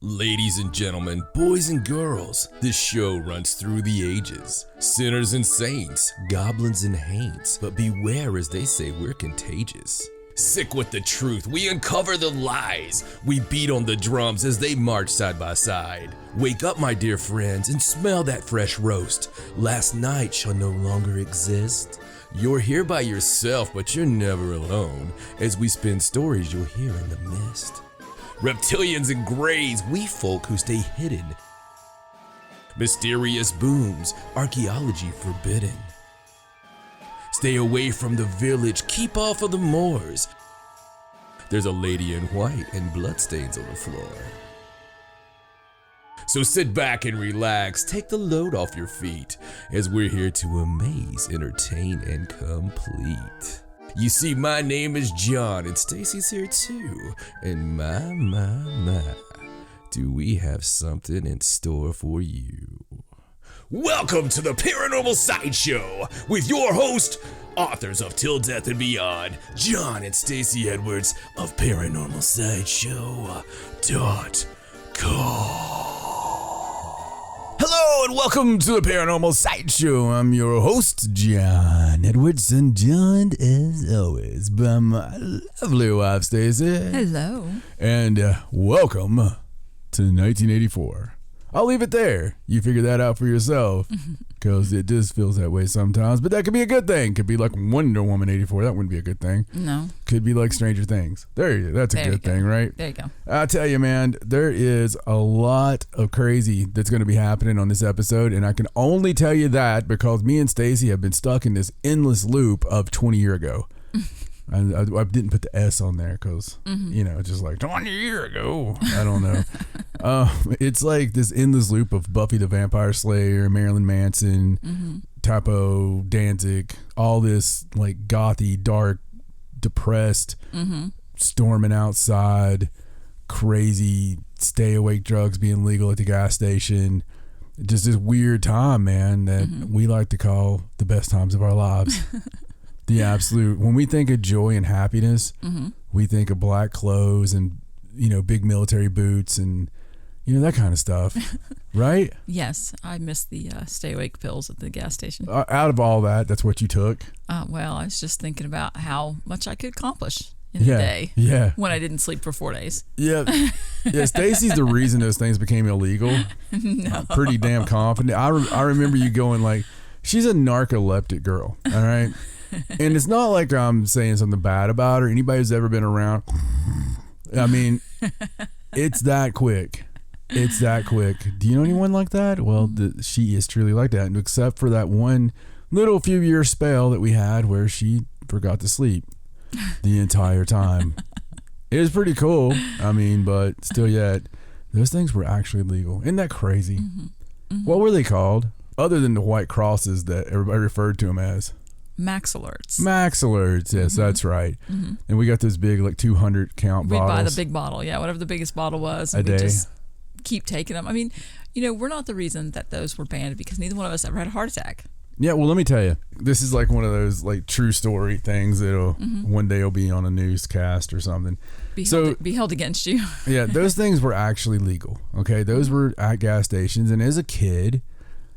Ladies and gentlemen, boys and girls, this show runs through the ages. Sinners and saints, goblins and haints, but beware as they say we're contagious. Sick with the truth, we uncover the lies. We beat on the drums as they march side by side. Wake up, my dear friends, and smell that fresh roast. Last night shall no longer exist. You're here by yourself, but you're never alone, as we spin stories you'll hear in the mist. Reptilians and greys, we folk who stay hidden. Mysterious booms, archaeology forbidden. Stay away from the village, keep off of the moors. There's a lady in white and bloodstains on the floor. So sit back and relax, take the load off your feet, as we're here to amaze, entertain, and complete. You see, my name is John, and Stacey's here too, and my, do we have something in store for you. Welcome to the Paranormal Sideshow, with your host, authors of Till Death and Beyond, John and Stacey Edwards of ParanormalSideshow.com. Hello and welcome to the Paranormal Sideshow. I'm your host, John Edwards, and joined as always by my lovely wife, Stacey. Hello. And welcome to 1984. I'll leave it there. You figure that out for yourself, because it just feels that way sometimes. But that could be a good thing. Could be like Wonder Woman 84. That wouldn't be a good thing. No. Could be like Stranger Things. That's a good thing, right? There you go. I tell you, man, there is a lot of crazy that's going to be happening on this episode, and I can only tell you that because me and Stacey have been stuck in this endless loop of 20 years ago. I didn't put the S on there because, just like 20 years ago. I don't know. It's like this endless loop of Buffy the Vampire Slayer, Marilyn Manson, Typo, Danzig, all this like gothy, dark, depressed, storming outside, crazy, stay awake drugs being legal at the gas station. Just this weird time, man, that we like to call the best times of our lives. The absolute, when we think of joy and happiness, we think of black clothes and, big military boots and, that kind of stuff, right? Yes, I missed the stay awake pills at the gas station. Out of all that, that's what you took? Well, I was just thinking about how much I could accomplish in a day when I didn't sleep for 4 days. Yeah, Stacey's the reason those things became illegal. No. I'm pretty damn confident. I remember you going like, she's a narcoleptic girl, all right? And it's not like I'm saying something bad about her. Anybody who's ever been around, I mean, it's that quick. It's that quick. Do you know anyone like that? Well, she is truly like that. And except for that one little few year spell that we had where she forgot to sleep the entire time. It was pretty cool. I mean, but still yet, those things were actually legal. Isn't that crazy? What were they called? Other than the white crosses that everybody referred to them as. Max Alerts. Max Alerts, yes, that's right. And we got those big, like 200 count bottles. We'd buy the big bottle, whatever the biggest bottle was. And we'd just keep taking them. I mean, we're not the reason that those were banned because neither one of us ever had a heart attack. Yeah, well, let me tell you, this is like one of those like true story things that'll one day will be on a newscast or something. Be held against you. Yeah, those things were actually legal. Okay, those were at gas stations, and as a kid,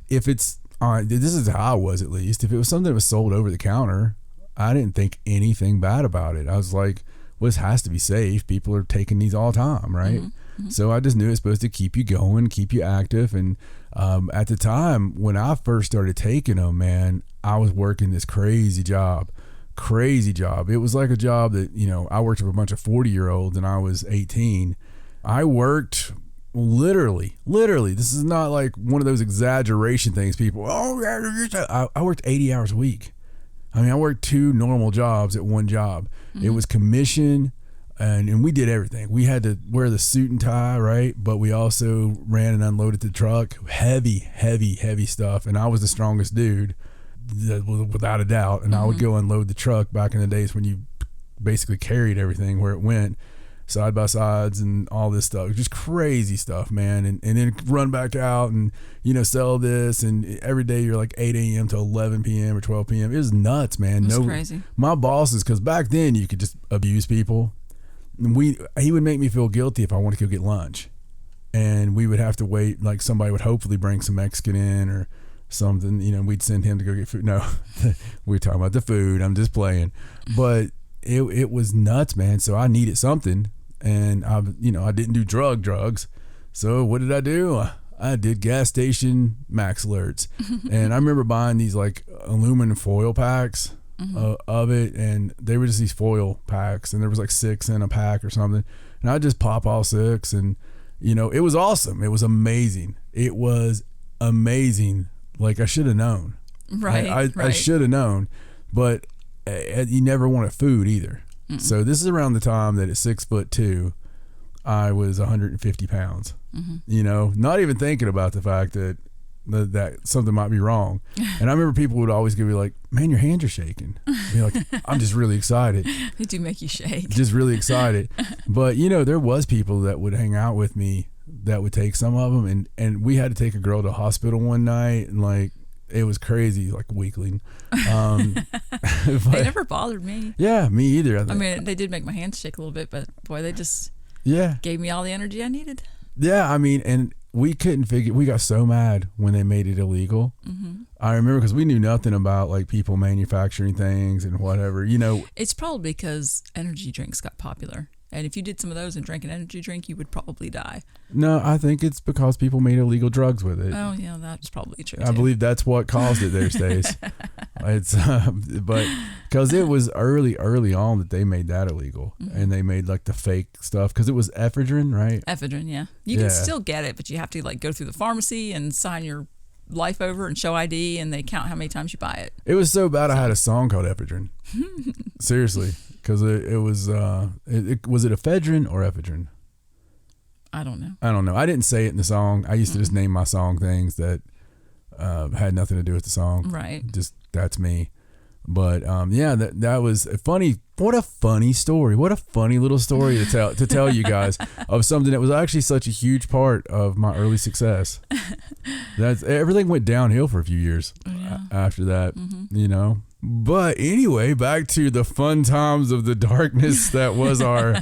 if it's this is how I was, at least. If it was something that was sold over the counter, I didn't think anything bad about it. I was like, well, this has to be safe. People are taking these all the time, right? So I just knew it's supposed to keep you going, keep you active. And at the time, when I first started taking them, man, I was working this crazy job. It was like a job that, I worked with a bunch of 40-year-olds and I was 18. I worked... Literally, this is not like one of those exaggeration things people, I worked 80 hours a week. I mean, I worked 2 normal jobs at one job. It was commission, and we did everything. We had to wear the suit and tie, right? But we also ran and unloaded the truck. Heavy stuff. And I was the strongest dude, without a doubt. And I would go unload the truck back in the days when you basically carried everything where it went. Side by sides and all this stuff, just crazy stuff, man. And then run back out and sell this, and every day you're like 8 a.m. to 11 p.m. or 12 p.m. It was nuts, man. It was crazy. My bosses, because back then you could just abuse people. He would make me feel guilty if I wanted to go get lunch. And we would have to wait, like somebody would hopefully bring some Mexican in or something, you know, we'd send him to go get food. No, we were talking about the food. I'm just playing. But it was nuts, man. So I needed something, and I didn't do drugs. So what did I do? I did gas station max alerts. And I remember buying these like aluminum foil packs of it, and they were just these foil packs, and there was like 6 in a pack or something. And I just pop all 6, and you know, it was awesome. It was amazing. It was amazing. Like I should have known. Right. I should have known, but you never wanted food either. Mm-mm. So this is around the time that at 6'2", I was 150 pounds. You know, not even thinking about the fact that something might be wrong. And I remember people would always give me like, man, your hands are shaking. Be like, I'm just really excited. They do make you shake. Just really excited. But you know, there was people that would hang out with me that would take some of them, and we had to take a girl to the hospital one night, and like it was crazy, like weakling. They never bothered me. Yeah, me either. I mean, they did make my hands shake a little bit, but boy, they just gave me all the energy I needed. Yeah, I mean, and we couldn't figure. We got so mad when they made it illegal. I remember because we knew nothing about like people manufacturing things and whatever. You know, it's probably because energy drinks got popular. And if you did some of those and drank an energy drink, you would probably die. No, I think it's because people made illegal drugs with it. Oh, yeah, that's probably true. I believe that's what caused it there, Stace. It's but because it was early on that they made that illegal, and they made like the fake stuff because it was ephedrine, right? Ephedrine, yeah. You can still get it, but you have to like go through the pharmacy and sign your life over and show ID, and they count how many times you buy it. It was so bad. I had a song called Ephedrine. Seriously. Because it was, was it ephedrine or ephedrine? I don't know. I didn't say it in the song. I used to just name my song things that had nothing to do with the song. Right. Just, that's me. But that was a funny. What a funny story. What a funny little story to tell you guys of something that was actually such a huge part of my early success. Everything went downhill for a few years after that, you know. But anyway, back to the fun times of the darkness that was our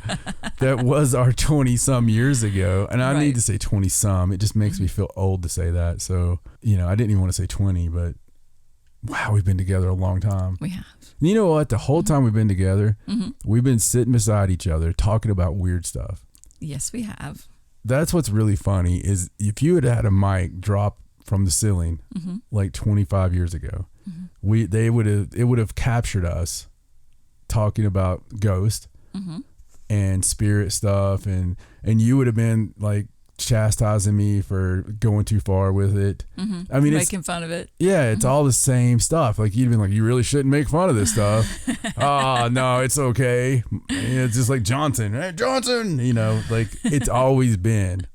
20-some years ago. And I need to say 20-some. It just makes me feel old to say that. So, you know, I didn't even want to say 20, but wow, we've been together a long time. We have. You know what? The whole time we've been together, we've been sitting beside each other talking about weird stuff. Yes, we have. That's what's really funny is if you had a mic drop from the ceiling like 25 years ago, it would have captured us talking about ghost and spirit stuff, and you would have been like chastising me for going too far with it. I mean, making fun of it. Yeah, it's all the same stuff. Like you'd been like, you really shouldn't make fun of this stuff. Oh no, it's okay. It's just like Johnson. Hey, Johnson. You know, like it's always been.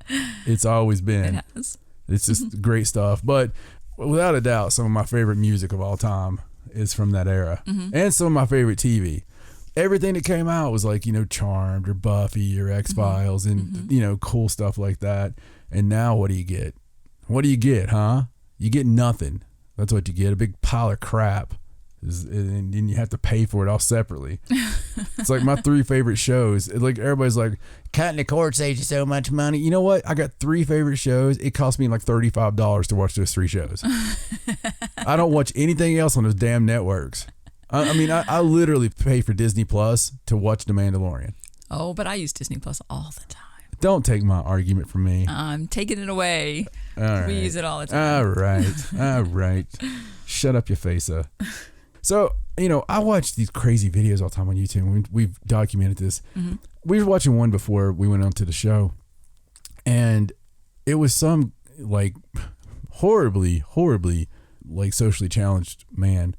It has. It's just great stuff. But without a doubt, some of my favorite music of all time is from that era, and some of my favorite TV. Everything that came out was like, you know, Charmed or Buffy or X-Files and, you know, cool stuff like that. And now what do you get? What do you get, huh? You get nothing. That's what you get, a big pile of crap. And then you have to pay for it all separately. It's like my 3 favorite shows. Like everybody's like, Cat in the Court saves you so much money. You know what? I got 3 favorite shows. It cost me like $35 to watch those 3 shows. I don't watch anything else on those damn networks. I mean, I literally pay for Disney Plus to watch The Mandalorian. Oh, but I use Disney Plus all the time. Don't take my argument from me. I'm taking it away. All right. We use it all the time. All right. Shut up your face. So, you know, I watch these crazy videos all the time on YouTube. We've documented this. We were watching one before we went on to the show, and it was some like horribly like socially challenged man.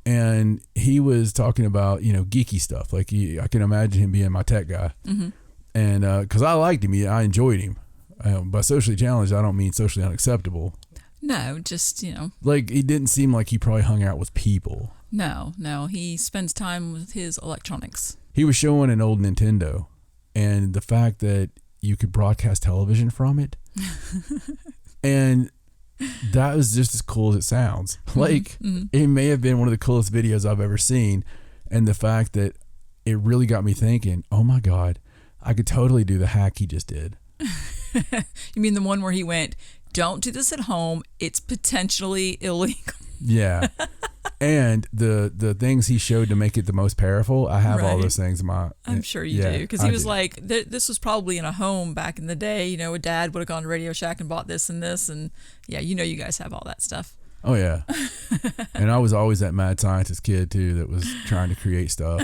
And he was talking about, you know, geeky stuff. Like I can imagine him being my tech guy. And because I liked him, I enjoyed him. By socially challenged, I don't mean socially unacceptable. No, just, you know. Like he didn't seem like he probably hung out with people. No. He spends time with his electronics. He was showing an old Nintendo and the fact that you could broadcast television from it. And that was just as cool as it sounds. Like it may have been one of the coolest videos I've ever seen. And the fact that it really got me thinking, oh my God, I could totally do the hack he just did. You mean the one where he went, "Don't do this at home. It's potentially illegal." Yeah. And the things he showed to make it the most powerful, I have all those things in my... I'm sure you do. Because he was like, this was probably in a home back in the day. You know, a dad would have gone to Radio Shack and bought this and this. And yeah, you know you guys have all that stuff. Oh, yeah. And I was always that mad scientist kid, too, that was trying to create stuff.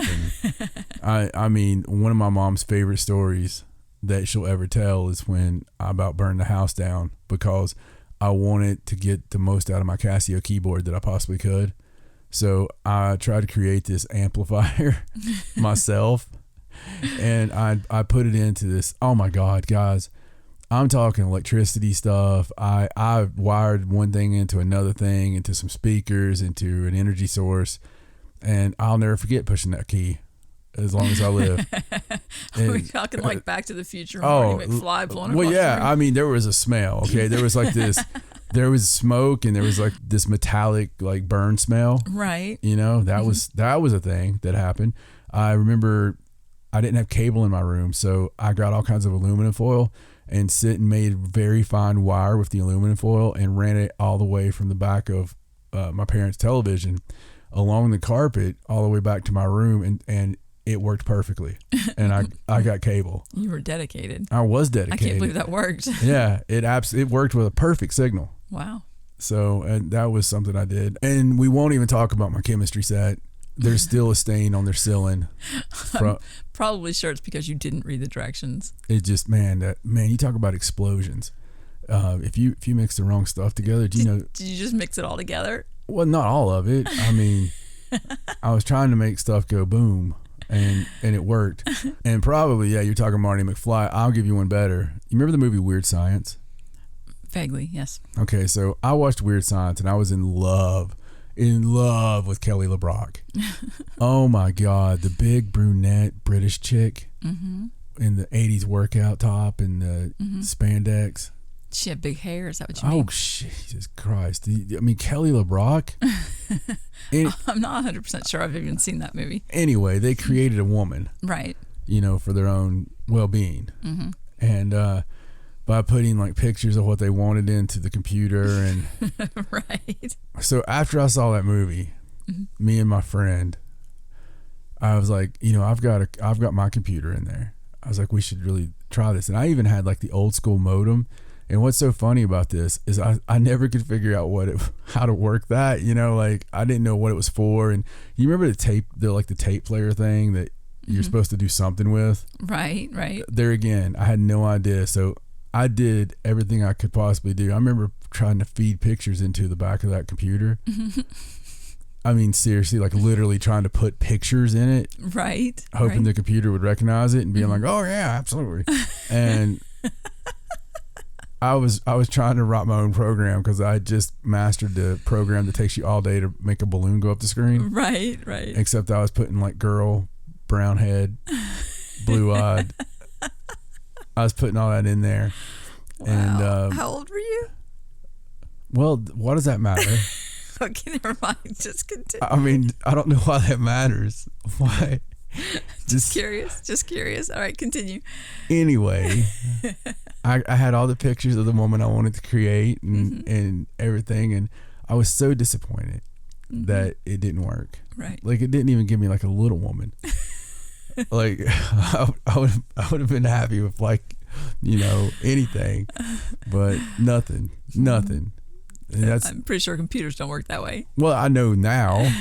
And I mean, one of my mom's favorite stories that she'll ever tell is when I about burned the house down because I wanted to get the most out of my Casio keyboard that I possibly could. So I tried to create this amplifier myself, and I put it into this. Oh my God, guys, I'm talking electricity stuff. I wired one thing into another thing, into some speakers, into an energy source, and I'll never forget pushing that key as long as I live. Are we talking like Back to the Future? Marty McFly blowing well, across yeah. the room? I mean, there was a smell. Okay, there was like this. There was smoke and there was like this metallic like burn smell. Right. You know, that was a thing that happened. I remember I didn't have cable in my room, so I got all kinds of aluminum foil and made very fine wire with the aluminum foil and ran it all the way from the back of my parents' television along the carpet all the way back to my room, and it worked perfectly. And I got cable. You were dedicated. I was dedicated. I can't believe that worked. Yeah, it worked with a perfect signal. Wow. So, and that was something I did. And we won't even talk about my chemistry set. There's still a stain on their ceiling. I'm probably sure it's because you didn't read the directions. It just, man, you talk about explosions. If you mix the wrong stuff together, did you just mix it all together? Well, not all of it. I mean, I was trying to make stuff go boom, and it worked. And probably, yeah, you're talking Marty McFly. I'll give you one better. You remember the movie Weird Science? Vaguely, yes. Okay, so I watched Weird Science, and I was in love with Kelly LeBrock. Oh my God, the big brunette British chick in the 80s workout top and the spandex. She had big hair, is that what you mean? Oh, Jesus Christ. I mean, Kelly LeBrock. I'm not 100% sure I've even seen that movie. Anyway, they created a woman. Right. You know, for their own well-being. And by putting like pictures of what they wanted into the computer. And right. So after I saw that movie, me and my friend, I was like, you know, I've got my computer in there. I was like, we should really try this. And I even had like the old school modem. And what's so funny about this is I never could figure out how to work that, you know, like I didn't know what it was for. And you remember the tape player thing that you're supposed to do something with? Right. There again, I had no idea. So I did everything I could possibly do. I remember trying to feed pictures into the back of that computer. I mean, seriously, like literally trying to put pictures in it. Right. Hoping the computer would recognize it and being like, oh yeah, absolutely. And I was trying to write my own program because I just mastered the program that takes you all day to make a balloon go up the screen. Right. Except I was putting like girl, brown head, blue eyed. I was putting all that in there. Wow. And how old were you? Well, what does that matter? Okay, never mind. Just continue. I mean, I don't know why that matters. Why? Just curious. All right, continue. Anyway, I had all the pictures of the woman I wanted to create and everything, and I was so disappointed that it didn't work. Right. Like it didn't even give me like a little woman. Like I would have been happy with like, you know, anything, but nothing. And I'm pretty sure computers don't work that way. Well, I know now.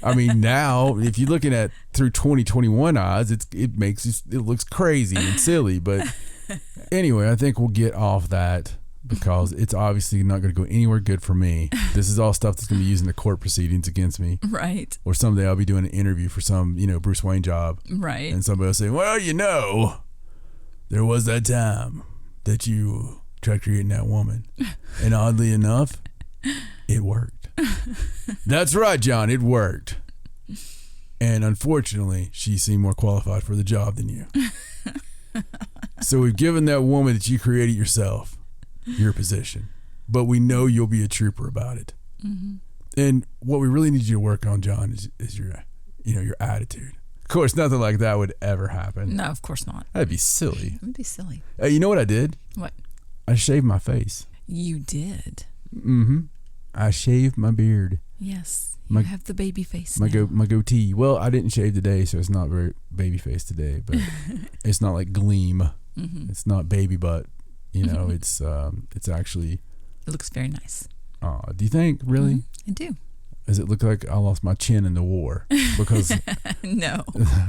I mean, now if you're looking at through 2021 eyes, it looks crazy and silly. But anyway, I think we'll get off that because it's obviously not going to go anywhere good for me. This is all stuff that's going to be used in the court proceedings against me. Right. Or someday I'll be doing an interview for some, you know, Bruce Wayne job. Right. And somebody will say, well, you know, there was that time that you tried creating that woman. And oddly enough, it worked. That's right, John, it worked. And unfortunately, she seemed more qualified for the job than you. So we've given that woman that you created yourself your position, but we know you'll be a trooper about it. And what we really need you to work on, John, is your attitude. course, nothing like that would ever happen. No, of course not. That'd be silly. It would be silly. You know what I did? What? I shaved my face. You did. Mm-hmm. I shaved my beard. Yes. You have the baby face. My goatee. Well, I didn't shave today, so it's not very baby face today, but it's not like gleam. Mm-hmm. It's not baby butt. You know, it's actually. It looks very nice. Do you think? Really? I do. Does it look like I lost my chin in the war? Because no,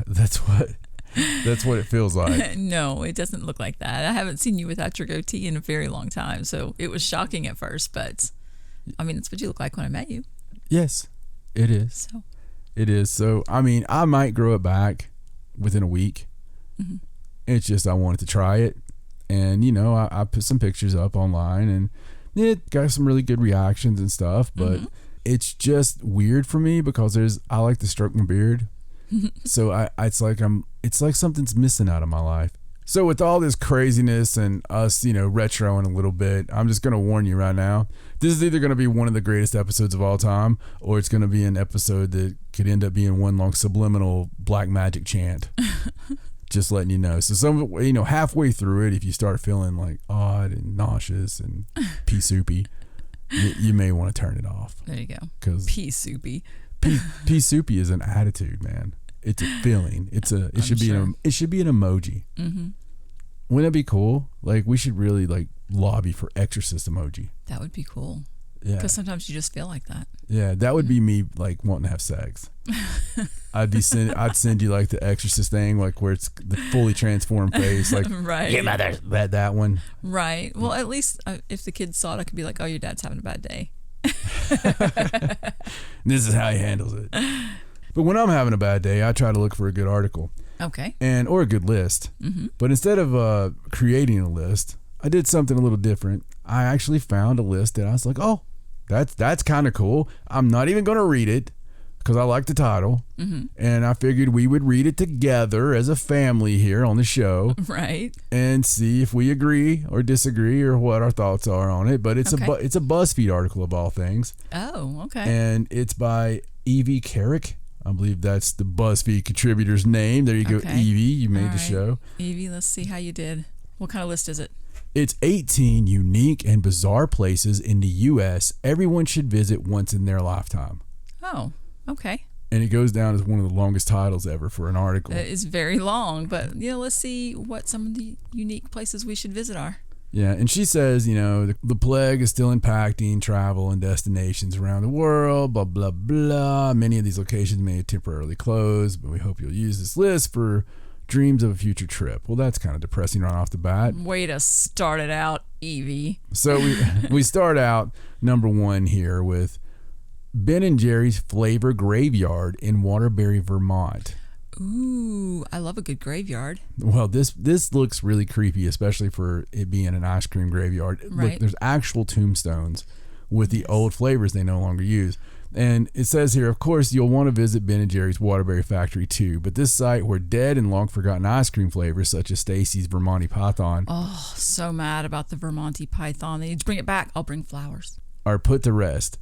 that's what it feels like. No, it doesn't look like that. I haven't seen you without your goatee in a very long time, so it was shocking at first. But I mean, it's what you look like when I met you. Yes, it is. So it is. So I mean, I might grow it back within a week. Mm-hmm. It's just I wanted to try it, and you know, I put some pictures up online, and it got some really good reactions and stuff. But it's just weird for me because I like to stroke my beard, so it's like something's missing out of my life. So with all this craziness and us, you know, retroing a little bit, I'm just gonna warn you right now. This is either gonna be one of the greatest episodes of all time, or it's gonna be an episode that could end up being one long subliminal black magic chant. Just letting you know. So halfway through it, if you start feeling like odd and nauseous and pea soupy, you may want to turn it off. There you go. Because pea soupy. Pea soupy is an attitude, man. It's a feeling. It should be an emoji. Mm-hmm. Wouldn't that be cool? Like we should really like lobby for exorcist emoji. That would be cool. Yeah. Because sometimes you just feel like that. Yeah, that would be me like wanting to have sex. I'd send you like the exorcist thing, like where it's the fully transformed face, like right. Your mother, that one. Right. Well, at least if the kids saw it, I could be like, "Oh, your dad's having a bad day." This is how he handles it. But when I'm having a bad day, I try to look for a good article. Okay. Or a good list. Mm-hmm. But instead of creating a list, I did something a little different. I actually found a list that I was like, oh, that's kind of cool. I'm not even going to read it because I like the title. Mm-hmm. And I figured we would read it together as a family here on the show. Right. And see if we agree or disagree or what our thoughts are on it. But it's a BuzzFeed article of all things. Oh, okay. And it's by Evie Carrick. I believe that's the BuzzFeed contributor's name. There you go, Evie. You made the show. Evie, let's see how you did. What kind of list is it? It's 18 unique and bizarre places in the U.S. everyone should visit once in their lifetime. Oh, okay. And it goes down as one of the longest titles ever for an article. It's very long, but let's see what some of the unique places we should visit are. Yeah, and she says, the plague is still impacting travel and destinations around the world, blah, blah, blah. Many of these locations may temporarily close, but we hope you'll use this list for dreams of a future trip. Well, that's kind of depressing right off the bat. Way to start it out, Evie. So we start out number 1 here with Ben & Jerry's Flavor Graveyard in Waterbury, Vermont. Ooh, I love a good graveyard. Well, this looks really creepy, especially for it being an ice cream graveyard. Right. Look, there's actual tombstones with the old flavors they no longer use. And it says here, of course, you'll want to visit Ben & Jerry's Waterbury Factory too, but this site where dead and long-forgotten ice cream flavors such as Stacey's Vermonti Python so mad about the Vermonti Python. They need to bring it back. I'll bring flowers. Are put to rest.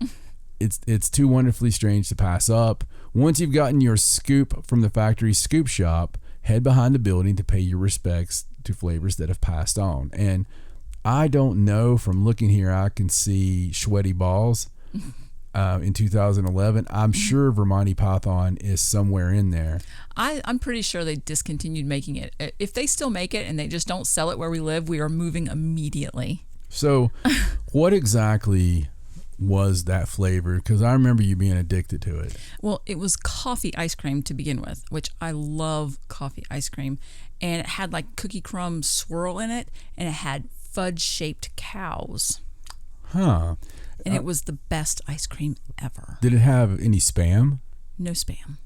It's too wonderfully strange to pass up. Once you've gotten your scoop from the factory's scoop shop, head behind the building to pay your respects to flavors that have passed on. And I don't know, from looking here, I can see Sweaty Balls in 2011. I'm sure Vermonti Python is somewhere in there. I'm pretty sure they discontinued making it. If they still make it and they just don't sell it where we live, we are moving immediately. So what exactly was that flavor? Because I remember you being addicted to it. Well, it was coffee ice cream to begin with, which I love coffee ice cream. And it had like cookie crumb swirl in it, and it had fudge-shaped cows. Huh. And it was the best ice cream ever. Did it have any spam? No spam.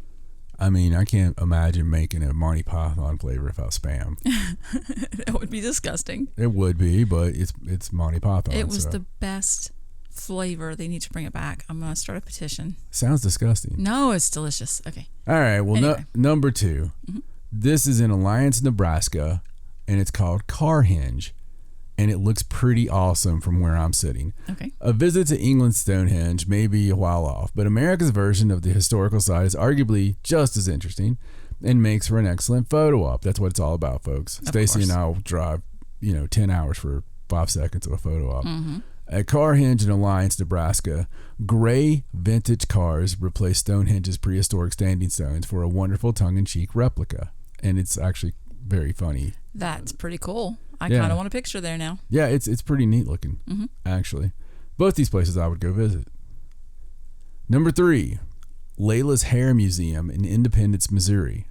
I mean, I can't imagine making a Monty Python flavor without spam. That would be disgusting. It would be, but it's Monty Python. It was the best flavor. They need to bring it back. I'm going to start a petition. Sounds disgusting. No, it's delicious. Okay. All right. Well, anyway. Number 2. Mm-hmm. This is in Alliance, Nebraska, and it's called Car Hinge. And it looks pretty awesome from where I'm sitting. Okay. A visit to England's Stonehenge may be a while off, but America's version of the historical site is arguably just as interesting. and makes for an excellent photo op. That's what it's all about, folks. Stacey and I will drive, 10 hours for 5 seconds of a photo op. Mm-hmm. At Carhenge in Alliance, Nebraska, gray vintage cars replace Stonehenge's prehistoric standing stones for a wonderful tongue-in-cheek replica. And it's actually very funny. That's pretty cool. I kind of want a picture there now. Yeah, it's pretty neat looking, actually. Both these places I would go visit. Number 3, Layla's Hair Museum in Independence, Missouri.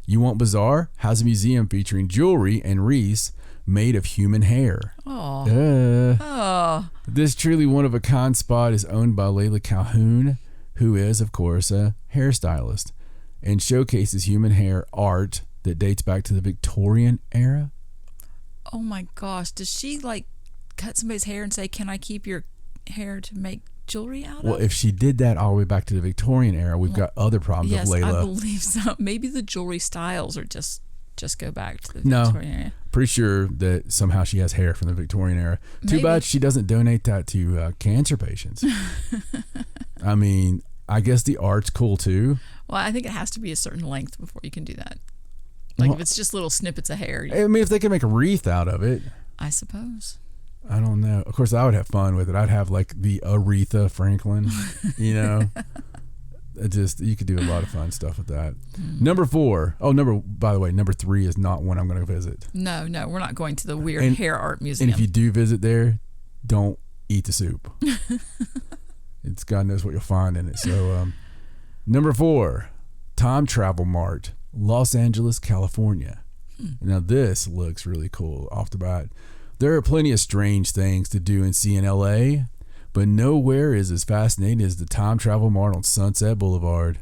You want bizarre? Has a museum featuring jewelry and wreaths made of human hair. Oh. This truly one-of-a-kind spot is owned by Layla Calhoun, who is, of course, a hairstylist, and showcases human hair art that dates back to the Victorian era. Oh my gosh. Does she cut somebody's hair and say, can I keep your hair to make jewelry out of? Well, if she did that all the way back to the Victorian era, we've got other problems with Layla. Yes, I believe so. Maybe the jewelry styles are just go back to the Victorian era. Pretty sure that somehow she has hair from the Victorian era. Maybe. Too bad she doesn't donate that to cancer patients. I mean, I guess the art's cool too. Well, I think it has to be a certain length before you can do that. If it's just little snippets of hair. I mean, if they can make a wreath out of it. I suppose. I don't know. Of course, I would have fun with it. I'd have the Aretha Franklin, you could do a lot of fun stuff with that. Number 4. By the way, number 3 is not one I'm going to visit. No, we're not going to the weird hair art museum. And if you do visit there, don't eat the soup. It's God knows what you'll find in it. So, number 4, Time Travel Mart, Los Angeles, California. Now, this looks really cool off the bat. There are plenty of strange things to do and see in LA, but nowhere is as fascinating as the Time Travel Mart on Sunset Boulevard.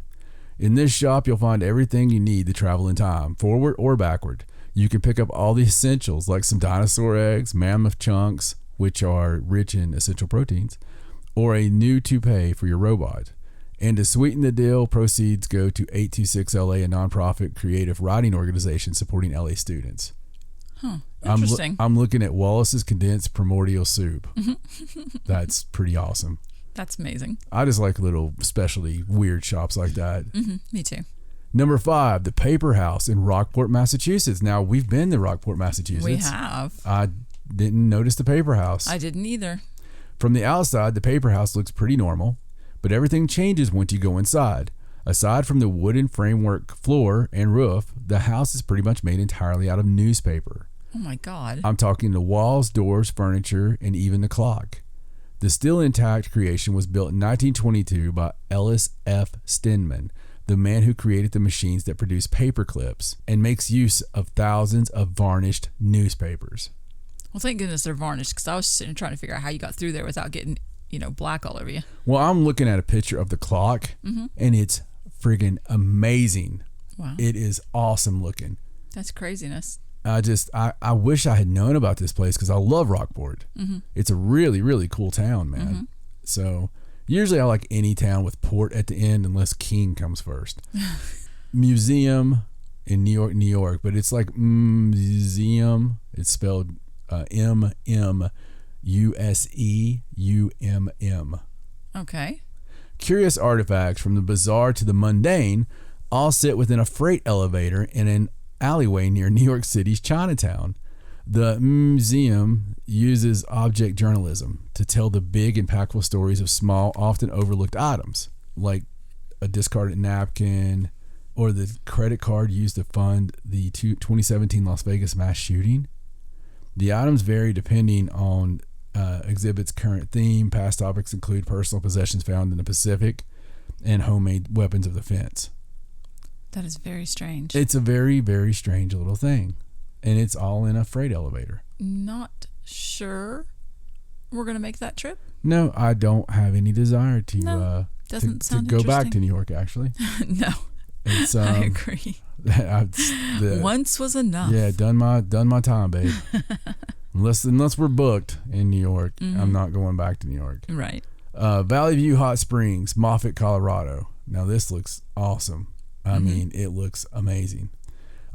In this shop, you'll find everything you need to travel in time, forward or backward. You can pick up all the essentials like some dinosaur eggs, mammoth chunks, which are rich in essential proteins, or a new toupee for your robot. And to sweeten the deal, proceeds go to 826LA, a nonprofit creative writing organization supporting LA students. Huh. Interesting. I'm looking at Wallace's Condensed Primordial Soup. That's pretty awesome. That's amazing. I just like little specialty weird shops like that. Me too. Number 5, the Paper House in Rockport, Massachusetts. Now, we've been to Rockport, Massachusetts. We have. I didn't notice the Paper House. I didn't either. From the outside, the Paper House looks pretty normal, but everything changes once you go inside. Aside from the wooden framework floor and roof, the house is pretty much made entirely out of newspaper. Oh my God. I'm talking the walls, doors, furniture, and even the clock. The still intact creation was built in 1922 by Ellis F. Steinman, the man who created the machines that produce paper clips and makes use of thousands of varnished newspapers. Well, thank goodness they're varnished, because I was sitting trying to figure out how you got through there without getting, black all over you. Well, I'm looking at a picture of the clock, and it's friggin' amazing. Wow. It is awesome looking. That's craziness. I wish I had known about this place because I love Rockport. It's a really, really cool town, man. So usually I like any town with port at the end unless King comes first. Museum in New York, but it's like museum. It's spelled MMUSEUMM. Okay. Curious artifacts from the bizarre to the mundane all sit within a freight elevator in an alleyway near New York City's Chinatown. The museum uses object journalism to tell the big, impactful stories of small, often overlooked items, like a discarded napkin or the credit card used to fund the 2017 Las Vegas mass shooting. The items vary depending on exhibit's current theme. Past topics include personal possessions found in the Pacific and homemade weapons of defense. That is very strange. It's a very, very strange little thing. And it's all in a freight elevator. Not sure we're going to make that trip. No, I don't have any desire to doesn't go back to New York, actually. No. It's, I agree. Once was enough. Yeah, done my time, babe. Unless we're booked in New York, I'm not going back to New York. Right. Valley View Hot Springs, Moffett, Colorado. Now this looks awesome. I mean, it looks amazing.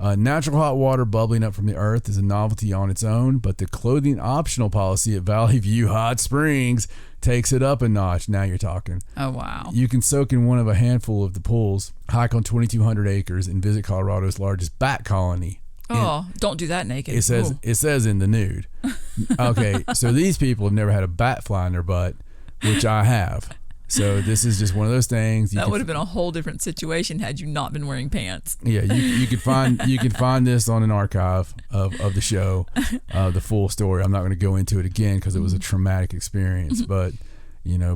Natural hot water bubbling up from the earth is a novelty on its own, but the clothing optional policy at Valley View Hot Springs takes it up a notch. Now you're talking. Oh, wow. You can soak in one of a handful of the pools, hike on 2,200 acres, and visit Colorado's largest bat colony. Oh, don't do that naked. It says in the nude. Okay, so these people have never had a bat fly in their butt, which I have. So this is just one of those things. That would have been a whole different situation had you not been wearing pants. Yeah, you could find this on an archive of the show, the full story. I'm not going to go into it again because it was a traumatic experience. But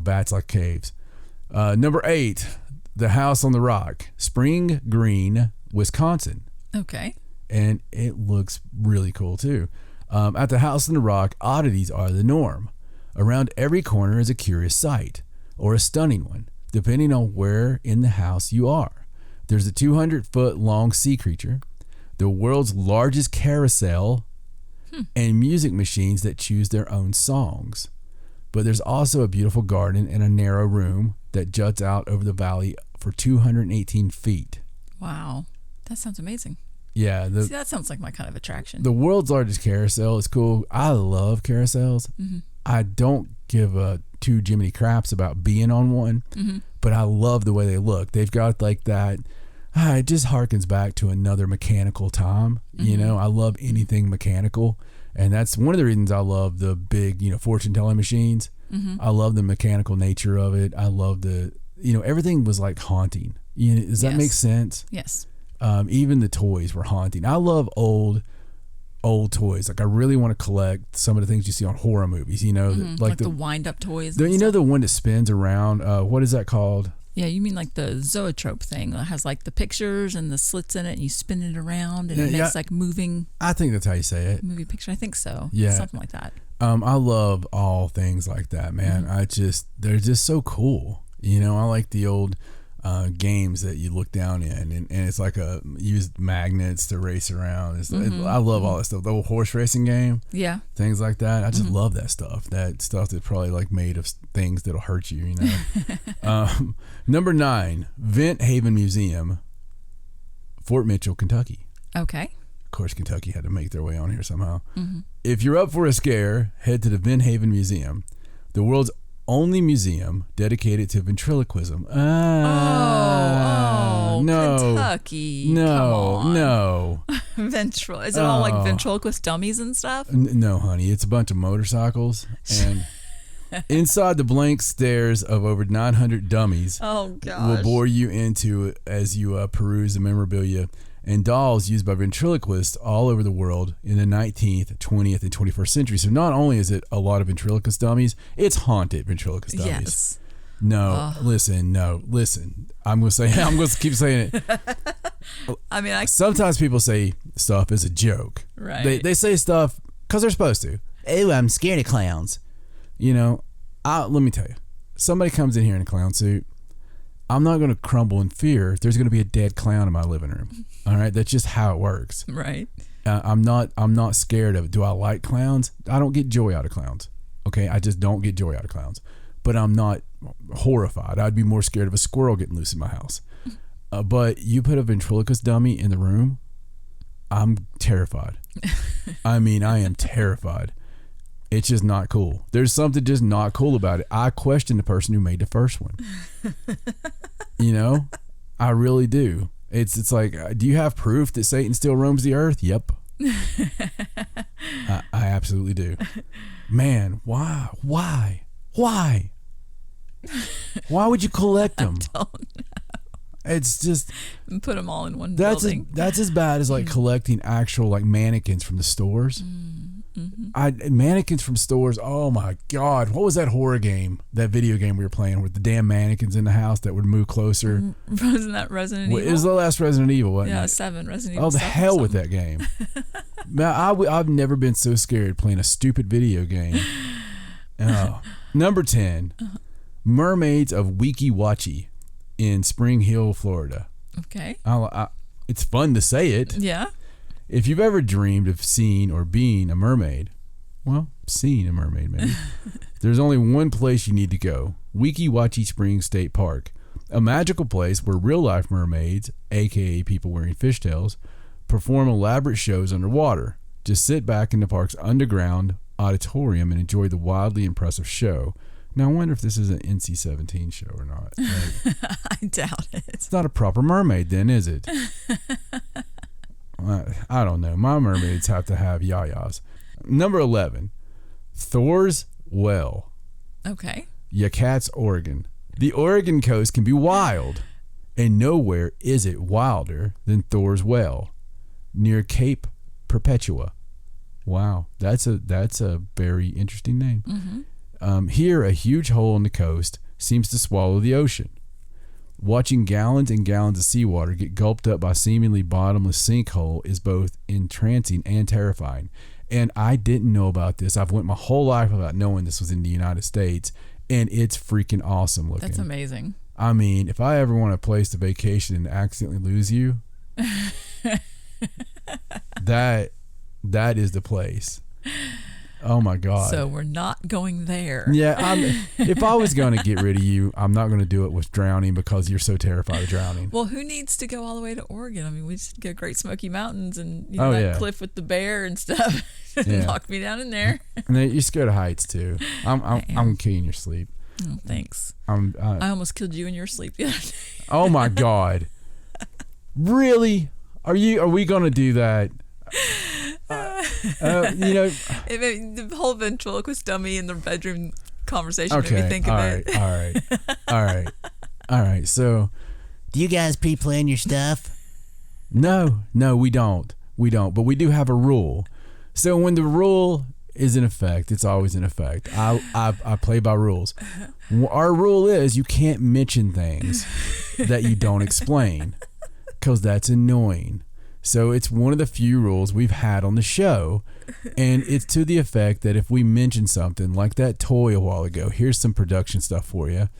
bats like caves. Number 8, the House on the Rock, Spring Green, Wisconsin. Okay. And it looks really cool too. At the House on the Rock, oddities are the norm. Around every corner is a curious sight, or a stunning one, depending on where in the house you are. There's a 200-foot long sea creature, the world's largest carousel, and music machines that choose their own songs. But there's also a beautiful garden and a narrow room that juts out over the valley for 218 feet. Wow. That sounds amazing. Yeah. See, that sounds like my kind of attraction. The world's largest carousel is cool. I love carousels. Mm-hmm. I don't give a two Jiminy craps about being on one, but I love the way they look. They've got like that. It just harkens back to another mechanical time. I love anything mechanical, and that's one of the reasons I love the big, fortune telling machines. I love the mechanical nature of it. I love the, everything was like haunting. Does that make sense? Yes. Even the toys were haunting. I love old toys. Like I really want to collect some of the things you see on horror movies, like the wind up toys. The one that spins around. What is that called? Yeah, you mean like the zoetrope thing that has like the pictures and the slits in it and you spin it around and it makes like moving. I think that's how you say it. Movie picture. I think so. Yeah. Something like that. I love all things like that, man. They're just so cool. I like the old games that you look down in and it's like used magnets to race around. I love all that stuff. The old horse racing game, things like that. I just love that stuff. That stuff that's probably like made of things that'll hurt you. Number 9, Vent Haven Museum, Fort Mitchell, Kentucky. Okay. Of course, Kentucky had to make their way on here somehow. If you're up for a scare, head to the Vent Haven Museum, the world's only museum dedicated to ventriloquism. No, Kentucky. No. Is it all like ventriloquist dummies and stuff? No, honey. It's a bunch of motorcycles and inside the blank stares of over 900 dummies. Oh gosh. Will bore you into as you peruse the memorabilia and dolls used by ventriloquists all over the world in the 19th, 20th, and 21st century. So not only is it a lot of ventriloquist dummies, it's haunted ventriloquist dummies. Yes. Listen. I'm going to keep saying it. Sometimes people say stuff as a joke. Right. They say stuff because they're supposed to. Oh, I'm scared of clowns. Let me tell you. Somebody comes in here in a clown suit. I'm not going to crumble in fear. There's going to be a dead clown in my living room. All right, that's just how it works. Right. I'm not scared of it. Do I like clowns? I don't get joy out of clowns. Okay, I just don't get joy out of clowns. But I'm not horrified. I'd be more scared of a squirrel getting loose in my house. But you put a ventriloquist dummy in the room, I'm terrified. I am terrified. It's just not cool. There's something just not cool about it. I question the person who made the first one. I really do. It's like, do you have proof that Satan still roams the earth? Yep. I absolutely do. Man, why? Why would you collect them? I don't know. It's just and put them all in one building. That's as bad as like collecting actual like mannequins from the stores. Mannequins from stores. Oh my God. What was that horror game, that video game we were playing with the damn mannequins in the house that would move closer? Wasn't that Resident Evil? It was the last Resident Evil, wasn't it? 7 Resident Evil. Oh, the hell with that game. Man, I've never been so scared playing a stupid video game. Number 10, Mermaids of Weeki Wachee in Spring Hill, Florida. Okay. It's fun to say it. Yeah. If you've ever dreamed of seeing or being a mermaid, well, seeing a mermaid maybe, there's only one place you need to go, Weeki Wachee Springs State Park, a magical place where real-life mermaids, aka people wearing fishtails, perform elaborate shows underwater. Just sit back in the park's underground auditorium and enjoy the wildly impressive show. Now, I wonder if this is an NC-17 show or not. Like, I doubt it. it's not a proper mermaid then, is it? I don't know. My mermaids have to have yayas. Number 11, Thor's Well. Okay. Yakutat, Oregon. The Oregon coast can be wild, and nowhere is it wilder than Thor's Well, near Cape Perpetua. Wow, that's a very interesting name. Mm-hmm. Here, a huge hole in the coast seems to swallow the ocean. Watching gallons and gallons of seawater get gulped up by seemingly bottomless sinkhole is both entrancing and terrifying. And I didn't know about this. I've went my whole life without knowing this was in the United States, and it's freaking awesome looking. That's amazing. I mean, if I ever want a place to vacation and accidentally lose you, that is the place. Oh my God. So we're not going there. Yeah, if I was going to get rid of you, I'm not going to do it with drowning because you're so terrified of drowning. Well, who needs to go all the way to Oregon? I mean, we just go Great Smoky Mountains and that cliff with the bear and stuff. Lock me down in there. And then you're scared of heights too. I'm killing your sleep. Oh, thanks. I almost killed you in your sleep the other day. Oh my God. Really? Are we going to do that? The whole ventriloquist dummy in the bedroom conversation made me think of it. All right. So, do you guys pre-plan your stuff? No, we don't. But we do have a rule. So when the rule is in effect, it's always in effect. I play by rules. Our rule is you can't mention things that you don't explain, because that's annoying. So it's one of the few rules we've had on the show, and it's to the effect that if we mention something like that toy a while ago, here's some production stuff for you.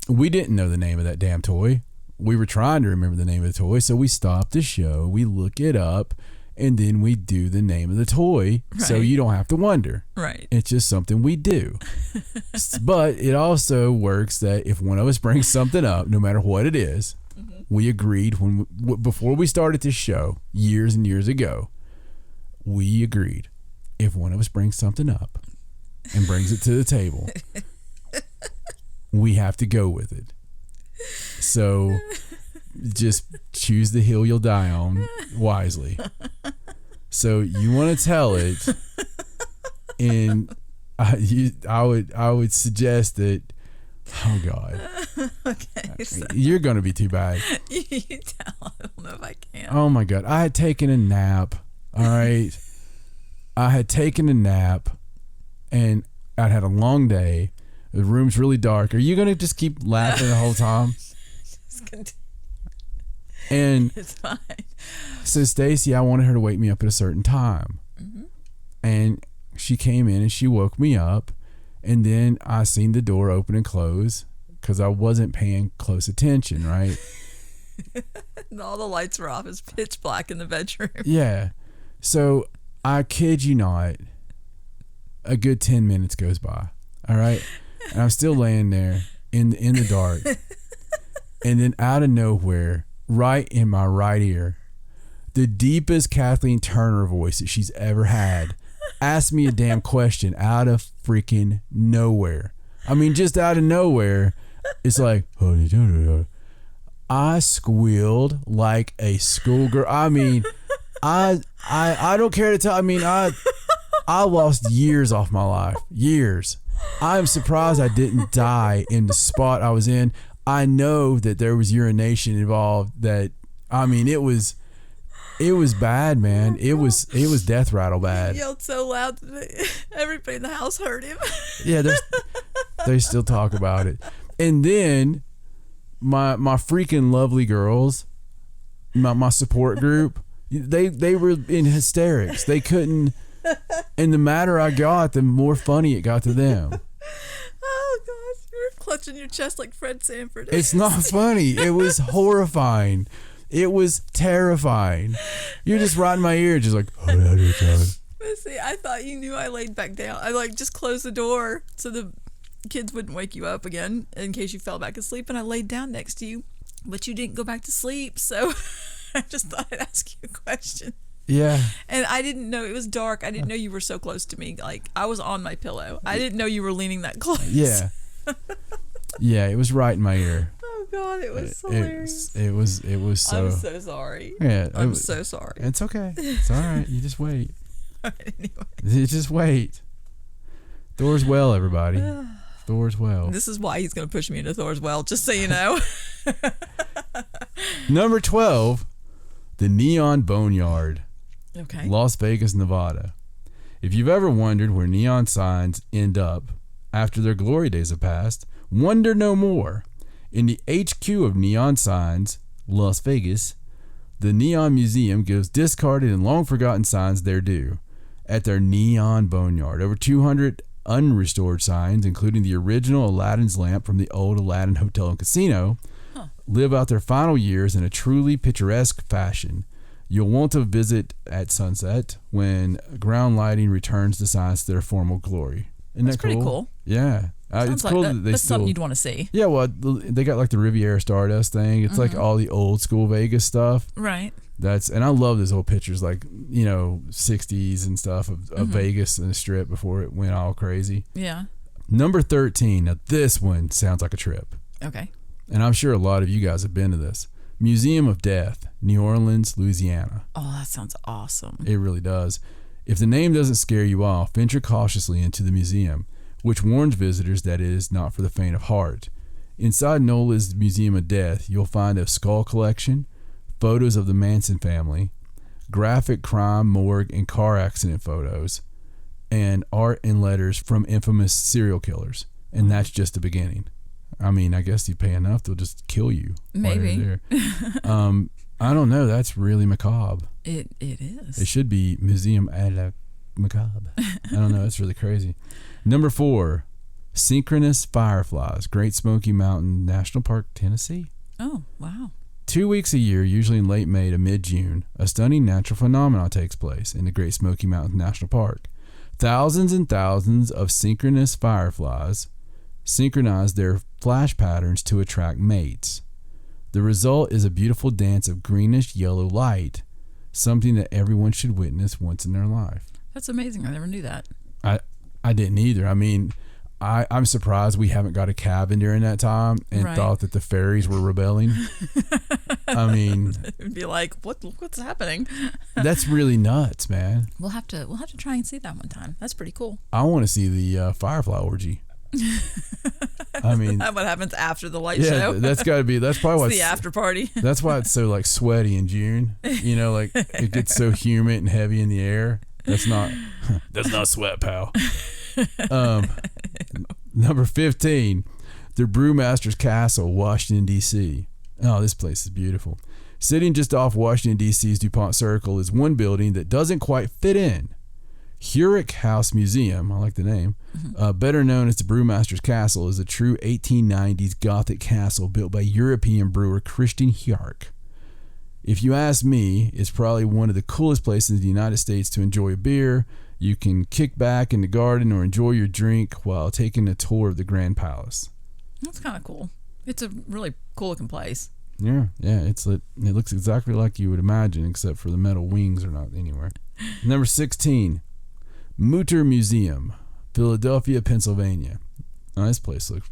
We didn't know the name of that damn toy. We were trying to remember the name of the toy, so we stopped the show, we look it up, and then we do the name of the toy, so you don't have to wonder. Right. It's just something we do. But it also works that if one of us brings something up, no matter what it is, we agreed before we started this show years and years ago, we agreed if one of us brings something up and brings it to the table, we have to go with it. So just choose the hill you'll die on wisely. So you want to tell it, and I would suggest that. Oh God. Okay. So you're gonna be too bad. you tell. I don't know if I can. Oh my God. I had taken a nap. All right. I had taken a nap, and I'd had a long day. The room's really dark. Are you gonna just keep laughing the whole time? Just continue. And it's fine. So Stacey, I wanted her to wake me up at a certain time, and she came in and she woke me up. And then I seen the door open and close because I wasn't paying close attention, right? And all the lights were off. It's pitch black in the bedroom. Yeah. So I kid you not, a good 10 minutes goes by. All right. And I'm still laying there in the dark. And then out of nowhere, right in my right ear, the deepest Kathleen Turner voice that she's ever had asked me a damn question out of freaking nowhere. I mean, just out of nowhere. It's like, I squealed like a schoolgirl. I mean, I don't care to tell. I mean, I lost years off my life. Years. I'm surprised I didn't die in the spot I was in. I know that there was urination involved. That, I mean, it was bad, man. It was death rattle bad. He yelled so loud that everybody in the house heard him. Yeah, they still talk about it. And then my freaking lovely girls, my support group, they were in hysterics. They couldn't, and the madder I got, the more funny it got to them. Oh gosh, you were clutching your chest like Fred Sanford. It's not funny. It was horrifying. It was terrifying. You're just right in my ear, just like. But see, I thought you knew I laid back down. I just closed the door so the kids wouldn't wake you up again in case you fell back asleep, and I laid down next to you, but you didn't go back to sleep. So I just thought I'd ask you a question. Yeah. And I didn't know, it was dark. I didn't know you were so close to me. Like, I was on my pillow. I didn't know you were leaning that close. Yeah. Yeah, it was right in my ear. Oh God, it was hilarious. It was so. I'm so sorry. Yeah, I'm so sorry. It's okay. It's all right. You just wait. Anyway. You just wait. Thor's well, everybody. Thor's well. This is why he's going to push me into Thor's well, just so you know. Number 12, the Neon Boneyard. Okay. Las Vegas, Nevada. If you've ever wondered where neon signs end up after their glory days have passed, wonder no more. In the HQ of neon signs, Las Vegas, the Neon Museum gives discarded and long forgotten signs their due. At their Neon Boneyard, over 200 unrestored signs, including the original Aladdin's lamp from the old Aladdin Hotel and Casino, live out their final years in a truly picturesque fashion. You'll want to visit at sunset when ground lighting returns the signs to their former glory. Isn't That's that cool? pretty cool. Yeah. It's Sounds cool like that they that's still... something you'd want to see. Yeah, well, they got like the Riviera Stardust thing. It's like all the old school Vegas stuff. Right. And I love those old pictures, like, 60s and stuff of Vegas and the Strip before it went all crazy. Yeah. Number 13. Now, this one sounds like a trip. Okay. And I'm sure a lot of you guys have been to this. Museum of Death, New Orleans, Louisiana. Oh, that sounds awesome. It really does. If the name doesn't scare you off, venture cautiously into the museum, which warns visitors that it is not for the faint of heart. Inside Nola's Museum of Death, you'll find a skull collection, photos of the Manson family, graphic crime, morgue, and car accident photos, and art and letters from infamous serial killers. And that's just the beginning. I mean, I guess you pay enough, they'll just kill you. Maybe. I don't know. That's really macabre. It is. It should be Museum à la Macabre. I don't know. It's really crazy. Number 4, synchronous fireflies, Great Smoky Mountain National Park, Tennessee. Oh, wow. 2 weeks a year, usually in late May to mid-June, a stunning natural phenomenon takes place in the Great Smoky Mountain National Park. Thousands and thousands of synchronous fireflies synchronize their flash patterns to attract mates. The result is a beautiful dance of greenish yellow light, something that everyone should witness once in their life. That's amazing. I never knew that. I didn't either. I mean, I'm surprised we haven't got a cabin during that time and thought that the fairies were rebelling. I mean, it'd be like, what's happening? That's really nuts, man. We'll have to try and see that one time. That's pretty cool. I want to see the firefly orgy. I mean, what happens after the light show? That's probably why it's the after party. That's why it's so like sweaty in June. Like it gets so humid and heavy in the air. That's not sweat, pal. Number 15, the Brewmaster's Castle, Washington, D.C. Oh, this place is beautiful. Sitting just off Washington, D.C.'s DuPont Circle is one building that doesn't quite fit in. Hurech House Museum, I like the name, better known as the Brewmaster's Castle, is a true 1890s Gothic castle built by European brewer Christian Hurech. If you ask me, it's probably one of the coolest places in the United States to enjoy a beer. You can kick back in the garden or enjoy your drink while taking a tour of the Grand Palace. That's kind of cool. It's a really cool looking place. Yeah, it looks exactly like you would imagine, except for the metal wings are not anywhere. Number 16, Mutter Museum, Philadelphia, Pennsylvania. Oh, this place looks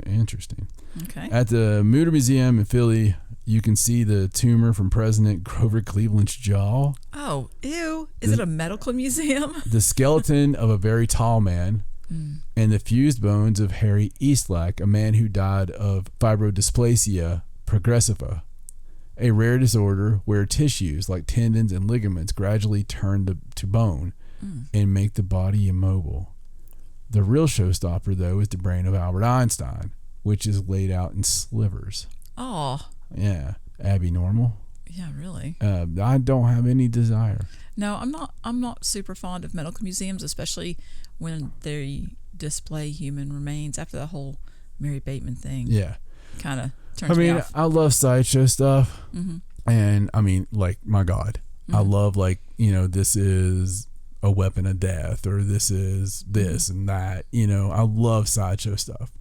interesting. Okay. At the Mutter Museum in Philly, you can see the tumor from President Grover Cleveland's jaw. Oh, ew. Is it a medical museum? The skeleton of a very tall man and the fused bones of Harry Eastlack, a man who died of fibrodysplasia progressiva, a rare disorder where tissues like tendons and ligaments gradually turn to bone and make the body immobile. The real showstopper, though, is the brain of Albert Einstein, which is laid out in slivers. Oh. Yeah. Abby, normal? Yeah, really. I don't have any desire. No, I'm not super fond of medical museums, especially when they display human remains after the whole Mary Bateman thing. Yeah. Kind of turns me off. I love sideshow stuff. And I mean, like, my God, I love, like, this is a weapon of death, or this is this and that. I love sideshow stuff.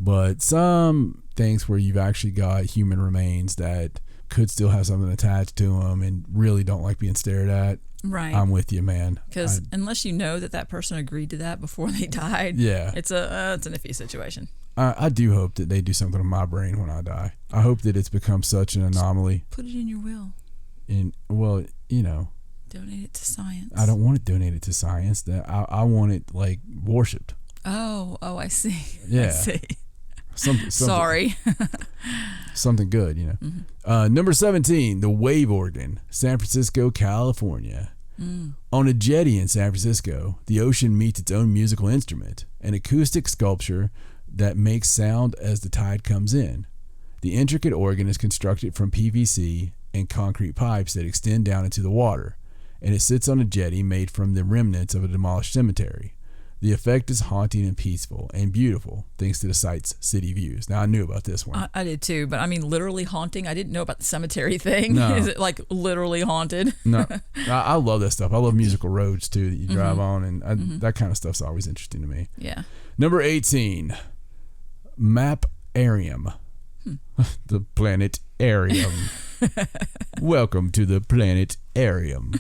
But some things where you've actually got human remains that could still have something attached to them and really don't like being stared at, Right. I'm with you, man. Because unless you know that person agreed to that before they died, Yeah. it's an iffy situation. I do hope that they do something to my brain when I die. I hope that it's become such an anomaly. Put it in your will. Well, Donate it to science. I don't want it donated to science. That I want it like worshipped. Oh, I see. Yeah. I see. Something, Sorry. something good, Number 17, the wave organ, San Francisco, California. On a jetty in San Francisco, the ocean meets its own musical instrument, an acoustic sculpture that makes sound as the tide comes in. The intricate organ is constructed from PVC and concrete pipes that extend down into the water, and it sits on a jetty made from the remnants of a demolished cemetery. The effect is haunting and peaceful and beautiful thanks to the site's city views. Now, I knew about this one. I did too, but I mean literally haunting. I didn't know about the cemetery thing. No. Is it like literally haunted? No, I love that stuff. I love musical roads too that you drive on, and that kind of stuff's always interesting to me. Yeah. Number 18, Maparium. The planetarium. Welcome to the planetarium.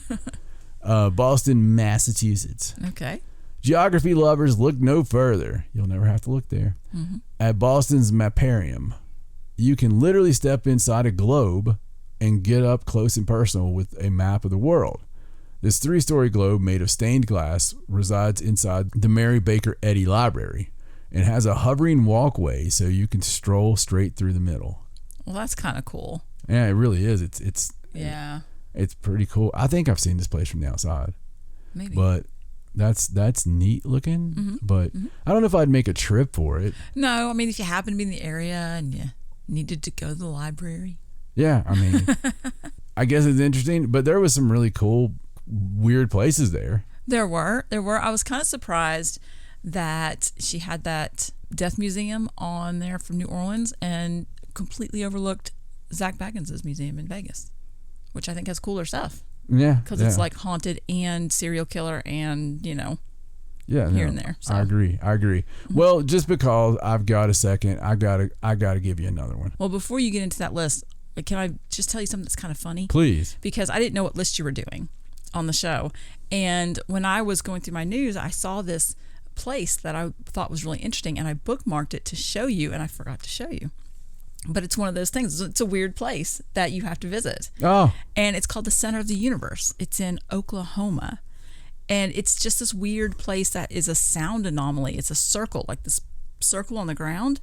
Boston, Massachusetts. Okay. Geography lovers, look no further. You'll never have to look there. At Boston's Maparium, you can literally step inside a globe and get up close and personal with a map of the world. This 3-story globe made of stained glass resides inside the Mary Baker Eddy Library and has a hovering walkway so you can stroll straight through the middle. Well, that's kind of cool. Yeah, it really is. It's pretty cool. I think I've seen this place from the outside. Maybe. But that's neat looking. But I don't know if I'd make a trip for it. No, I mean, if you happen to be in the area and you needed to go to the library. Yeah, I mean, I guess it's interesting. But there was some really cool, weird places there. There were. I was kind of surprised that she had that death museum on there from New Orleans and completely overlooked Zach Bagans' museum in Vegas, which I think has cooler stuff. Yeah, because it's like haunted and serial killer and here and there. So. I agree. Well, just because I've got a second, I gotta give you another one. Well, before you get into that list, can I just tell you something that's kind of funny? Please. Because I didn't know what list you were doing on the show, and when I was going through my news, I saw this place that I thought was really interesting, and I bookmarked it to show you, and I forgot to show you. But it's one of those things. It's a weird place that you have to visit. Oh. And it's called the Center of the Universe. It's in Oklahoma. And it's just this weird place that is a sound anomaly. It's a circle, like this circle on the ground.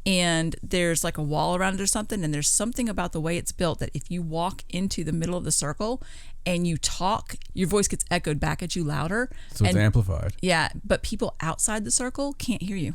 And there's like a wall around it or something. And there's something about the way it's built that if you walk into the middle of the circle and you talk, your voice gets echoed back at you louder. So it's amplified. Yeah. But people outside the circle can't hear you.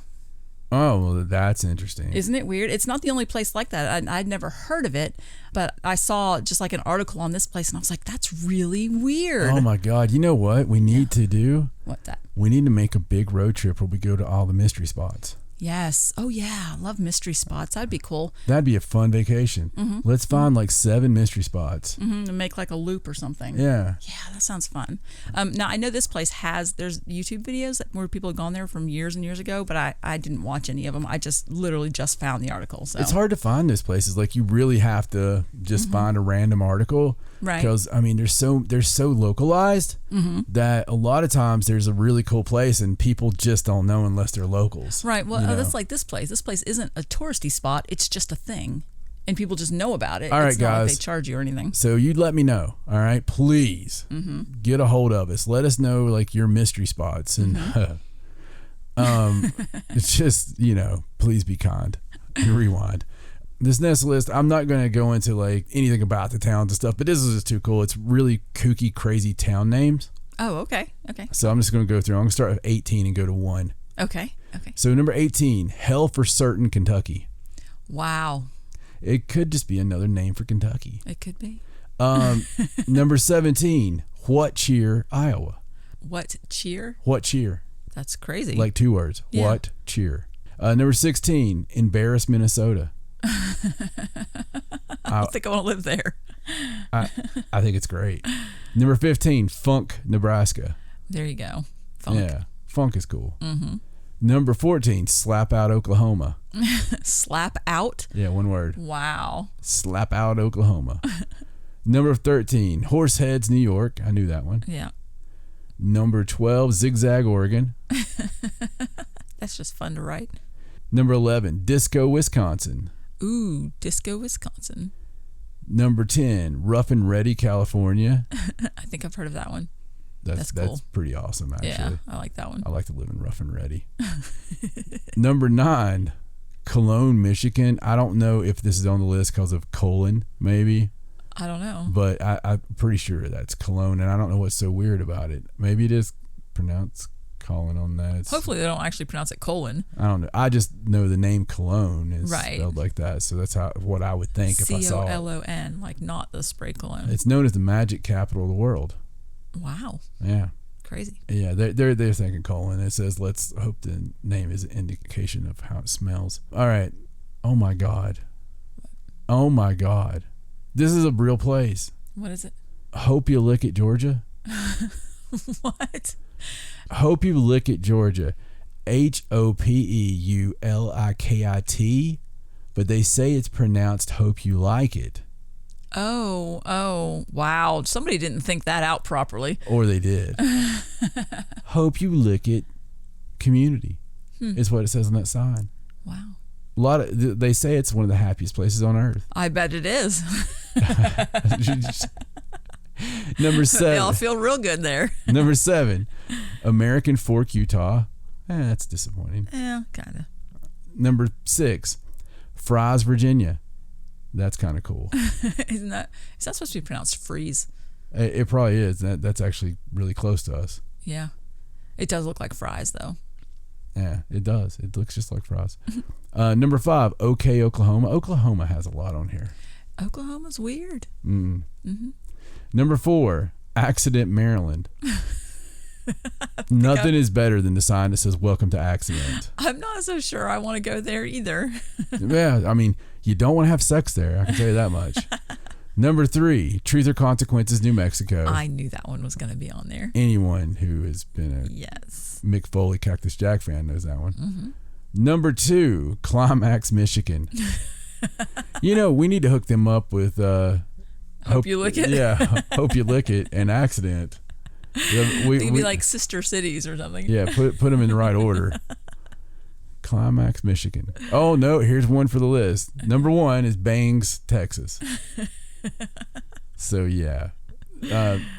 Oh, well, that's interesting. Isn't it weird? It's not the only place like that. I'd never heard of it, but I saw just like an article on this place, and I was like, that's really weird. Oh, my God. You know what we need to do? What's that? We need to make a big road trip where we go to all the mystery spots. Yes. Oh, yeah. I love mystery spots. That'd be cool. That'd be a fun vacation. Let's find like 7 mystery spots. And make like a loop or something. Yeah. Yeah, that sounds fun. Now, I know this place there's YouTube videos where people have gone there from years and years ago, but I didn't watch any of them. I just literally just found the article. So. It's hard to find those places. Like, you really have to just find a random article. Right. Because, I mean, they're so localized that a lot of times there's a really cool place and people just don't know unless they're locals. Right. Well, that's like this place. This place isn't a touristy spot. It's just a thing. And people just know about it. All right, it's not guys. like they charge you or anything. So you'd let me know. All right. Please get a hold of us. Let us know like your mystery spots. And it's just, please be kind. Rewind. This next list, I'm not going to go into like anything about the towns and stuff, but this is just too cool. It's really kooky, crazy town names. Oh, okay. Okay. So I'm just going to go through. I'm going to start with 18 and go to 1. Okay. Okay. So number 18, Hell for Certain, Kentucky. Wow. It could just be another name for Kentucky. It could be. Number 17, What Cheer, Iowa. What cheer? What Cheer. That's crazy. Like 2 words. Yeah. What Cheer. Number 16, Embarrass, Minnesota. I think I want to live there. I think it's great. Number 15, Funk, Nebraska. There you go. Funk. Yeah, Funk is cool. Number 14, Slap Out, Oklahoma. Slap out? Yeah, one word. Wow. Slap Out, Oklahoma. Number 13, Horseheads, New York. I knew that one. Yeah. Number 12, Zigzag, Oregon. That's just fun to write. Number 11, Disco, Wisconsin. Ooh, Disco, Wisconsin. Number 10, Rough and Ready, California. I think I've heard of that one. That's cool. That's pretty awesome, actually. Yeah, I like that one. I like to live in Rough and Ready. Number 9, Cologne, Michigan. I don't know if this is on the list because of colon, maybe. I don't know. But I'm pretty sure that's Cologne, and I don't know what's so weird about it. Maybe it is pronounced colon on that. Hopefully they don't actually pronounce it colon. I don't know. I just know the name Cologne is right. spelled like that, so that's what I would think if I saw it. C-O-L-O-N, like not the spray cologne. It's known as the magic capital of the world. Wow. Yeah. Crazy. Yeah, they're thinking colon. It says, let's hope the name is an indication of how it smells. All right. Oh my God. Oh my God. This is a real place. What is it? Hope You Lick It, Georgia. What? Hope You Lick It, Georgia. HOPEULIKIT, but they say it's pronounced Hope You Like It. Oh, wow. Somebody didn't think that out properly. Or they did. Hope You Lick It Community is what it says on that sign. Wow. They say it's one of the happiest places on earth. I bet it is. Number 7. They all feel real good there. Number 7, American Fork, Utah. That's disappointing. Yeah, kind of. Number 6, Fry's, Virginia. That's kind of cool. Is that supposed to be pronounced freeze? It probably is. That's actually really close to us. Yeah. It does look like fries, though. Yeah, it does. It looks just like fries. Number 5, OK, Oklahoma. Oklahoma has a lot on here. Oklahoma's weird. Mm-hmm. Number 4, Accident, Maryland. Nothing is better than the sign that says "Welcome to Accident." I'm not so sure I want to go there either. Yeah, I mean, you don't want to have sex there. I can tell you that much. Number 3, Truth or Consequences, New Mexico. I knew that one was going to be on there. Anyone who has been a Mick Foley Cactus Jack fan knows that one. Mm-hmm. Number 2, Climax, Michigan. We need to hook them up with Hope You Lick It. Yeah, Hope You Lick It and Accident. Yeah, They'd be like sister cities or something. Yeah, put them in the right order. Climax, Michigan. Oh no, here's one for the list. Number 1 is Bangs, Texas. So yeah,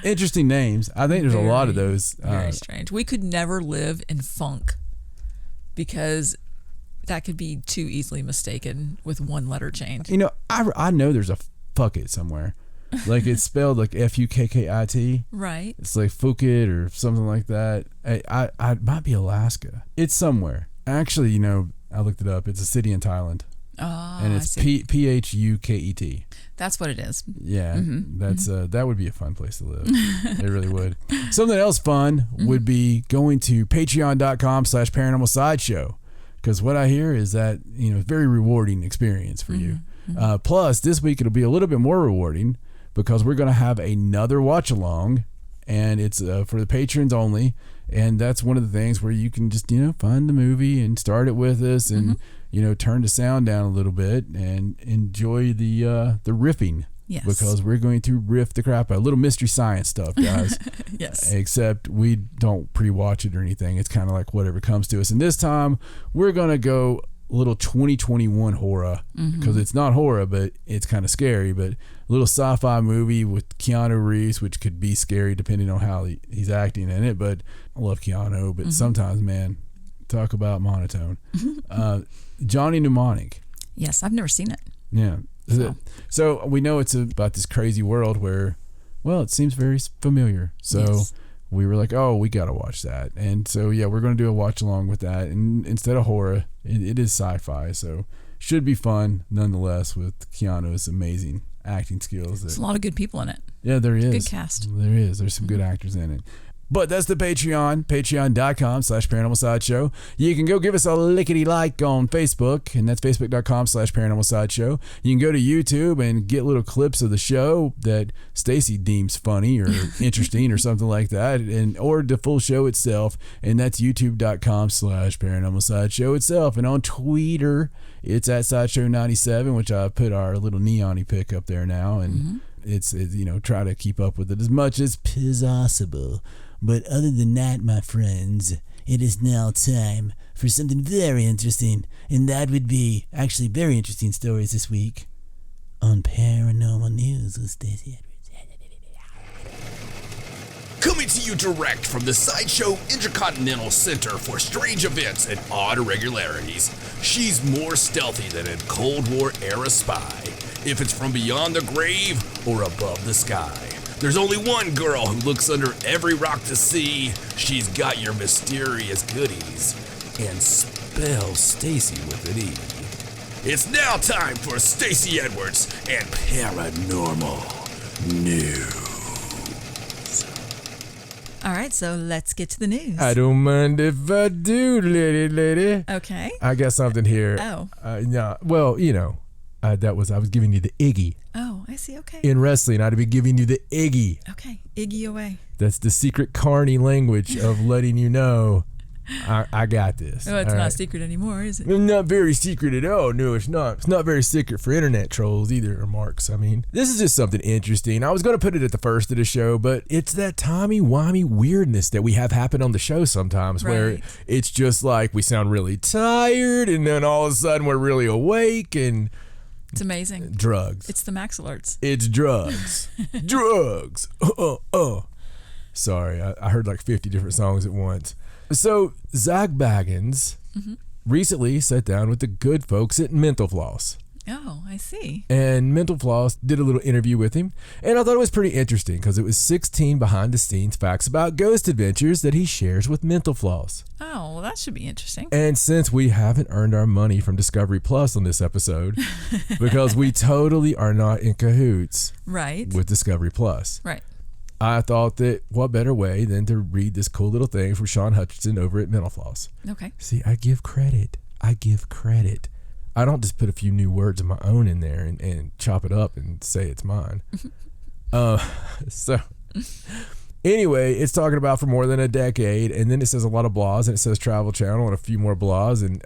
interesting names. I think there's a lot of those. Very strange. We could never live in funk because that could be too easily mistaken with one letter change. I know there's a fuck it somewhere. Like it's spelled like Fukkit. Right. It's like Fukit or something like that. I might be Alaska. It's somewhere. Actually, I looked it up. It's a city in Thailand. Oh, and it's Phuket. That's what it is. Yeah, that's that would be a fun place to live. It really would. Something else fun would be going to patreon.com/paranormal sideshow, because what I hear is that very rewarding experience for you. Plus, this week it'll be a little bit more rewarding because we're going to have another watch along, and it's for the patrons only. And that's one of the things where you can just find the movie and start it with us, and turn the sound down a little bit and enjoy the riffing. Yes. Because we're going to riff the crap out. A little Mystery Science stuff, guys. Yes. Except we don't pre-watch it or anything. It's kind of like whatever comes to us. And this time we're going to go a little 2021 horror, because it's not horror, but it's kind of scary. But a little sci-fi movie with Keanu Reeves, which could be scary depending on how he's acting in it. But I love Keanu, but sometimes, man, talk about monotone. Johnny Mnemonic. Yes, I've never seen it. Yeah. So we know it's about this crazy world where, well, it seems very familiar. So we were like, oh, we got to watch that. And so, yeah, we're going to do a watch along with that. And instead of horror, it is sci-fi. So should be fun nonetheless with Keanu's amazing acting skills. There's a lot of good people in it. Yeah, there is. Good cast. There is. There's some good actors in it. But that's the Patreon, patreon.com/paranormalsideshow. You can go give us a lickety like on Facebook, and that's facebook.com/paranormalsideshow. You can go to YouTube and get little clips of the show that Stacey deems funny or interesting or something like that, or the full show itself, and that's youtube.com/paranormalsideshow itself. And on Twitter, it's at Sideshow97, which I put our little neon-y pic up there now, and it's try to keep up with it as much as possible. But other than that, my friends, it is now time for something very interesting, and that would be actually very interesting stories this week on Paranormal News with Stacey Edwards. Coming to you direct from the Sideshow Intercontinental Center for Strange Events and Odd Irregularities, she's more stealthy than a Cold War era spy. If it's from beyond the grave or above the sky, there's only one girl who looks under every rock to see. She's got your mysterious goodies and spells Stacey with an E. It's now time for Stacey Edwards and Paranormal News. All right, so let's get to the news. I don't mind if I do, lady. Okay. I got something here. Oh. No, well, I was giving you the Iggy. Oh, I see. Okay. In wrestling, I'd be giving you the Iggy. Okay. Iggy away. That's the secret carny language of letting you know I got this. Oh, it's not secret anymore, is it? Not very secret at all. No, it's not. It's not very secret for internet trolls either, or marks. I mean, this is just something interesting. I was going to put it at the first of the show, but it's that timey-wimey weirdness that we have happen on the show sometimes, where it's just like we sound really tired, and then all of a sudden we're really awake, and it's amazing. Drugs. It's the Max Alerts. It's drugs. Drugs. Sorry, I heard like 50 different songs at once. So, Zach Bagans recently sat down with the good folks at Mental Floss. Oh, I see. And Mental Floss did a little interview with him. And I thought it was pretty interesting because it was 16 behind-the-scenes facts about ghost adventures that he shares with Mental Floss. Oh, well, that should be interesting. And since we haven't earned our money from Discovery Plus on this episode, because we totally are not in cahoots with Discovery Plus. Right. I thought that what better way than to read this cool little thing from Sean Hutchinson over at Mental Floss. Okay. See, I give credit. I don't just put a few new words of my own in there and chop it up and say it's mine. So anyway, it's talking about for more than a decade, and then it says a lot of blogs, and it says Travel Channel and a few more blogs, and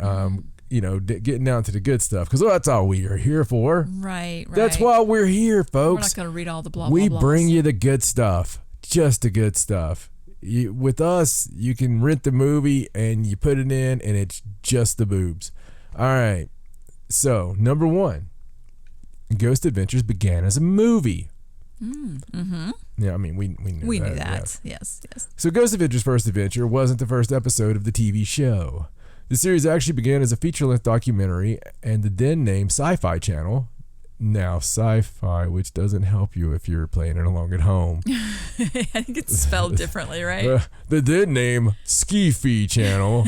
getting down to the good stuff, because that's all we are here for. Right. That's why we're here, folks. We're not going to read all the blah, We blah, bring you the good stuff, just the good stuff. With us, you can rent the movie and you put it in, and it's just the boobs. All right. So, number one, Ghost Adventures began as a movie. Mm-hmm. Yeah, I mean, we knew we that. knew that. Yes. So, Ghost Adventures' first adventure wasn't the first episode of the TV show. The series actually began as a feature-length documentary, and the then named Sci-Fi Channel, now Sci-Fi, which doesn't help you if you're playing it along at home. I think it's spelled differently, right? The then named Ski-Fi Channel,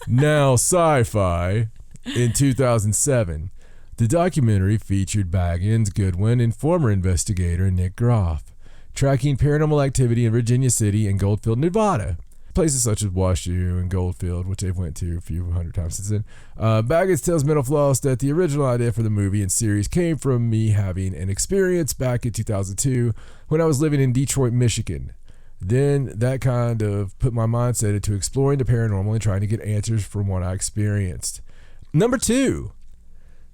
now Sci-Fi, in 2007. The documentary featured Bagans, Goodwin, and former investigator Nick Groff, tracking paranormal activity in Virginia City and Goldfield, Nevada. Places such as Washoe and Goldfield, which they've went to a few hundred times since then. Bagans tells Mental Floss that the original idea for the movie and series came from me having an experience back in 2002 when I was living in Detroit, Michigan. Then that kind of put my mindset into exploring the paranormal and trying to get answers from what I experienced. Number two,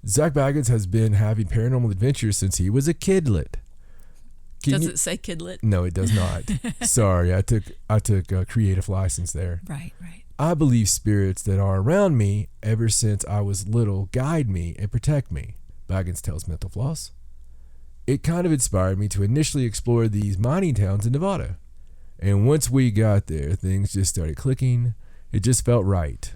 Zach Bagans has been having paranormal adventures since he was a kidlet. Does it say kidlet? No, it does not. Sorry, I took a creative license there. Right. I believe spirits that are around me ever since I was little guide me and protect me, Bagans tells Mental Floss. It kind of inspired me to initially explore these mining towns in Nevada. And once we got there, things just started clicking. It just felt right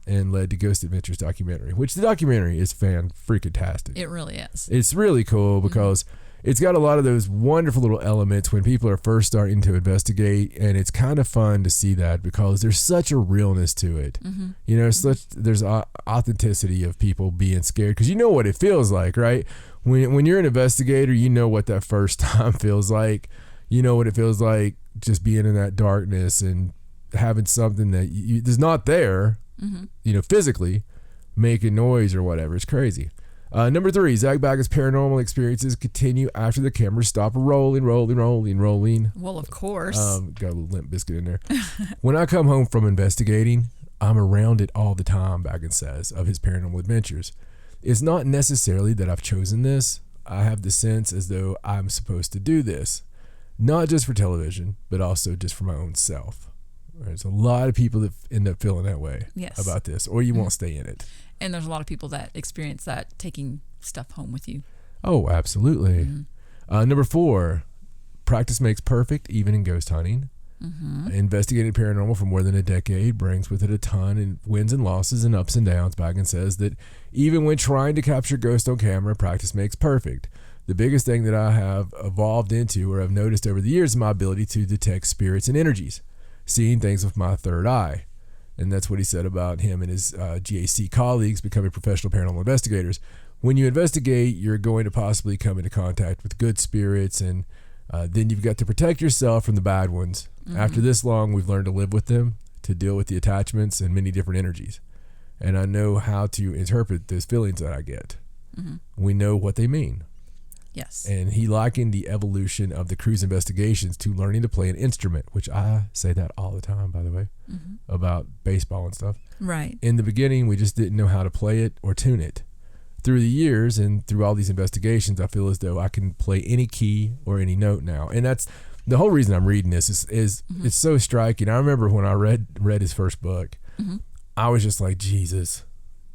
and led to Ghost Adventures documentary, which the documentary is fan-freaking-tastic. It really is. It's really cool because it's got a lot of those wonderful little elements when people are first starting to investigate, and it's kind of fun to see that because there's such a realness to it. There's authenticity of people being scared because you know what it feels like, right? When you're an investigator, you know what that first time feels like. You know what it feels like just being in that darkness and having something that is not there, physically, making noise or whatever. It's crazy. Number 3, Zach Bagans' paranormal experiences continue after the cameras stop rolling. Well, of course. Got a little Limp Biscuit in there. When I come home from investigating, I'm around it all the time, Bagans says, of his paranormal adventures. It's not necessarily that I've chosen this. I have the sense as though I'm supposed to do this. Not just for television, but also just for my own self. There's a lot of people that end up feeling that way about this, or you won't stay in it. And there's a lot of people that experience that, taking stuff home with you. Oh, absolutely. Number 4, practice makes perfect, even in ghost hunting. Investigating paranormal for more than a decade brings with it a ton of wins and losses and ups and downs. Bagans says that even when trying to capture ghosts on camera, practice makes perfect. The biggest thing that I have evolved into or have noticed over the years is my ability to detect spirits and energies, seeing things with my third eye. And that's what he said about him and his GAC colleagues becoming professional paranormal investigators. When you investigate, you're going to possibly come into contact with good spirits, and then you've got to protect yourself from the bad ones. After this long, we've learned to live with them, to deal with the attachments and many different energies. And I know how to interpret those feelings that I get. We know what they mean. Yes. And he likened the evolution of the crew's investigations to learning to play an instrument, which I say that all the time, by the way, about baseball and stuff. Right. In the beginning, we just didn't know how to play it or tune it. Through the years and through all these investigations, I feel as though I can play any key or any note now. And that's the whole reason I'm reading this is it's so striking. I remember when I read his first book, I was just like, Jesus,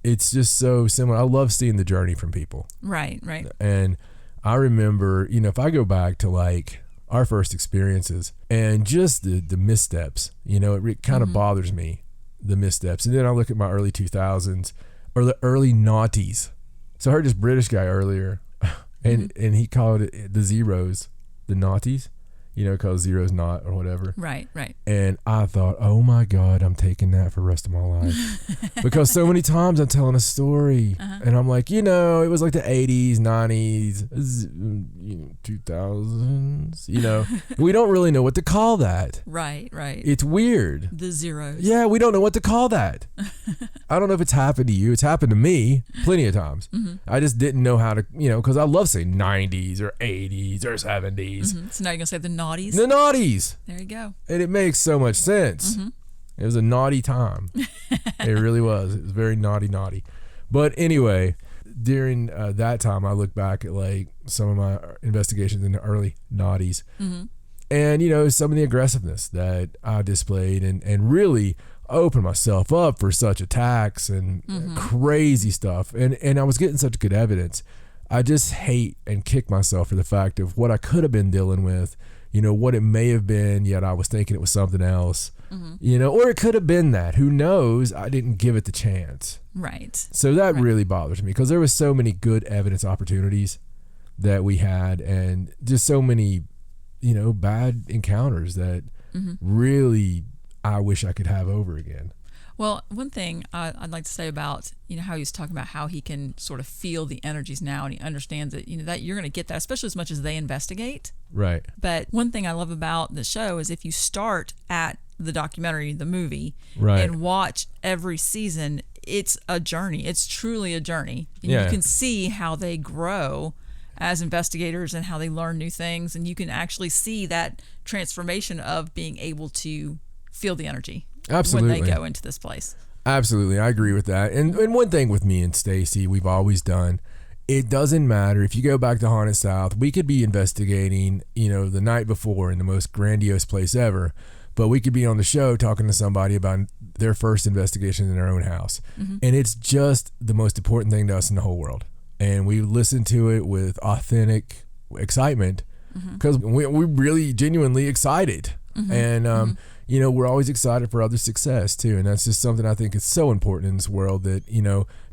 it's just so similar. I love seeing the journey from people. Right. And I remember, if I go back to like our first experiences and just the missteps, it kind of bothers me, the missteps. And then I look at my early 2000s or the early noughties. So I heard this British guy earlier and he called it the zeros, the naughties, called zeros not or whatever. Right. And I thought, oh my God, I'm taking that for the rest of my life. Because so many times I'm telling a story and I'm like, it was like the 80s, 90s, 2000s, we don't really know what to call that. Right. It's weird. The zeros. Yeah, we don't know what to call that. I don't know if it's happened to you. It's happened to me plenty of times. I just didn't know how to, because I love saying 90s or 80s or 70s. So now you're going to say the naughties? The naughties. There you go. And it makes so much sense. It was a naughty time. It really was. It was very naughty. But anyway, during that time, I look back at like some of my investigations in the early naughties. And, some of the aggressiveness that I displayed and really opened myself up for such attacks and crazy stuff. And I was getting such good evidence. I just hate and kick myself for the fact of what I could have been dealing with, what it may have been, yet I was thinking it was something else, or it could have been that. Who knows? I didn't give it the chance. Right. So that really bothers me because there was so many good evidence opportunities that we had and just so many, bad encounters that really I wish I could have over again. Well, one thing I'd like to say about, how he was talking about how he can sort of feel the energies now, and he understands that, that you're going to get that, especially as much as they investigate. Right. But one thing I love about the show is if you start at the documentary, the movie, right, and watch every season, it's a journey. It's truly a journey. And yeah. You can see how they grow as investigators and how they learn new things, and you can actually see that transformation of being able to feel the energy. Absolutely. When they go into this place. Absolutely. I agree with that. And one thing with me and Stacey, we've always done, it doesn't matter. If you go back to Haunted South, we could be investigating, the night before in the most grandiose place ever, but we could be on the show talking to somebody about their first investigation in their own house. And it's just the most important thing to us in the whole world. And we listen to it with authentic excitement because we're really genuinely excited. And, we're always excited for other success too. And that's just something I think is so important in this world that,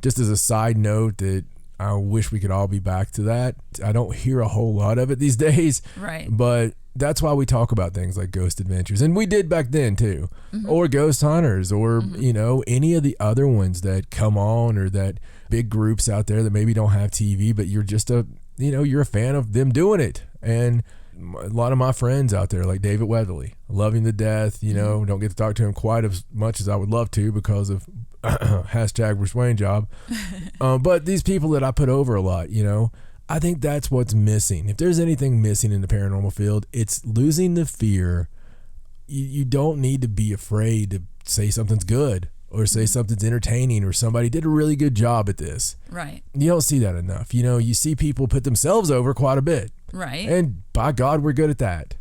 just as a side note that I wish we could all be back to that. I don't hear a whole lot of it these days. Right. But that's why we talk about things like ghost adventures. And we did back then too. Or ghost hunters or, any of the other ones that come on or that big groups out there that maybe don't have TV, but you're just you're a fan of them doing it. And a lot of my friends out there, like David Weatherly, love him to death. You know, don't get to talk to him quite as much as I would love to because of hashtag Bruce Wayne job. But these people that I put over a lot, you know, I think that's what's missing. If there's anything missing in the paranormal field, it's losing the fear. You don't need to be afraid to say something's good or say something's entertaining or somebody did a really good job at this. Right. You don't see that enough. You know, you see people put themselves over quite a bit. Right. And by God, we're good at that.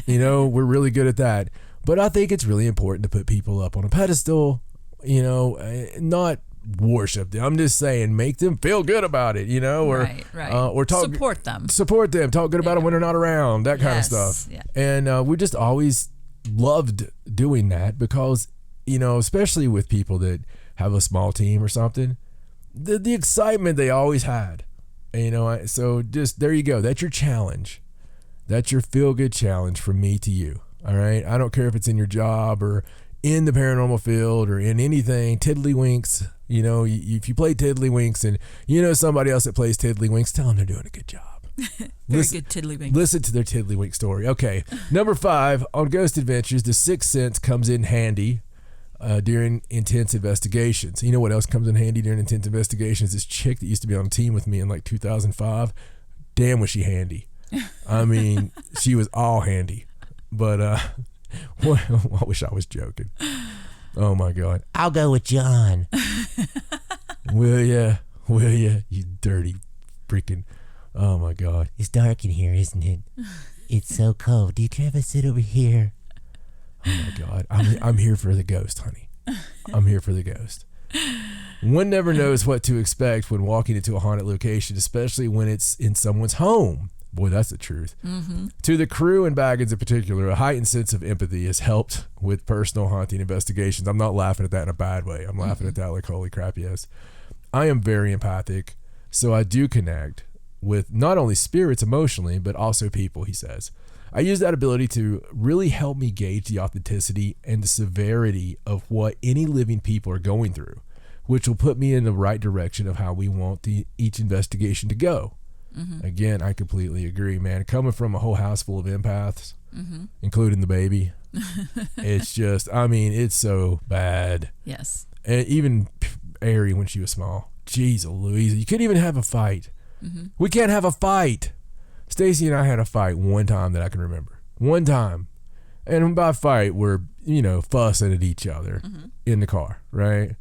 You know, we're really good at that. But I think it's really important to put people up on a pedestal, you know, not worship them. I'm just saying, make them feel good about it, you know, or or talk, support them, talk good about them when they're not around, that kind of stuff. Yeah. And we just always loved doing that because, you know, especially with people that have a small team or something, the excitement they always had, you know. So just there you go. That's your challenge. That's your feel good challenge from me to you. All right. I don't care if it's in your job or in the paranormal field or in anything. Tiddlywinks. You know, if you play Tiddlywinks and you know somebody else that plays Tiddlywinks, tell them they're doing a good job. Very good Tiddlywink. Listen to their Tiddlywink story. Okay. Number 5, on Ghost Adventures, the sixth sense comes in handy during intense investigations. You know what else comes in handy during intense investigations? This chick that used to be on a team with me in like 2005. Damn, was she handy. I mean, she was all handy. But I wish I was joking. Oh my God. I'll go with John. Will ya? You dirty freaking. Oh my God. It's dark in here, isn't it? It's so cold. Do you care if I sit over here? Oh my God. I'm here for the ghost, honey. I'm here for the ghost. One never knows what to expect when walking into a haunted location, especially when it's in someone's home. Boy, that's the truth. Mm-hmm. To the crew and Bagans in particular, a heightened sense of empathy has helped with personal haunting investigations. I'm not laughing at that in a bad way. I'm laughing at that like, holy crap, yes. I am very empathic, so I do connect with not only spirits emotionally, but also people, he says. I use that ability to really help me gauge the authenticity and the severity of what any living people are going through, which will put me in the right direction of how we want each investigation to go. Mm-hmm. Again, I completely agree, man. Coming from a whole house full of empaths, including the baby, it's just, I mean, it's so bad. Yes. And even Ari when she was small. Jeez Louise, you couldn't even have a fight. Mm-hmm. We can't have a fight. Stacey and I had a fight one time that I can remember. One time. And by fight, we're, you know, fussing at each other in the car, right?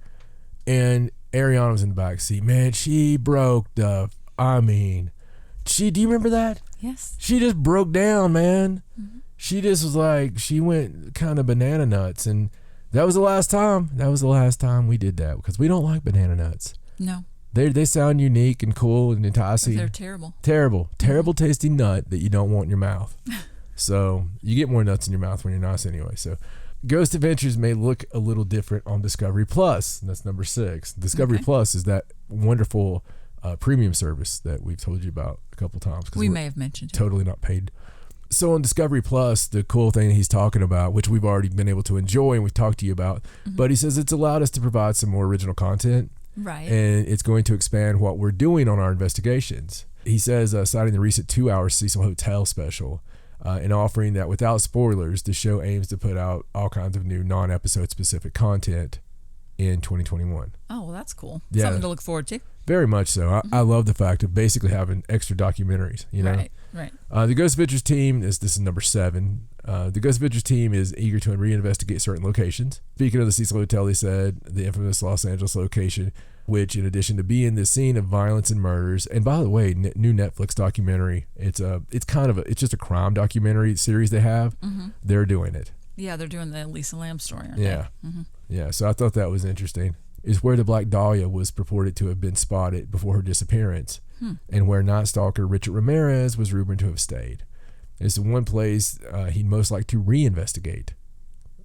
And Ariana was in the back seat. Man, she broke the, I mean, do you remember that? Yes. She just broke down, man. Mm-hmm. She just was like, she went kind of banana nuts. And that was the last time. That was the last time we did that because we don't like banana nuts. No. They sound unique and cool and enticing. They're terrible. Terrible tasting nut that you don't want in your mouth. So you get more nuts in your mouth when you're nice anyway. So Ghost Adventures may look a little different on Discovery Plus. And that's number 6. Discovery Plus is that wonderful premium service that we've told you about a couple times. We may have mentioned it. Totally not paid. So on Discovery Plus, the cool thing he's talking about, which we've already been able to enjoy and we've talked to you about, but he says it's allowed us to provide some more original content. Right. And it's going to expand what we're doing on our investigations. He says, citing the recent 2-hour Cecil Hotel special, and offering that without spoilers, the show aims to put out all kinds of new non-episode specific content in 2021. Oh, well, that's cool. Yeah. Something to look forward to. Very much so. I love the fact of basically having extra documentaries, you know? Right. The Ghost Adventures team, this is number 7. The Ghost Adventures team is eager to reinvestigate certain locations. Speaking of the Cecil Hotel, he said the infamous Los Angeles location, which in addition to being the scene of violence and murders, and by the way, new Netflix documentary, it's just a crime documentary series they have. They're doing it. Yeah, they're doing the Lisa Lamb story, aren't they? Mm-hmm. Yeah. So I thought that was interesting. Is where the Black Dahlia was purported to have been spotted before her disappearance, and where Night Stalker Richard Ramirez was rumored to have stayed. It's the one place he'd most like to reinvestigate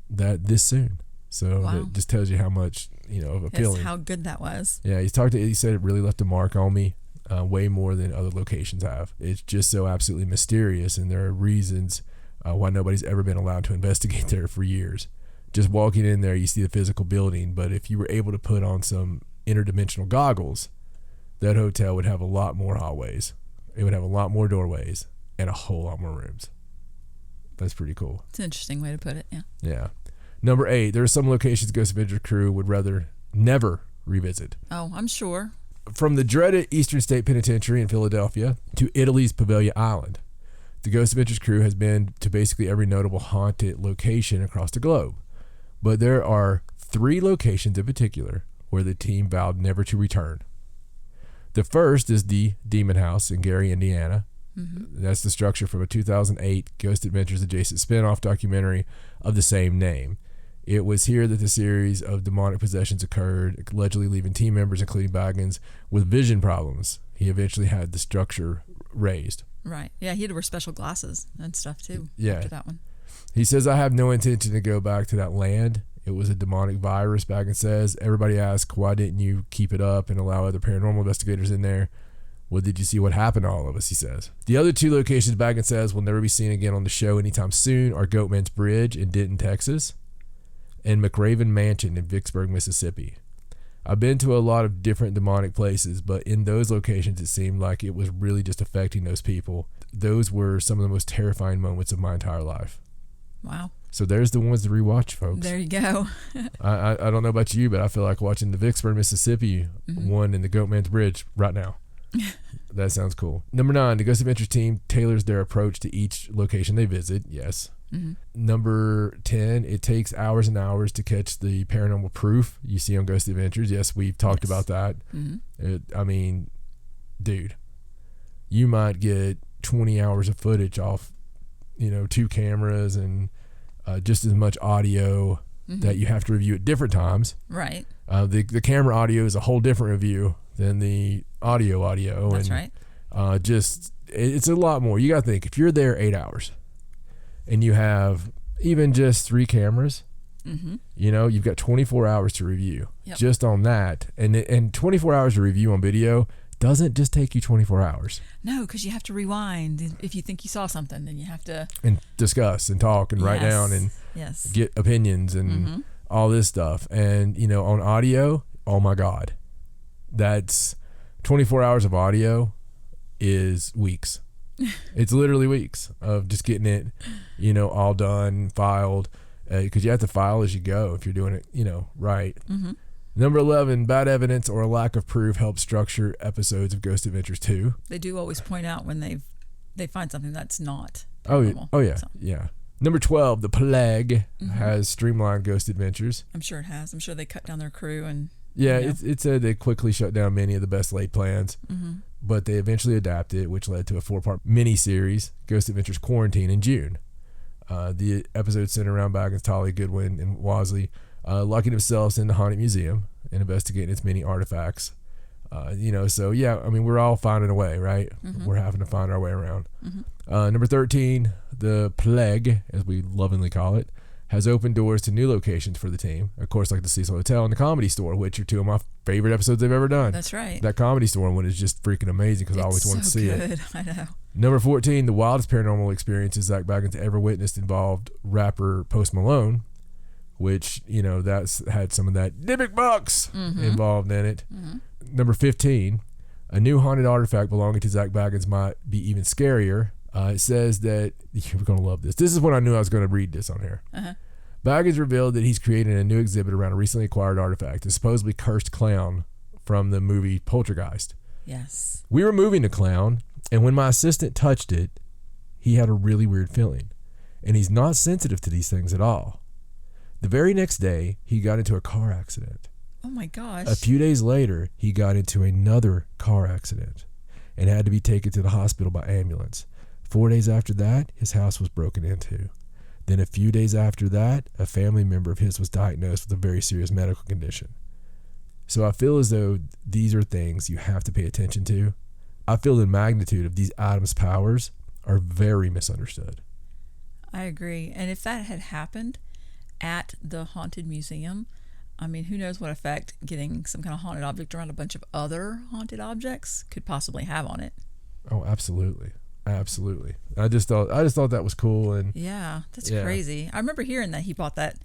that this soon. So that just tells you how much, of a feeling. How good that was. Yeah, he said it really left a mark on me, way more than other locations have. It's just so absolutely mysterious, and there are reasons why nobody's ever been allowed to investigate there for years. Just walking in there, you see the physical building, but if you were able to put on some interdimensional goggles, that hotel would have a lot more hallways. It would have a lot more doorways, and a whole lot more rooms. That's pretty cool. It's an interesting way to put it. Yeah. Yeah. Number 8, there are some locations Ghost Adventures crew would rather never revisit. Oh, I'm sure. From the dreaded Eastern State Penitentiary in Philadelphia to Italy's Poveglia Island, the Ghost Adventures crew has been to basically every notable haunted location across the globe. But there are 3 locations in particular where the team vowed never to return. The first is the Demon House in Gary, Indiana. That's the structure from a 2008 Ghost Adventures adjacent spin-off documentary of the same name. It was here that the series of demonic possessions occurred, allegedly leaving team members, including Bagans, with vision problems. He eventually had the structure razed. Right. Yeah, he had to wear special glasses and stuff too. Yeah. After that one. He says, I have no intention to go back to that land. It was a demonic virus, Bagans says. Everybody asks, why didn't you keep it up and allow other paranormal investigators in there? Well, did you see what happened to all of us, he says. The other 2 locations Bagans says will never be seen again on the show anytime soon are Goatman's Bridge in Denton, Texas, and McRaven Mansion in Vicksburg, Mississippi. I've been to a lot of different demonic places, but in those locations it seemed like it was really just affecting those people. Those were some of the most terrifying moments of my entire life. Wow. So there's the ones to rewatch, folks. There you go. I don't know about you, but I feel like watching the Vicksburg, Mississippi one in the Goatman's Bridge right now. That sounds cool. Number 9, the Ghost Adventures team tailors their approach to each location they visit. Yes. Number 10, it takes hours and hours to catch the paranormal proof you see on Ghost Adventures. Yes, we've talked about that. I mean, dude, you might get 20 hours of footage off, 2 cameras and just as much audio that you have to review at different times. Right. The camera audio is a whole different review than the audio. That's right. It's a lot more. You got to think, if you're there 8 hours and you have even just 3 cameras, you've got 24 hours to review just on that. And 24 hours to review on video doesn't just take you 24 hours. No, because you have to rewind. If you think you saw something, then you have to... And discuss and talk and write down and get opinions and all this stuff. And, on audio, oh my God. That's 24 hours of audio is weeks. It's literally weeks of just getting it, all done, filed, because you have to file as you go if you're doing it, right. Number 11, bad evidence or a lack of proof helps structure episodes of Ghost Adventures 2. They do always point out when they find something that's not paranormal. Oh yeah, so. Yeah. Number 12, the Plague has streamlined Ghost Adventures. I'm sure it has. I'm sure they cut down their crew and... Yeah, it said they quickly shut down many of the best laid plans, but they eventually adapted, which led to a 4-part mini-series, Ghost Adventures Quarantine, in June. The episode centered around Bagans, Talia, Goodwin, and Wasley locking themselves in the Haunted Museum and investigating its many artifacts. We're all finding a way, right? We're having to find our way around. Number 13, the Plague, as we lovingly call it, has opened doors to new locations for the team. Of course, like the Cecil Hotel and the Comedy Store, which are 2 of my favorite episodes they've ever done. That's right. That Comedy Store one is just freaking amazing because I always wanted to see it. I know. Number 14, the wildest paranormal experiences Zach Bagans ever witnessed involved rapper Post Malone, which, that's had some of that Dybbuk box involved in it. Number 15, a new haunted artifact belonging to Zach Bagans might be even scarier. It says that, you're going to love this. This is when I knew I was going to read this on here. Bagans revealed that he's creating a new exhibit around a recently acquired artifact, a supposedly cursed clown from the movie Poltergeist. Yes. We were moving the clown, and when my assistant touched it, he had a really weird feeling. And he's not sensitive to these things at all. The very next day, he got into a car accident. Oh my gosh. A few days later, he got into another car accident and had to be taken to the hospital by ambulance. 4 days after that, his house was broken into. Then a few days after that, a family member of his was diagnosed with a very serious medical condition. So I feel as though these are things you have to pay attention to. I feel the magnitude of these items' powers are very misunderstood. I agree. And if that had happened at the Haunted Museum, I mean, who knows what effect getting some kind of haunted object around a bunch of other haunted objects could possibly have on it. Oh, absolutely. Absolutely. I just thought that was cool. And yeah, that's crazy. I remember hearing that he bought that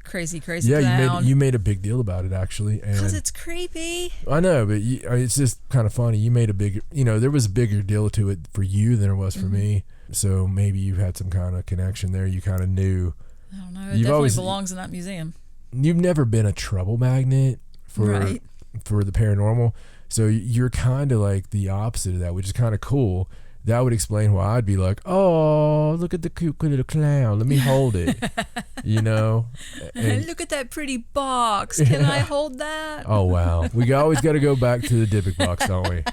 crazy clown. Yeah, you made a big deal about it, actually. Because it's creepy. I know, but it's just kind of funny. You made a bigger, there was a bigger deal to it for you than there was for me. So maybe you had some kind of connection there. You kind of knew. I don't know. It definitely belongs in that museum. You've never been a trouble magnet for the paranormal. So you're kind of like the opposite of that, which is kind of cool. That would explain why I'd be like, oh, look at the cute little clown. Let me hold it. You know? And look at that pretty box. Can I hold that? Oh, wow. We always got to go back to the Dybbuk box, don't we?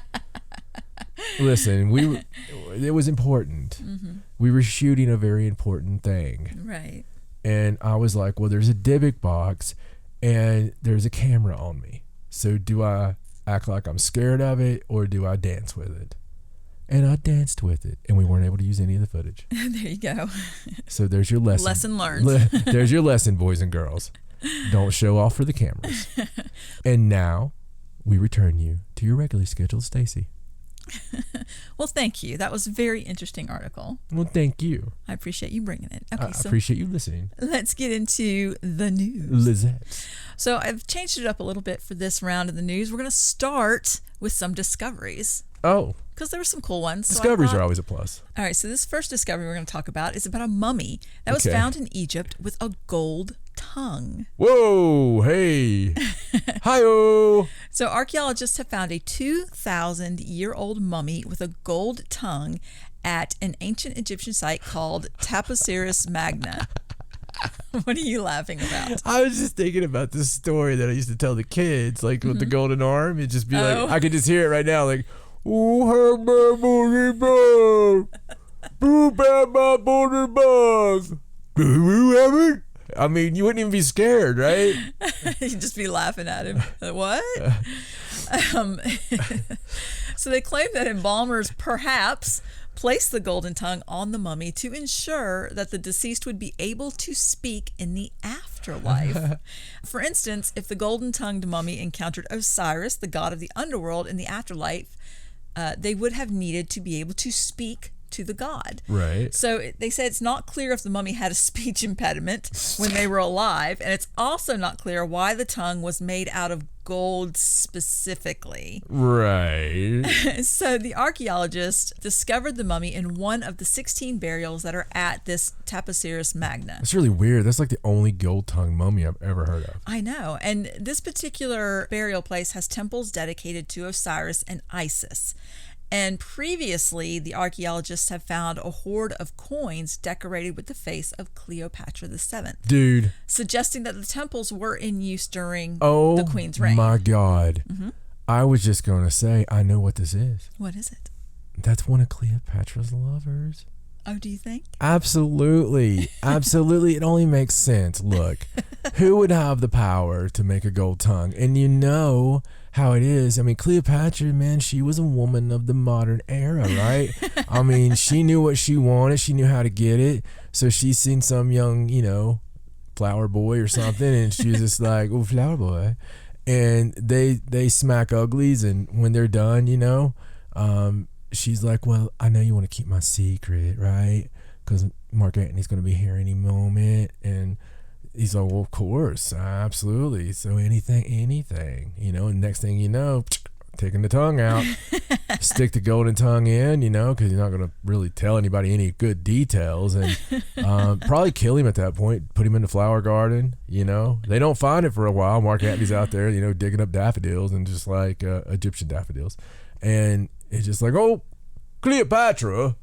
Listen, it was important. Mm-hmm. We were shooting a very important thing. Right. And I was like, well, there's a Dybbuk box and there's a camera on me. So do I act like I'm scared of it or do I dance with it? And I danced with it, and we weren't able to use any of the footage. There you go. So there's your lesson. Lesson learned. There's your lesson, boys and girls. Don't show off for the cameras. And now we return you to your regularly scheduled Stacey. Well, thank you. That was a very interesting article. Well, thank you. I appreciate you bringing it. Okay, I appreciate you listening. Let's get into the news. Lizette. So I've changed it up a little bit for this round of the news. We're going to start with some discoveries. Oh. Because there were some cool ones. Discoveries are always a plus. All right, so this first discovery we're going to talk about is about a mummy that was found in Egypt with a gold tongue. Whoa, hey. Hi-oh. So archaeologists have found a 2,000-year-old mummy with a gold tongue at an ancient Egyptian site called Taposiris Magna. What are you laughing about? I was just thinking about this story that I used to tell the kids, like with the golden arm. It'd just be like, I could just hear it right now, like, oh, her memory bug. Boo, bad, my border bug. Boo, I mean, you wouldn't even be scared, right? You'd just be laughing at him. What? So they claim that embalmers perhaps placed the golden tongue on the mummy to ensure that the deceased would be able to speak in the afterlife. For instance, if the golden-tongued mummy encountered Osiris, the god of the underworld, in the afterlife, they would have needed to be able to speak to the god. Right. So they said it's not clear if the mummy had a speech impediment when they were alive, and it's also not clear why the tongue was made out of gold specifically. Right. So the archaeologists discovered the mummy in one of the 16 burials that are at this Taposiris Magna. That's really weird. That's like the only gold-tongued mummy I've ever heard of. I know. And this particular burial place has temples dedicated to Osiris and Isis. And previously, the archaeologists have found a hoard of coins decorated with the face of Cleopatra VII. Dude. Suggesting that the temples were in use during the Queen's reign. Oh, my God. Mm-hmm. I was just going to say, I know what this is. What is it? That's one of Cleopatra's lovers. Oh, do you think? Absolutely. Absolutely. It only makes sense. Look, who would have the power to make a gold tongue? And you know how it is. I mean, Cleopatra, man, she was a woman of the modern era, right? I mean, she knew what she wanted. She knew how to get it. So she's seen some young, flower boy or something, and she's just like, oh, flower boy. And they smack uglies, and when they're done, she's like, well, I know you want to keep my secret, right? Because Mark Antony's going to be here any moment. And he's like, well, of course, absolutely. So anything, and next thing you know, taking the tongue out, stick the golden tongue in, because you're not going to really tell anybody any good details. And probably kill him at that point, put him in the flower garden, They don't find it for a while. Mark Antony's out there, digging up daffodils and just like Egyptian daffodils. And it's just like, oh, Cleopatra.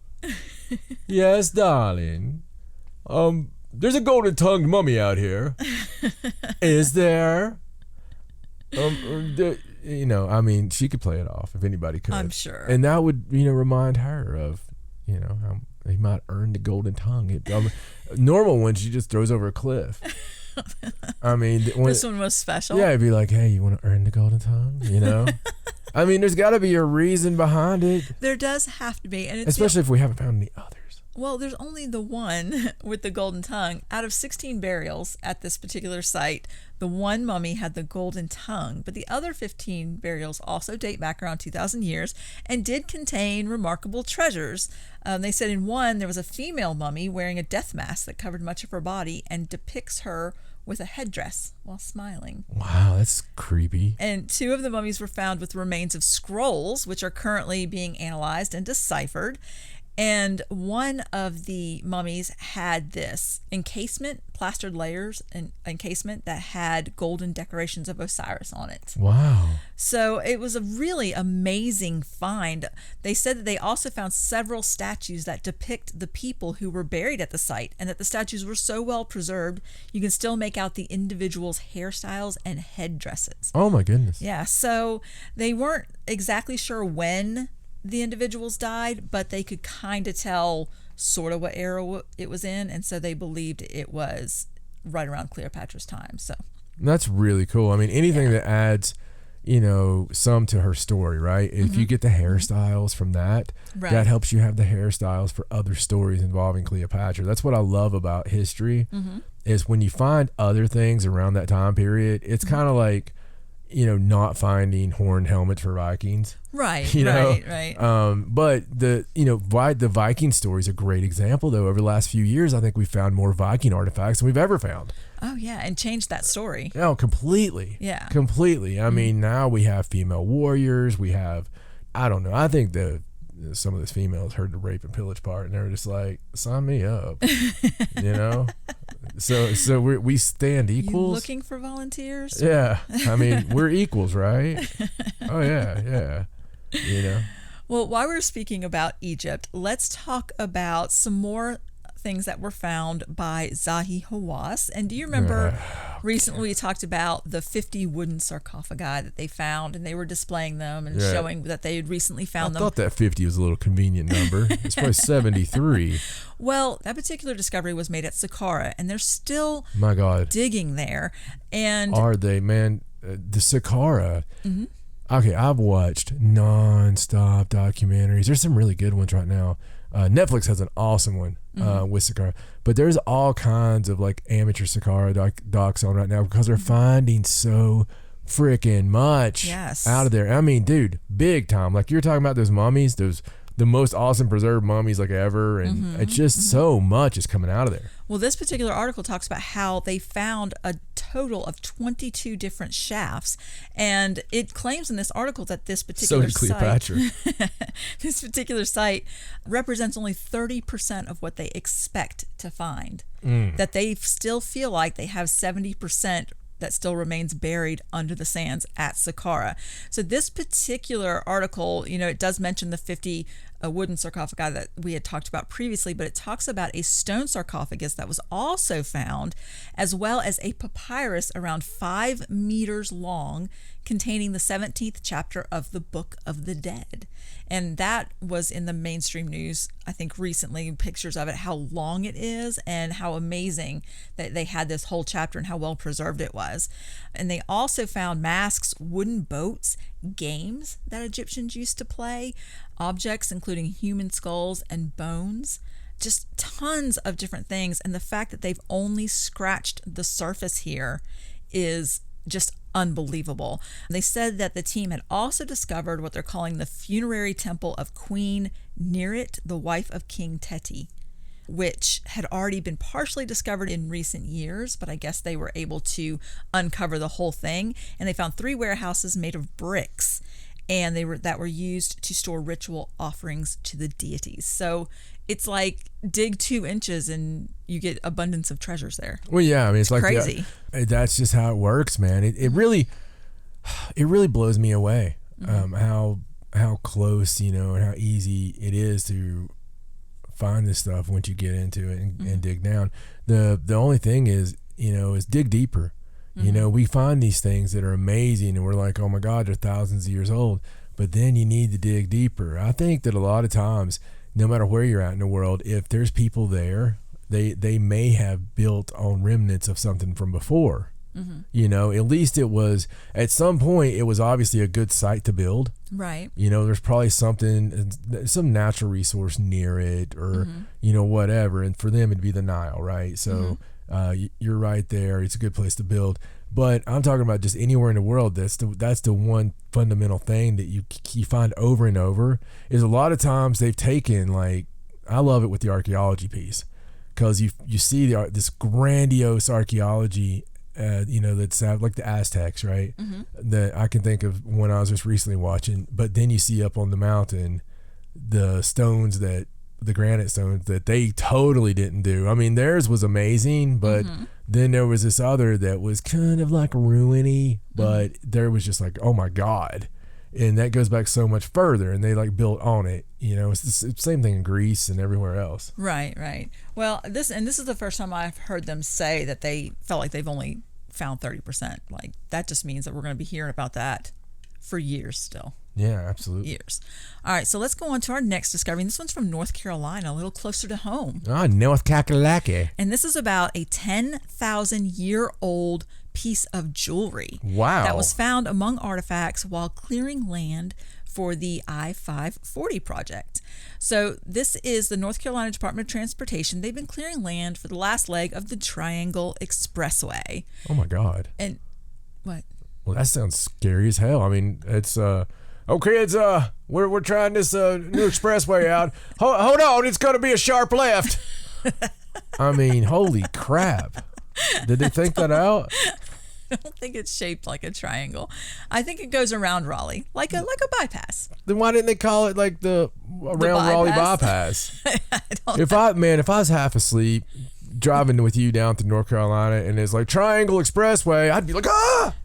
Yes, darling. There's a golden-tongued mummy out here. Is there? She could play it off if anybody could. I'm sure. And that would, remind her of, how they might earn the golden tongue. Normal one, she just throws over a cliff. I mean, this one was special. Yeah, it'd be like, hey, you want to earn the golden tongue? I mean, there's got to be a reason behind it. There does have to be, and it's especially if we haven't found any others. Well, there's only the one with the golden tongue. Out of 16 burials at this particular site, the one mummy had the golden tongue, but the other 15 burials also date back around 2,000 years and did contain remarkable treasures. They said in one, there was a female mummy wearing a death mask that covered much of her body and depicts her with a headdress while smiling. Wow, that's creepy. And two of the mummies were found with remains of scrolls, which are currently being analyzed and deciphered. And one of the mummies had this encasement, plastered layers, and encasement that had golden decorations of Osiris on it. Wow. So it was a really amazing find. They said that they also found several statues that depict the people who were buried at the site, and that the statues were so well preserved, you can still make out the individuals' hairstyles and headdresses. Oh my goodness. Yeah, so they weren't exactly sure when the individuals died, but they could kind of tell sort of what era it was in, and so they believed it was right around Cleopatra's time. So that's really cool. I mean, anything that adds, some to her story, right? If you get the hairstyles from that, Right. that helps you have the hairstyles for other stories involving Cleopatra. That's what I love about history, is when you find other things around that time period, it's kind of like, not finding horned helmets for Vikings. right, right. But the Viking story is a great example, though. Over the last few years, I think we found more Viking artifacts than we've ever found. Oh yeah, and changed that story. Oh, completely. Yeah. Completely. I mean, now we have female warriors. We have, I don't know. I think some of those females heard the rape and pillage part, and they were just like, "Sign me up," So we stand You equals. looking for volunteers? Yeah, I mean, we're equals, right? Oh yeah. Well, while we're speaking about Egypt, let's talk about some more things that were found by Zahi Hawass. And do you remember recently we talked about the 50 wooden sarcophagi that they found, and they were displaying them and showing that they had recently found them? I thought that 50 was a little convenient number. It's probably 73. Well, that particular discovery was made at Saqqara, and they're still My God. digging there. And Are they, man? The Saqqara. Okay, I've watched non-stop documentaries. There's some really good ones right now. Netflix has an awesome one with Saqqara, but there's all kinds of like amateur Saqqara docs on right now because they're finding so freaking much out of there. I mean, dude, big time. Like you're talking about those mummies, the most awesome preserved mummies like ever, and it's just so much is coming out of there. well, this particular article talks about how they found a total of 22 different shafts, and it claims in this article that this particular So did Cleopatra. this particular site represents only 30% of what they expect to find. That they still feel like they have 70% that still remains buried under the sands at Saqqara. So this particular article, it does mention the 50 wooden sarcophagi that we had talked about previously, but it talks about a stone sarcophagus that was also found, as well as a papyrus around 5 meters long containing the 17th chapter of the Book of the Dead. And that was in the mainstream news, I think recently, pictures of it, how long it is and how amazing that they had this whole chapter and how well preserved it was. And they also found masks, wooden boats, games that Egyptians used to play, objects including human skulls and bones, just tons of different things. And the fact that they've only scratched the surface here is just unbelievable. They said that the team had also discovered what they're calling the funerary temple of Queen Nerit, the wife of King Teti, which had already been partially discovered in recent years, but I guess they were able to uncover the whole thing. And they found 3 warehouses made of bricks, and that were used to store ritual offerings to the deities. So it's like dig 2 inches and you get abundance of treasures there. Well, yeah, I mean, it's like crazy. That's just how it works, man. It really blows me away how close, and how easy it is to find this stuff once you get into it and dig down. The only thing is dig deeper. We find these things that are amazing and we're like, oh my God, they're thousands of years old. But then you need to dig deeper. I think that a lot of times, no matter where you're at in the world, if there's people there, they may have built on remnants of something from before. At least it was, at some point, it was obviously a good site to build. Right. There's probably some natural resource near it or, whatever. And for them, it'd be the Nile, right? So you're right there. It's a good place to build. But I'm talking about just anywhere in the world. That's the one fundamental thing that you find over and over is a lot of times they've taken, like, I love it with the archaeology piece because you see this grandiose archaeology, that's like the Aztecs, right? That I can think of when I was just recently watching. But then you see up on the mountain the stones that the granite stones that they totally didn't do. I mean, theirs was amazing, but then there was this other that was kind of like ruiny, but there was just like, oh my God. And that goes back so much further, and they like built on it. You know, it's the same thing in Greece and everywhere else. Right. Well, this is the first time I've heard them say that they felt like they've only found 30%. Like, that just means that we're going to be hearing about that for years still. Yeah, absolutely. Years. All right, so let's go on to our next discovery. And this one's from North Carolina, a little closer to home. North Kakalaki. And this is about a 10,000-year-old piece of jewelry. Wow. That was found among artifacts while clearing land for the I-540 project. So this is the North Carolina Department of Transportation. They've been clearing land for the last leg of the Triangle Expressway. Oh my God. And what? Well, that sounds scary as hell. I mean, it's kids, we're trying this new expressway out. Hold on, it's gonna be a sharp left. I mean, holy crap. Did they think that out? I don't think it's shaped like a triangle. I think it goes around Raleigh, like a bypass. Then why didn't they call it like the around Raleigh bypass? If I was half asleep driving with you down to North Carolina and it's like Triangle Expressway, I'd be like, ah.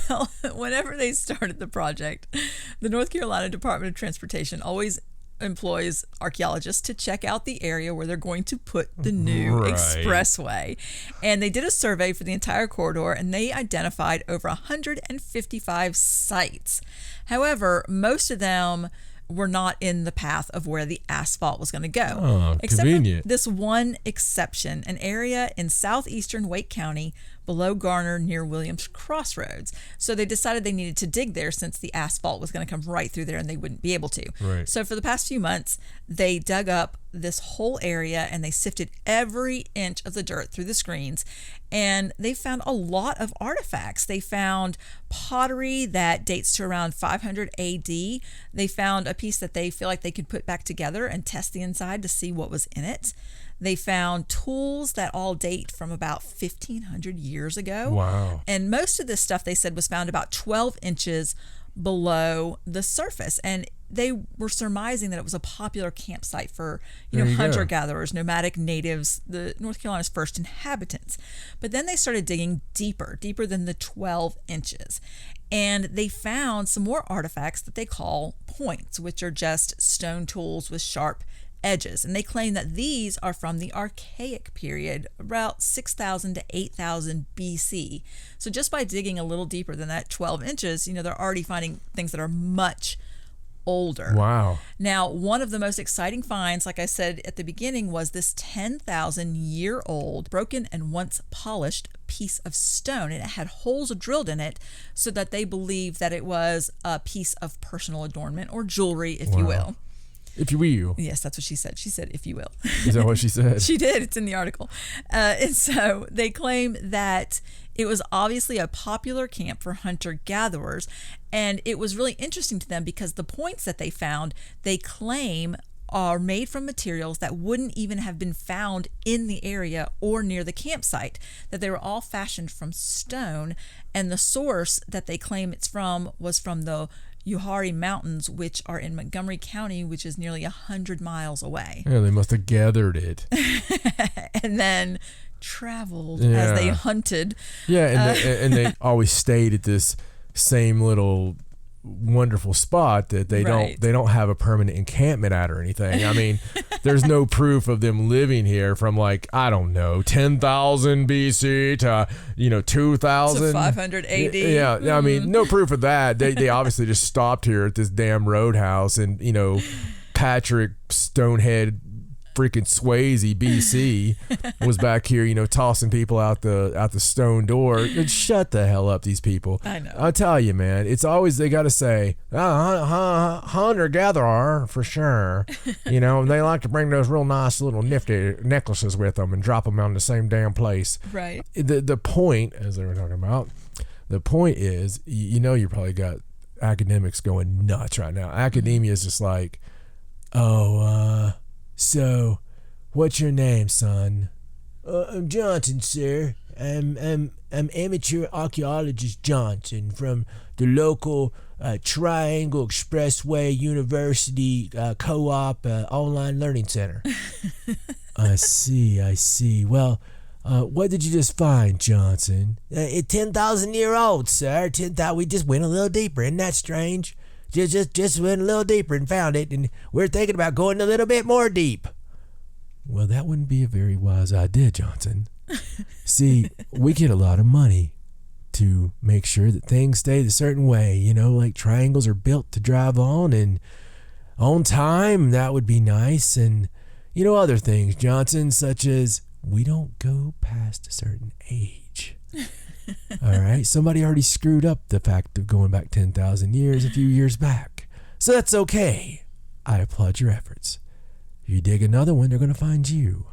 Well, whenever they started the project, the North Carolina Department of Transportation always employs archaeologists to check out the area where they're going to put the new expressway. And they did a survey for the entire corridor, and they identified over 155 sites. However, most of them were not in the path of where the asphalt was going to go. Oh, except convenient. for this one exception, an area in southeastern Wake County below Garner near Williams Crossroads. So they decided they needed to dig there since the asphalt was going to come right through there and they wouldn't be able to. Right. So for the past few months, they dug up this whole area and they sifted every inch of the dirt through the screens, and they found a lot of artifacts. They found pottery that dates to around 500 AD. They found a piece that they feel like they could put back together and test the inside to see what was in it. They found tools that all date from about 1,500 years ago. Wow. And most of this stuff, they said, was found about 12 inches below the surface. And they were surmising that it was a popular campsite for, hunter-gatherers, nomadic natives, the North Carolina's first inhabitants. But then they started digging deeper than the 12 inches. And they found some more artifacts that they call points, which are just stone tools with sharp edges. And they claim that these are from the Archaic period, about 6,000 to 8,000 BC. So just by digging a little deeper than that 12 inches, they're already finding things that are much older. Wow. Now, one of the most exciting finds, like I said at the beginning, was this 10,000-year-old broken and once polished piece of stone, and it had holes drilled in it so that they believe that it was a piece of personal adornment or jewelry, if you will. If you will. Yes, that's what she said. She said, if you will. Is that what she said? She did. It's in the article. And so they claim that it was obviously a popular camp for hunter-gatherers, and it was really interesting to them because the points that they found, they claim, are made from materials that wouldn't even have been found in the area or near the campsite, that they were all fashioned from stone, and the source that they claim it's from was from the Uwharrie Mountains, which are in Montgomery County, which is nearly 100 miles away. Yeah, they must have gathered it. And then traveled as they hunted. Yeah, and they always stayed at this same little wonderful spot that they don't have a permanent encampment at or anything. I mean, there's no proof of them living here from 10,000 BC to 2,000 to 500 AD. Yeah, I mean, no proof of that. They obviously just stopped here at this damn roadhouse, and Patrick Stonehead freaking Swayze BC was back here, tossing people out the stone door. Shut the hell up, these people. I know. I'll tell you, man. It's always they got to say hunter gatherer for sure. They like to bring those real nice little nifty necklaces with them and drop them on the same damn place. Right. The point, as they were talking about, the point is, you probably got academics going nuts right now. Academia is just like, so, what's your name, son? I'm Johnson, sir. I'm I'm amateur archaeologist Johnson from the local Triangle Expressway University Co-op online learning center. I see. Well, what did you just find, Johnson? 10,000-year-old, sir. 10,000. We just went a little deeper. Isn't that strange? Just went a little deeper and found it, and we're thinking about going a little bit more deep. Well, that wouldn't be a very wise idea, Johnson. See, we get a lot of money to make sure that things stay a certain way. You know, like triangles are built to drive on and on time. That would be nice. And, you know, other things, Johnson, such as we don't go past a certain age. All right? Somebody already screwed up the fact of going back 10,000 years a few years back. So that's okay. I applaud your efforts. If you dig another one, they're going to find you.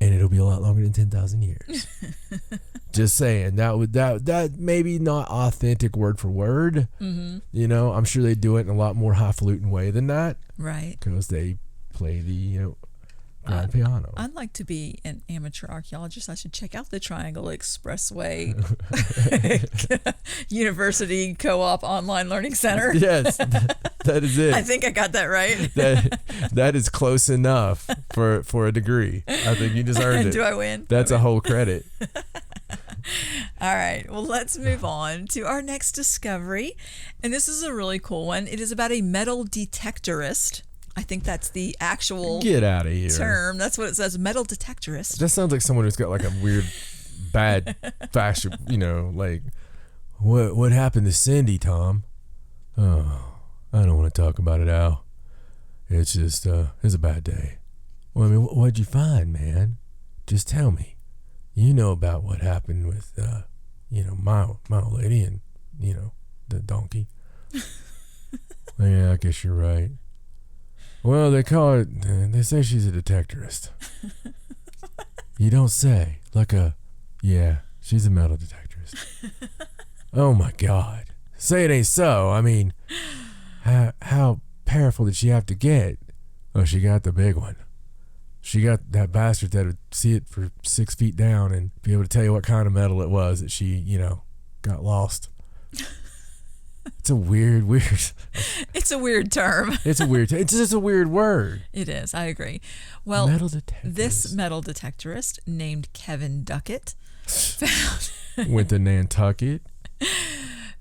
And it'll be a lot longer than 10,000 years. Just saying. That maybe not authentic word for word. Mm-hmm. You know, I'm sure they do it in a lot more highfalutin way than that. Right. Because they play the grand piano. I'd like to be an amateur archaeologist. I should check out the Triangle Expressway University Co-op Online Learning Center. Yes, that is it. I think I got that right. that is close enough for a degree. I think you just earned it. Do I win? That's a whole credit. All right. Well, let's move on to our next discovery. And this is a really cool one. It is about a metal detectorist. I think that's the actual Get out of here. term. That's what it says, metal detectorist. That sounds like someone who's got like a weird, bad fashion, you know, like, what happened to Cindy, Tom? Oh, I don't want to talk about it, Al. It's just, it's a bad day. Well, I mean, what'd you find, man? Just tell me. You know about what happened with, you know, my old lady and, you know, the donkey. Yeah, I guess you're right. Well, they say she's a detectorist. You don't say. Yeah, she's a metal detectorist. Oh my God. Say it ain't so. I mean, how powerful did she have to get? Oh, she got the big one. She got that bastard that would see it for 6 feet down and be able to tell you what kind of metal it was that she, you know, got lost. It's a weird. It's a weird term. It's just a weird word. It is. I agree. Well, this metal detectorist named Kevin Duckett went to Nantucket.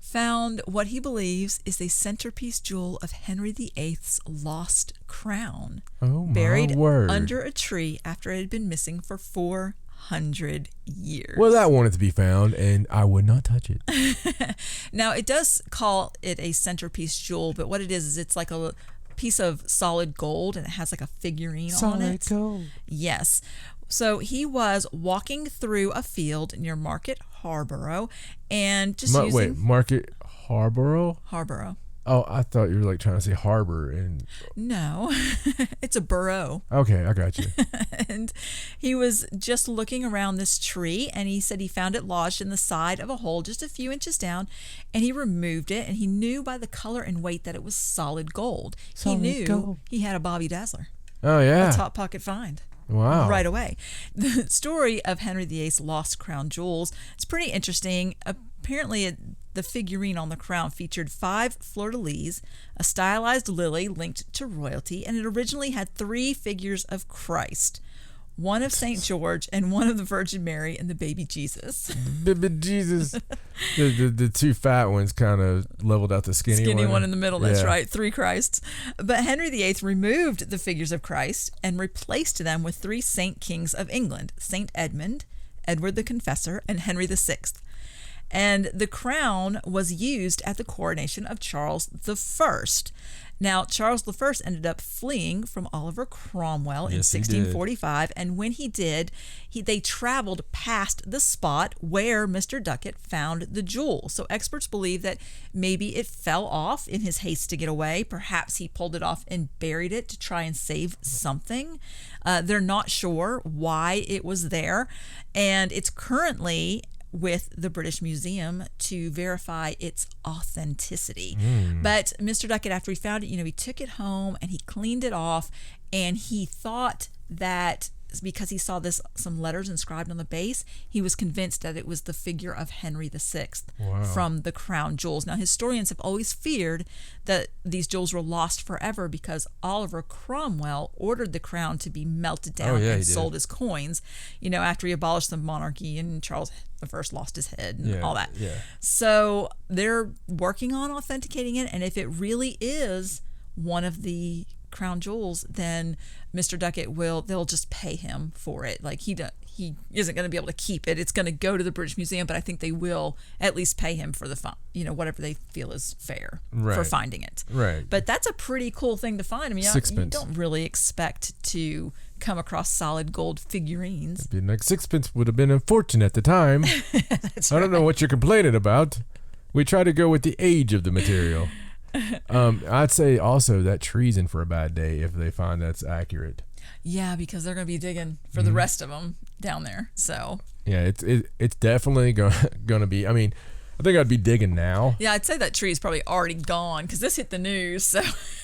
Found what he believes is the centerpiece jewel of Henry VIII's lost crown. Oh, my buried word. under a tree after it had been missing for 400 years. Well, that wanted to be found, and I would not touch it. Now, it does call it a centerpiece jewel, but what it is it's like a piece of solid gold, and it has like a figurine on it. Solid gold. Yes. So he was walking through a field near Market Harborough, and just Wait, Market Harborough? Harborough. Oh, I thought you were like trying to say harbor. No, it's a borough. Okay, I got you. And he was just looking around this tree, and he said he found it lodged in the side of a hole just a few inches down, and he removed it, and he knew by the color and weight that it was solid gold. He knew he had a Bobby Dazzler. Oh, yeah. A top pocket find. Wow. Right away. The story of Henry VIII's lost crown jewels is pretty interesting. Apparently, the figurine on the crown featured 5 fleur-de-lis, a stylized lily linked to royalty, and it originally had 3 figures of Christ, one of St. George and one of the Virgin Mary and the baby Jesus. Jesus. The 2 fat ones kind of leveled out the skinny one in the middle, that's right, 3 Christs. But Henry VIII removed the figures of Christ and replaced them with 3 Saint Kings of England, St. Edmund, Edward the Confessor, and Henry VI. And the crown was used at the coronation of Charles I. Now, Charles I ended up fleeing from Oliver Cromwell in 1645, and when he did, they traveled past the spot where Mr. Duckett found the jewel. So experts believe that maybe it fell off in his haste to get away. Perhaps he pulled it off and buried it to try and save something. They're not sure why it was there, and it's currently with the British Museum to verify its authenticity. But Mr. Duckett, after he found it, he took it home and he cleaned it off, and he thought that because he saw some letters inscribed on the base, he was convinced that it was the figure of Henry VI from the crown jewels. Now, historians have always feared that these jewels were lost forever because Oliver Cromwell ordered the crown to be melted down and sold as coins, after he abolished the monarchy and Charles I lost his head and all that. Yeah. So they're working on authenticating it, and if it really is one of the crown jewels, then Mr. Duckett they'll just pay him for it. Like he isn't going to be able to keep it. It's going to go to the British Museum, but I think they will at least pay him for the whatever they feel is fair for finding it. Right. But that's a pretty cool thing to find. I mean, you don't really expect to come across solid gold figurines. It'd be like sixpence would have been a fortune at the time. That's I don't know what you're complaining about. We try to go with the age of the material. I'd say also that treason for a bad day if they find that's accurate. Yeah, because they're going to be digging for the rest of them down there. So yeah, it's definitely going to be. I mean, I think I'd be digging now. Yeah, I'd say that tree is probably already gone because this hit the news. So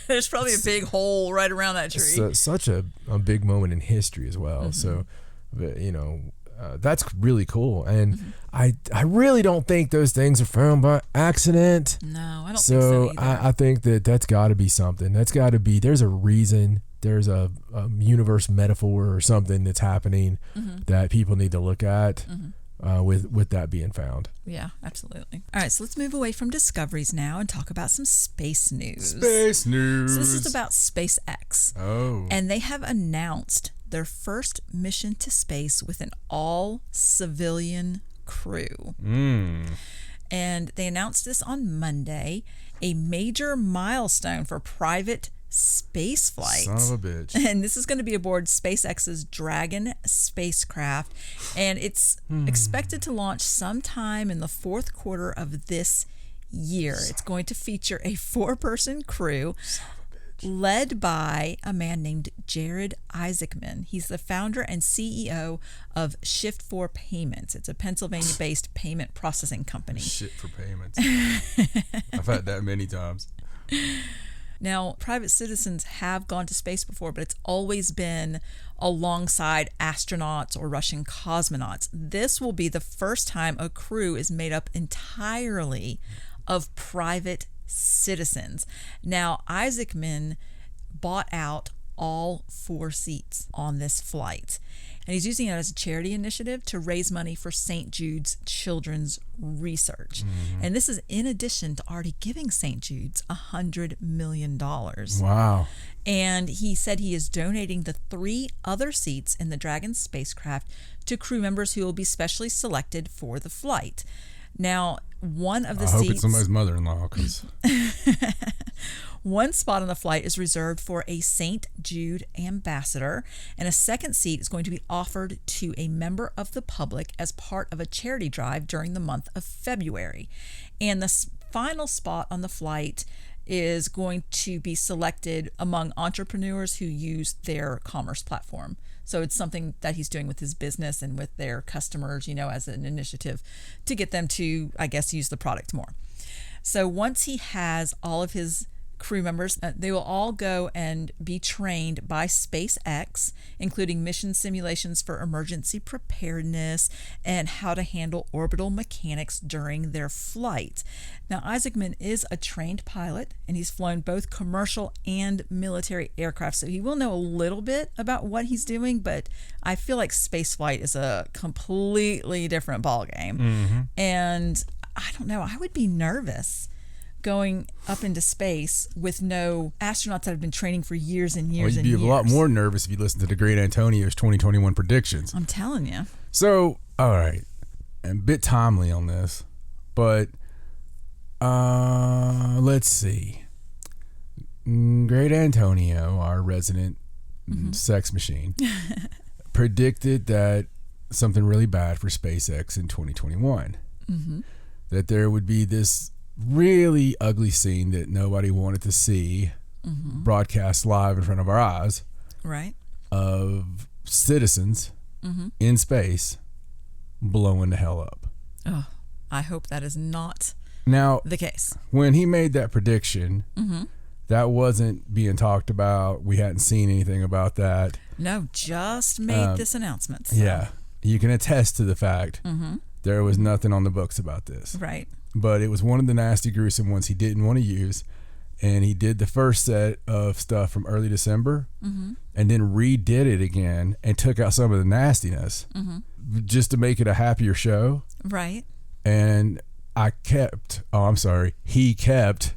there's probably a big hole right around that tree. It's such a big moment in history as well. So, that's really cool. And I really don't think those things are found by accident. No, I don't think so either. I think that's got to be something. That's got to be, there's a reason. There's a universe metaphor or something that's happening that people need to look at with that being found. Yeah, absolutely. All right, so let's move away from discoveries now and talk about some space news. Space news. So this is about SpaceX. Oh. And they have announced their first mission to space with an all-civilian crew. And they announced this on Monday, a major milestone for private space flights. Son of a bitch. And this is going to be aboard SpaceX's Dragon spacecraft, and it's expected to launch sometime in the fourth quarter of this year. It's going to feature a 4-person crew led by a man named Jared Isaacman. He's the founder and CEO of Shift4 Payments. It's a Pennsylvania-based payment processing company. Shit for payments. I've had that many times. Now, private citizens have gone to space before, but it's always been alongside astronauts or Russian cosmonauts. This will be the first time a crew is made up entirely of private citizens. Now, Isaacman bought out all 4 seats on this flight, and he's using it as a charity initiative to raise money for St. Jude's Children's Research. And this is in addition to already giving St. Jude's $100 million. Wow. And he said he is donating the 3 other seats in the Dragon spacecraft to crew members who will be specially selected for the flight. Now, one of the seats... I hope it's somebody's mother-in-law, because... One spot on the flight is reserved for a St. Jude ambassador, and a second seat is going to be offered to a member of the public as part of a charity drive during the month of February. And the final spot on the flight is going to be selected among entrepreneurs who use their commerce platform. So it's something that he's doing with his business and with their customers, as an initiative to get them to, I guess, use the product more. So once he has all of his crew members, they will all go and be trained by SpaceX, including mission simulations for emergency preparedness and how to handle orbital mechanics during their flight. Now, Isaacman is a trained pilot, and he's flown both commercial and military aircraft, so he will know a little bit about what he's doing, but I feel like spaceflight is a completely different ballgame. And I don't know, I would be nervous going up into space with no astronauts that have been training for years and years and years. You'd be a lot more nervous if you listened to the great Antonio's 2021 predictions. I'm telling you. So, all right, and a bit timely on this, but let's see. Great Antonio, our resident sex machine, predicted that something really bad for SpaceX in 2021. That there would be this really ugly scene that nobody wanted to see broadcast live in front of our eyes, right, of citizens in space blowing the hell up. Oh, I hope that is not now the case. When he made that prediction, That wasn't being talked about. We hadn't seen anything about that. No, just made this announcement. So. Yeah. You can attest to the fact there was nothing on the books about this. Right. But it was one of the nasty, gruesome ones he didn't want to use. And he did the first set of stuff from early December and then redid it again and took out some of the nastiness just to make it a happier show. Right. And he kept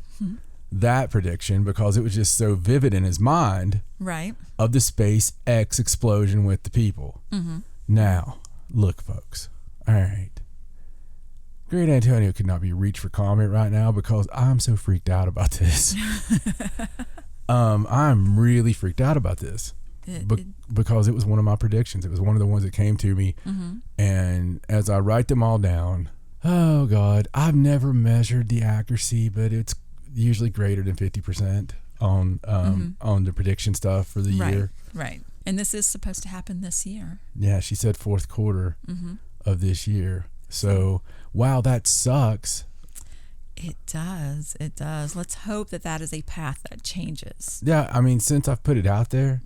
that prediction because it was just so vivid in his mind right. of the Space X explosion with the people. Now, look, folks. All right. Great Antonio could not be reached for comment right now because I'm so freaked out about this. I'm really freaked out about this because it was one of my predictions. It was one of the ones that came to me. And as I write them all down, oh God, I've never measured the accuracy, but it's usually greater than 50% on the prediction stuff for the year. Right. And this is supposed to happen this year. Yeah, she said fourth quarter of this year. So, wow, that sucks. It does. It does. Let's hope that is a path that changes. Yeah, I mean, since I've put it out there,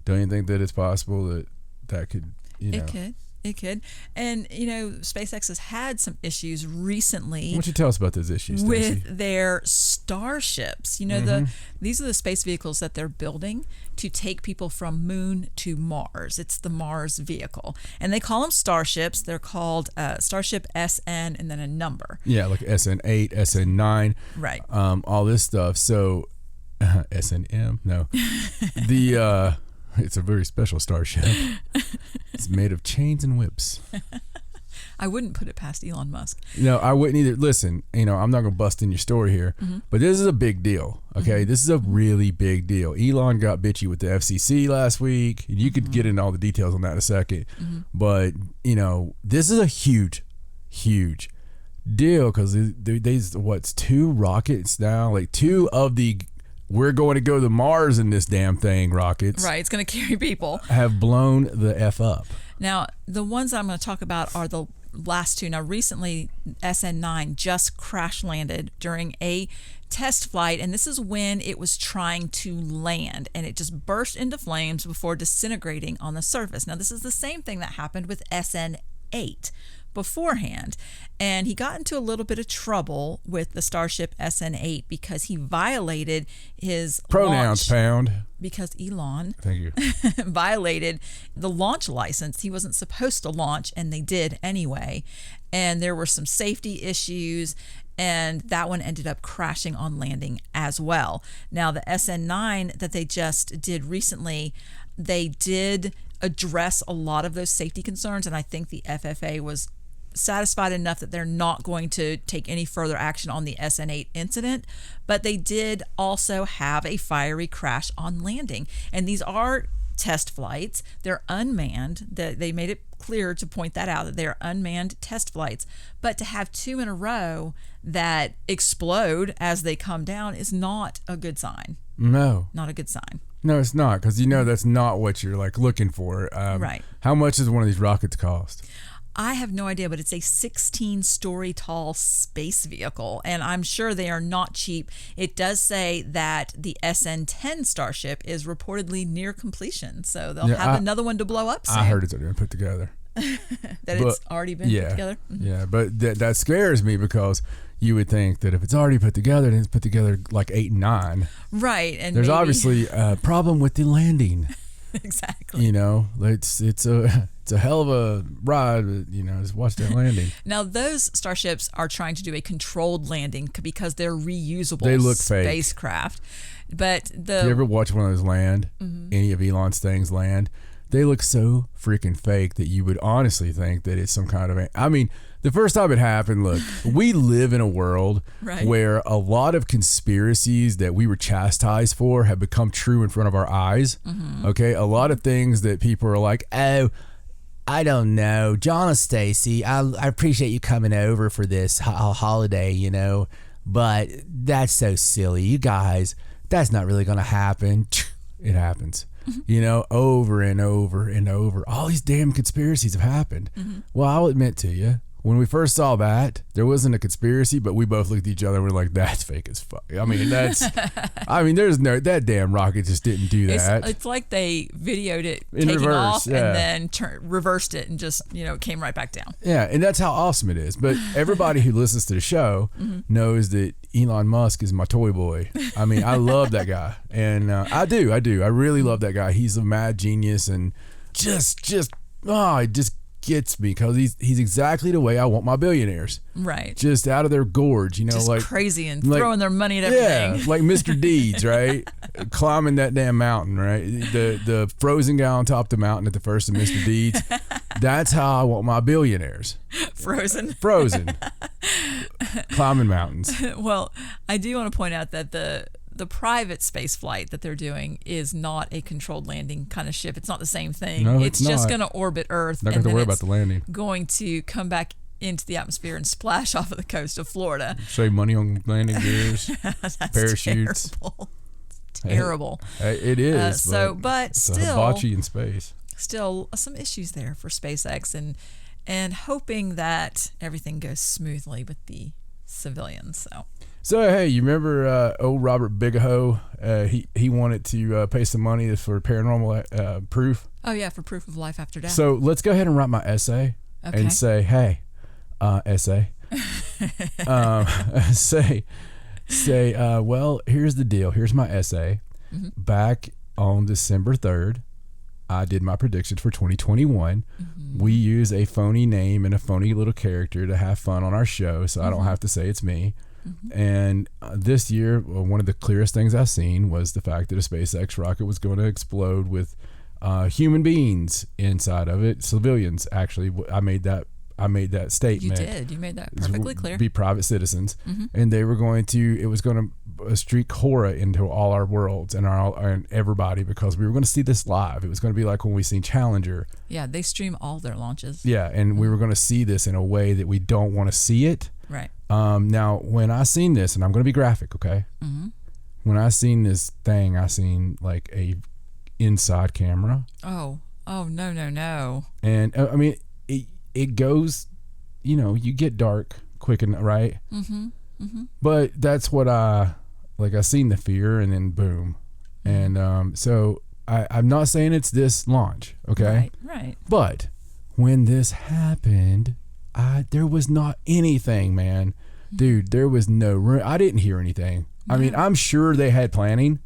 don't you think that it's possible that could, It could. It could. And, SpaceX has had some issues recently. Why don't you tell us about those issues, Stacey? With their starships. These are the space vehicles that they're building to take people from Moon to Mars. It's the Mars vehicle. And they call them starships. They're called Starship SN and then a number. Yeah, like SN8, SN9. Right. All this stuff. So, SNM? No. It's a very special starship. It's made of chains and whips. I wouldn't put it past Elon Musk. No, I wouldn't either. Listen, I'm not going to bust in your story here, but this is a big deal, okay? This is a really big deal. Elon got bitchy with the FCC last week. You could get into all the details on that in a second. But, this is a huge, huge deal because there's, 2 rockets now? Like 2 of the... We're going to go to Mars in this damn thing, rockets. Right, it's going to carry people. Have blown the F up. Now, the ones I'm going to talk about are the last 2. Now, recently, SN9 just crash landed during a test flight, and this is when it was trying to land, and it just burst into flames before disintegrating on the surface. Now, this is the same thing that happened with SN8 beforehand, and he got into a little bit of trouble with the Starship SN8 because he violated his pronouns launch, pound because Elon thank you violated the launch license. He wasn't supposed to launch, and they did anyway, and there were some safety issues, and that one ended up crashing on landing as well. Now, the SN9 that they just did recently, they did address a lot of those safety concerns, and I think the FFA was satisfied enough that they're not going to take any further action on the SN8 incident, but they did also have a fiery crash on landing. And these are test flights. They're unmanned. They made it clear to point that out, that they're unmanned test flights. But to have 2 in a row that explode as they come down is not a good sign. No. Not a good sign. No, it's not, because that's not what you're looking for. Right. How much does one of these rockets cost? I have no idea, but it's a 16-story tall space vehicle, and I'm sure they are not cheap. It does say that the SN10 Starship is reportedly near completion, so they'll have another one to blow up soon. I heard it's already been put together. It's already been put together? Yeah, but that scares me because you would think that if it's already put together, then it's put together like 8 and 9. Right. And there's obviously a problem with the landing. Exactly. It's a hell of a ride, but, just watch that landing. Now, those starships are trying to do a controlled landing because they're reusable they look spacecraft. Fake. But do you ever watch one of those land, any of Elon's things land? They look so freaking fake that you would honestly think that it's some kind of... the first time it happened, look, we live in a world where a lot of conspiracies that we were chastised for have become true in front of our eyes. Okay? A lot of things that people are like, oh, I don't know, John and Stacey, I appreciate you coming over for this holiday, but that's so silly. You guys, that's not really going to happen. It happens. Over and over and over. All these damn conspiracies have happened. Well, I'll admit to you, when we first saw that, there wasn't a conspiracy, but we both looked at each other and we're like, that's fake as fuck. I mean, there's no, that damn rocket just didn't do that. It's like they videoed it In taking reverse, off yeah. and then reversed it and just, it came right back down. Yeah, and that's how awesome it is. But everybody who listens to the show knows that Elon Musk is my toy boy. I mean, I love that guy. And I do. I really love that guy. He's a mad genius and it just gets me because he's exactly the way I want my billionaires. Right. Just out of their gorge, just like crazy and throwing their money at everything. Yeah, like Mr. Deeds, right? Climbing that damn mountain, right? The frozen guy on top of the mountain at the first of Mr. Deeds. That's how I want my billionaires. Frozen. Climbing mountains. Well, I do want to point out that the private space flight that they're doing is not a controlled landing kind of ship. It's not the same thing. No, it's just going to orbit Earth. Not going to worry about the landing. Going to come back into the atmosphere and splash off of the coast of Florida. Save money on landing gears, That's parachutes. Terrible. It is. But it's still, a hibachi in space. Still, some issues there for SpaceX, and hoping that everything goes smoothly with the civilians. So hey, you remember old Robert Bigelow? He wanted to pay some money for paranormal proof. Oh yeah, for proof of life after death. So let's go ahead and write my essay and say, hey, essay. Well, here's the deal. Here's my essay. Mm-hmm. Back on December 3rd, I did my predictions for 2021. Mm-hmm. We use a phony name and a phony little character to have fun on our show, so I don't have to say it's me. Mm-hmm. And this year, one of the clearest things I've seen was the fact that a SpaceX rocket was going to explode with human beings inside of it, civilians. Actually, I made that statement. You did. You made that perfectly clear. Be private citizens, and they were going to. It was going to streak horror into all our worlds and everybody, because we were going to see this live. It was going to be like when we seen Challenger. Yeah, they stream all their launches. Yeah, and we were going to see this in a way that we don't want to see it. Right. Now, when I seen this, and I'm going to be graphic, okay? Mm-hmm. When I seen this thing, I seen like a inside camera. Oh no. And I mean, it goes, you get dark quick and right. Mm-hmm. Mm-hmm. But that's what I seen the fear, and then boom. And so I'm not saying it's this launch, okay? Right. But when this happened, there was not anything, man. Dude, there was no room. I didn't hear anything. No. I mean, I'm sure they had planning,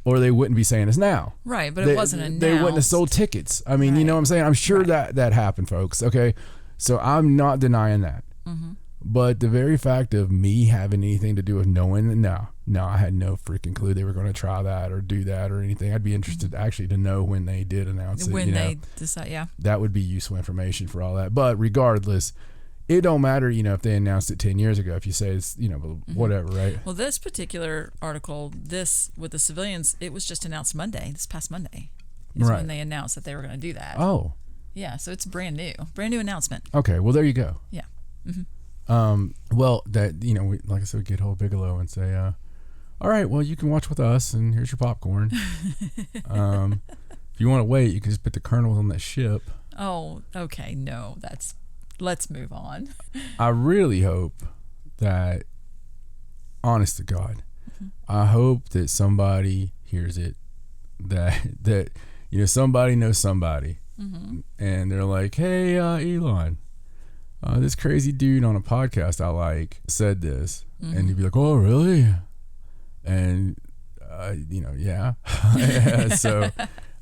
or they wouldn't be saying this now. Right, but it wasn't announced. They wouldn't have sold tickets. I mean, you know what I'm saying? I'm sure that happened, folks. Okay, so I'm not denying that. Mm-hmm. But the very fact of me having anything to do with knowing, no, I had no freaking clue they were going to try that or do that or anything. I'd be interested actually to know when they did announce it. When they decide, yeah. That would be useful information for all that. But regardless, it don't matter, if they announced it 10 years ago, if you say it's, whatever, right? Well, this particular article, this with the civilians, it was just announced this past Monday is when they announced that they were going to do that. Oh. Yeah, so it's brand new announcement. Okay, well, there you go. Yeah. Mm-hmm. Well, that, we, like I said, we get hold Bigelow and say, all right, well, you can watch with us, and here's your popcorn. If you want to wait, you can just put the kernels on that ship. Oh, okay. No, let's move on. I really hope that, honest to God, I hope that somebody hears it, that somebody knows somebody, and they're like, hey, Elon, this crazy dude on a podcast I like said this, and you'd be like, oh, really? And yeah. So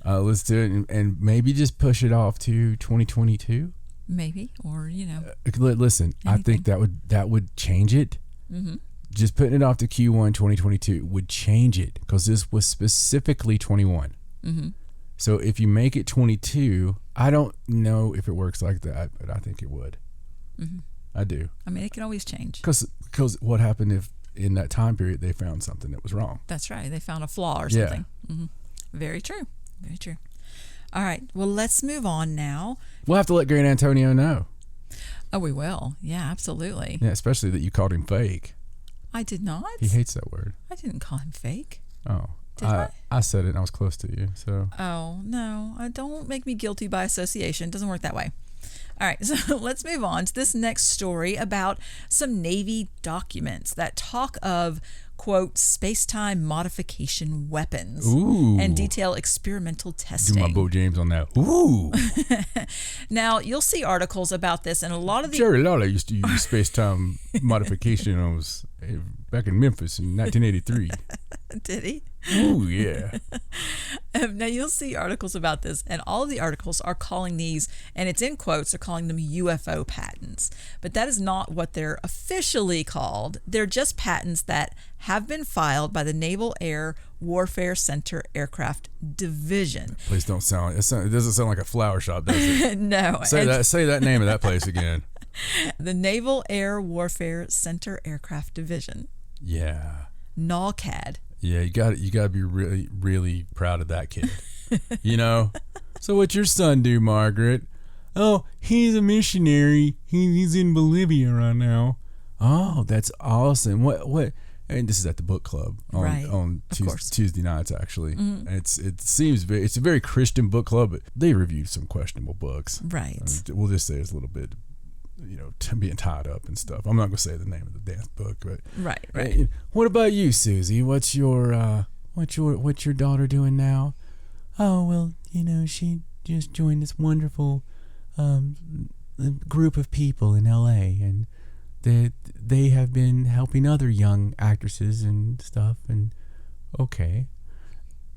let's do it, and maybe just push it off to 2022. Maybe, or listen, anything. I think that would change it. Mm-hmm. Just putting it off to Q1 2022 would change it, because this was specifically 21. Mm-hmm. So if you make it 22, I don't know if it works like that, but I think it would. Mm-hmm. I do. I mean, it can always change. Because what happened if in that time period they found something that was wrong? That's right. They found a flaw or something. Yeah. Mm-hmm. Very true. Very true. All right. Well, let's move on now. We'll have to let Grant Antonio know. Oh, we will. Yeah, absolutely. Yeah, especially that you called him fake. I did not. He hates that word. I didn't call him fake. Oh. Did I? I said it and I was close to you, so. Oh, no. Don't make me guilty by association. It doesn't work that way. All right, so let's move on to this next story about some Navy documents that talk of, quote, space-time modification weapons. Ooh. And detail experimental testing. Do my Bo James on that. Ooh. Now, you'll see articles about this, and a lot of the... Jerry Lawler used to use space-time modification on us back in Memphis in 1983. Did he? Ooh, yeah. Now, you'll see articles about this, and all of the articles are calling these, and it's in quotes, they're calling them UFO patents. But that is not what they're officially called. They're just patents that have been filed by the Naval Air Warfare Center Aircraft Division. Please don't sound, it doesn't sound like a flower shop, does it? No. Say that name of that place again. The Naval Air Warfare Center Aircraft Division. Yeah. NAWCAD. Yeah, you got to be really, really proud of that kid. You know? So what's your son do, Margaret? Oh, he's a missionary. He's in Bolivia right now. Oh, that's awesome. What? And this is at the book club on Tuesday nights, actually. Mm-hmm. It's a very Christian book club, but they review some questionable books. Right. We'll just say it's a little bit, being tied up and stuff. I'm not going to say the name of the damn book, but right. Hey, what about you, Susie? What's your daughter doing now? Oh, well, she just joined this wonderful group of people in LA, and they have been helping other young actresses and stuff. And okay,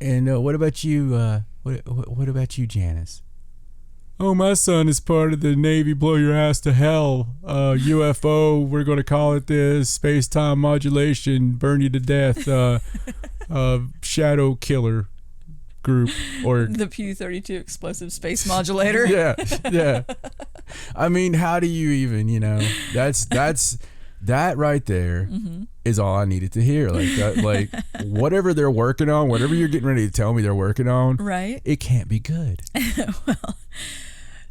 and what about you? What about you, Janice? Oh, my son is part of the Navy blow your ass to hell UFO. We're going to call it this space-time modulation, burn you to death, shadow killer group, or the Pew 32 explosive space modulator. Yeah. I mean, how do you even, that's that right there is all I needed to hear. Like that, like whatever they're working on, whatever you're getting ready to tell me they're working on, right? It can't be good. Well,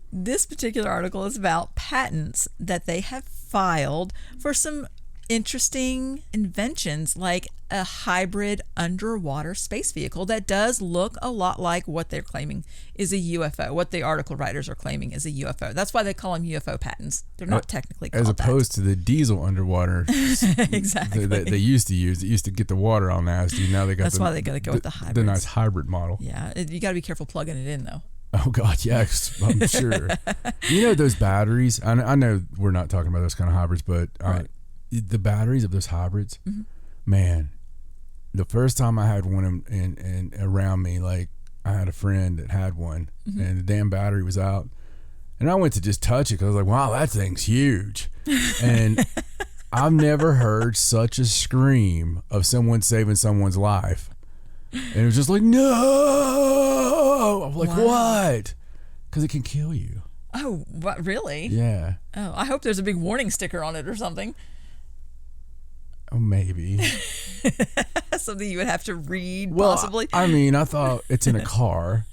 this particular article is about patents that they have filed for some interesting inventions, like a hybrid underwater space vehicle that does look a lot like what they're claiming is a UFO, what the article writers are claiming is a UFO. That's why they call them UFO patents. They're not technically called as opposed to the diesel underwater exactly they used to use. It used to get the water all nasty. Now they got that's why they got to go with the hybrid. The nice hybrid model. Yeah, you got to be careful plugging it in though. Oh God, yes, I'm sure. Those batteries. I know we're not talking about those kind of hybrids, but the batteries of those hybrids, man. The first time I had one in around me, like I had a friend that had one, and the damn battery was out, and I went to just touch it because I was like, wow, that thing's huge, and I've never heard such a scream of someone saving someone's life. And it was just like, no! I'm like, what? Because it can kill you. Oh, what, really? Yeah. Oh, I hope there's a big warning sticker on it or something. Oh, maybe. Something you would have to read, possibly. I mean, I thought it's in a car.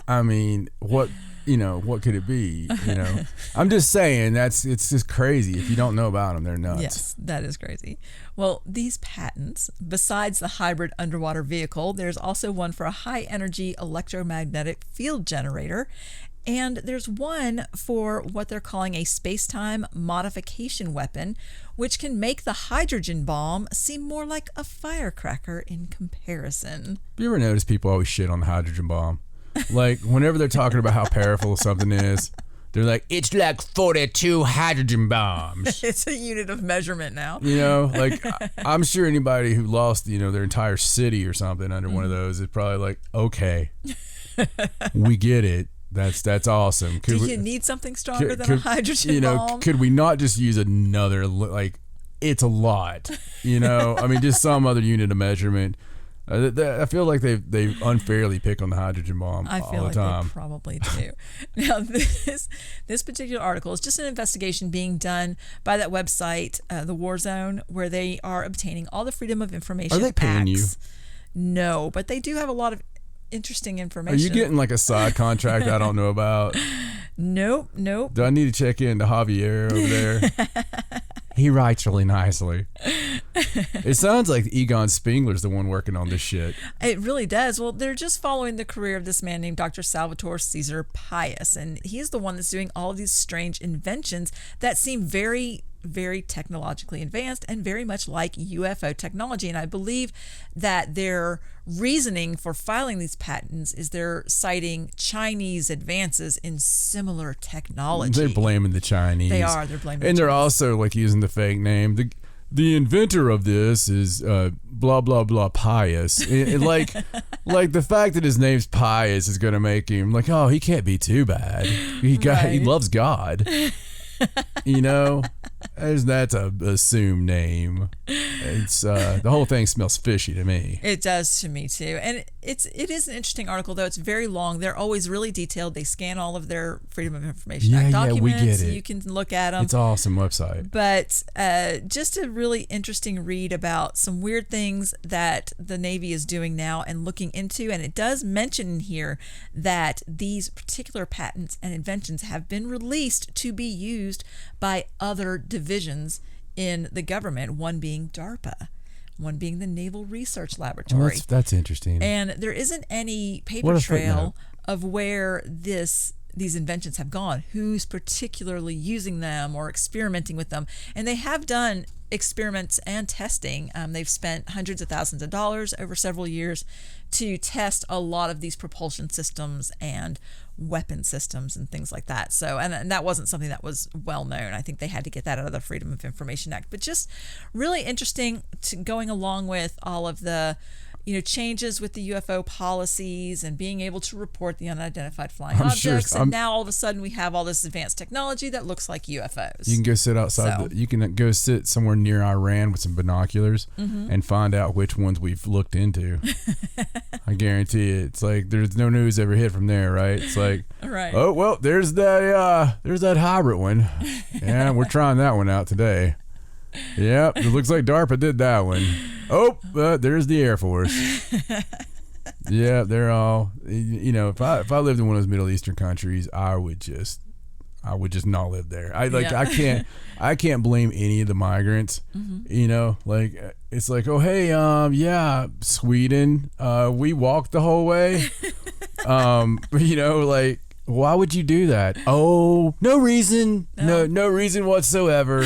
I mean, what could it be? I'm just saying it's just crazy. If you don't know about them, they're nuts. Yes, that is crazy. Well, these patents, besides the hybrid underwater vehicle, there's also one for a high energy electromagnetic field generator. And there's one for what they're calling a space-time modification weapon, which can make the hydrogen bomb seem more like a firecracker in comparison. You ever notice people always shit on the hydrogen bomb? Like, whenever they're talking about how powerful something is, they're like, it's like 42 hydrogen bombs. It's a unit of measurement now. Like, I'm sure anybody who lost, their entire city or something under one of those is probably like, okay, we get it. That's awesome. Do you need something stronger than a hydrogen bomb? Could we not just use another, like, it's a lot, I mean, just some other unit of measurement. I feel like they unfairly pick on the hydrogen bomb I feel all the like time. They probably do. Now, this particular article is just an investigation being done by that website, the War Zone, where they are obtaining all the Freedom of Information Are they paying you? No, but they do have a lot of interesting information. Are you getting like a side contract I don't know about? Nope. Do I need to check in to Javier over there? He writes really nicely. It sounds like Egon Spengler's the one working on this shit. It really does. Well, they're just following the career of this man named Dr. Salvatore Caesar Pius, and he's the one that's doing all of these strange inventions that seem very, very technologically advanced and very much like UFO technology. And I believe that their reasoning for filing these patents is they're citing Chinese advances in similar technology. They're blaming the Chinese. They are. They're blaming and the they're Chinese. also like using the fake name. The inventor of this is blah blah blah Pius. Like the fact that his name's Pius is going to make him like, oh, he can't be too bad. He Right. loves God. You know, that's a assumed name. It's the whole thing smells fishy to me. It does to me too, and it is an interesting article though. It's very long. They're always really detailed. They scan all of their Freedom of Information Act documents. we get it. You can look at them. It's an awesome website. But just a really interesting read about some weird things that the Navy is doing now and looking into. And it does mention in here that these particular patents and inventions have been released to be used by other divisions in the government, one being DARPA, one being the Naval Research Laboratory. Well, that's interesting. And there isn't any What paper a trail of where these inventions have gone, who's particularly using them or experimenting with them. And they have done experiments and testing. They've spent hundreds of thousands of dollars over several years to test a lot of these propulsion systems and weapon systems and things like that. So, and that wasn't something that was well known. I think they had to get that out of the Freedom of Information Act. But just really interesting going along with all of the changes with the UFO policies and being able to report the unidentified flying objects. And now all of a sudden we have all this advanced technology that looks like UFOs. You can go sit outside. You can go sit somewhere near Iran with some binoculars and find out which ones we've looked into. I guarantee it. It's like there's no news ever hit from there, right? It's like, right. Oh well, there's that hybrid one. Yeah, we're trying that one out today. Yep, it looks like DARPA did that one. Oh, there's the Air Force. Yeah, they're all. If I lived in one of those Middle Eastern countries, I would just not live there. I can't blame any of the migrants. It's like, oh hey, yeah, Sweden, we walked the whole way. Why would you do that? Oh, no reason. No reason whatsoever.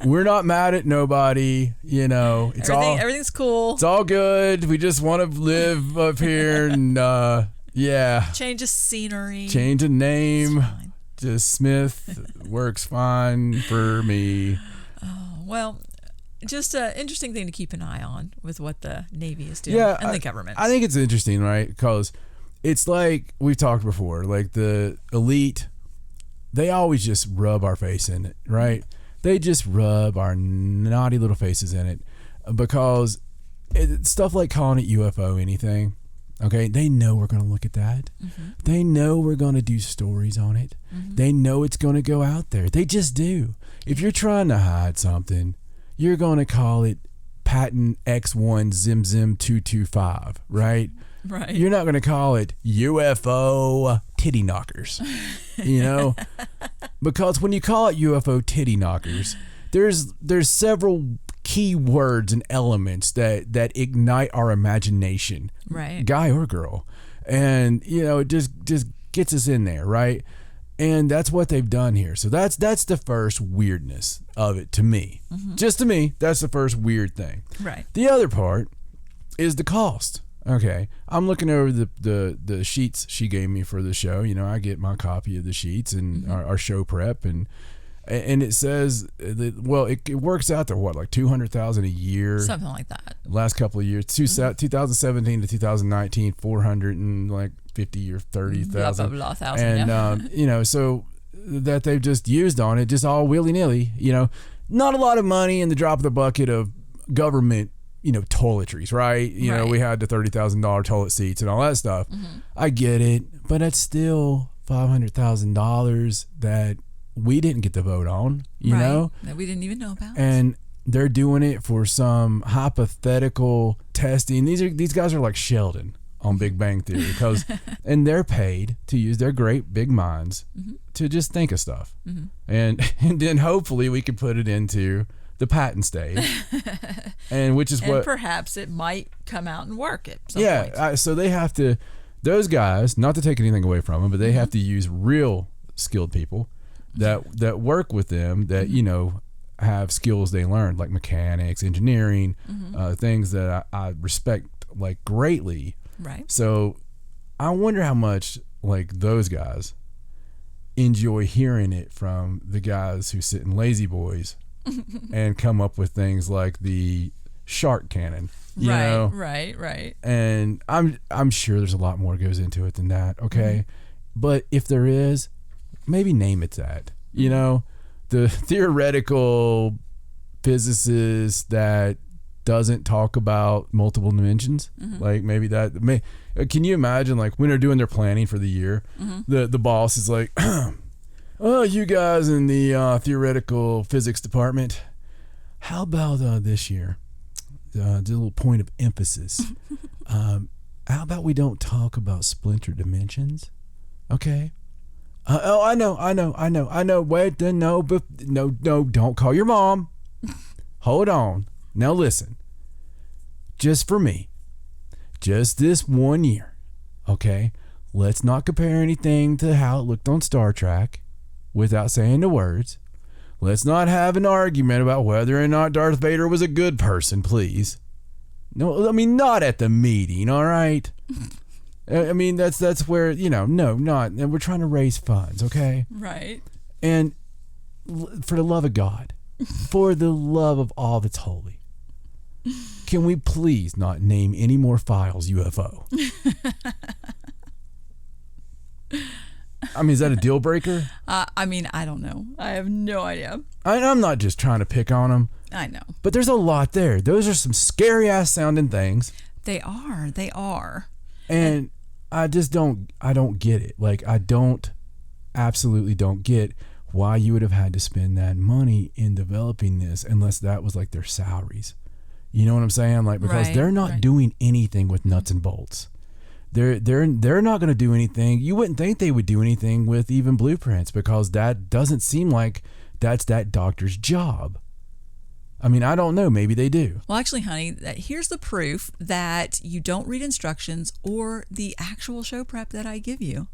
We're not mad at nobody. It's everything's cool. It's all good. We just want to live up here and change of scenery, change a name. Just Smith works fine for me. Oh, well, just an interesting thing to keep an eye on with what the Navy is doing and the government. I think it's interesting, right? Because it's like we've talked before, like the elite. They always just rub our face in it, right? They just rub our naughty little faces in it because stuff like calling it UFO anything, okay? They know we're going to look at that. Mm-hmm. They know we're going to do stories on it. Mm-hmm. They know it's going to go out there. They just do. If you're trying to hide something, you're going to call it patent X1 Zim 225, right? Right. You're not going to call it UFO titty knockers, because when you call it UFO titty knockers, there's several key words and elements that ignite our imagination, right? Guy or girl, and it just gets us in there, right? And that's what they've done here. So that's the first weirdness of it to me. Mm-hmm. Just to me, that's the first weird thing. Right. The other part is the cost. Okay, I'm looking over the sheets she gave me for the show. I get my copy of the sheets and our show prep, and it says that, it works out to what, like $200,000 a year, something like that. Last couple of years, 2017 to 2019, 450 or 30,000, blah, blah, blah, thousand, and so that they've just used on it, just all willy nilly. Not a lot of money in the drop of the bucket of government. Toiletries, right? Right. We had the $30,000 toilet seats and all that stuff. Mm-hmm. I get it, but that's still $500,000 that we didn't get to vote on, you know? That we didn't even know about. And they're doing it for some hypothetical testing. These guys are like Sheldon on Big Bang Theory and they're paid to use their great big minds to just think of stuff. And then hopefully we can put it into the patent stage, and which is what perhaps it might come out and work at some point. So they have to, those guys, not to take anything away from them, but they have to use real skilled people that work with them that have skills they learned, like mechanics, engineering, things that I respect like greatly. Right. So I wonder how much like those guys enjoy hearing it from the guys who sit in Lazy Boys and come up with things like the shark cannon. You know? Right. And I'm sure there's a lot more goes into it than that. Okay. But if there is, maybe name it that. The theoretical physicist that doesn't talk about multiple dimensions, like maybe that. Can you imagine, like when they're doing their planning for the year, the boss is like, "Oh, you guys in the theoretical physics department, how about this year? Just a little point of emphasis. How about we don't talk about splinter dimensions? Okay." I know. Wait, no, don't call your mom. Hold on. Now listen. Just for me. Just this one year. Okay? Let's not compare anything to how it looked on Star Trek without saying the words. Let's not have an argument about whether or not Darth Vader was a good person, please. No, I mean, not at the meeting, all right? I mean, that's where, and we're trying to raise funds, okay? Right. And for the love of God, for the love of all that's holy, can we please not name any more files UFO? I mean, is that a deal breaker? I mean, I don't know. I have no idea. I'm not just trying to pick on them. I know. But there's a lot there. Those are some scary ass sounding things. They are. And I don't get it. Like, absolutely don't get why you would have had to spend that money in developing this unless that was like their salaries. You know what I'm saying? Like, because they're not doing anything with nuts and bolts. They're not going to do anything. You wouldn't think they would do anything with even blueprints, because that doesn't seem like that's that doctor's job. I mean, I don't know. Maybe they do. Well, actually, honey, here's the proof that you don't read instructions or the actual show prep that I give you.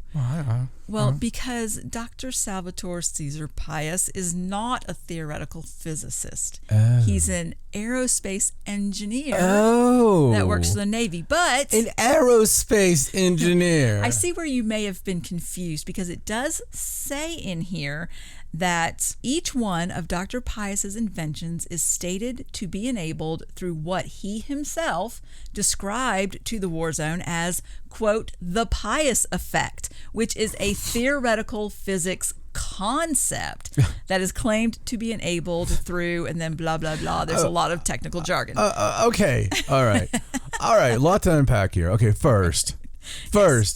Because Dr. Salvatore Caesar Pius is not a theoretical physicist. Oh. He's an aerospace engineer that works for the Navy. But an aerospace engineer. I see where you may have been confused, because it does say in here that each one of Dr. Pius's inventions is stated to be enabled through what he himself described to the war zone as, quote, the Pius effect, which is a theoretical physics concept that is claimed to be enabled through, and then blah, blah, blah. There's a lot of technical jargon. Okay. All right. A lot to unpack here. Okay. First,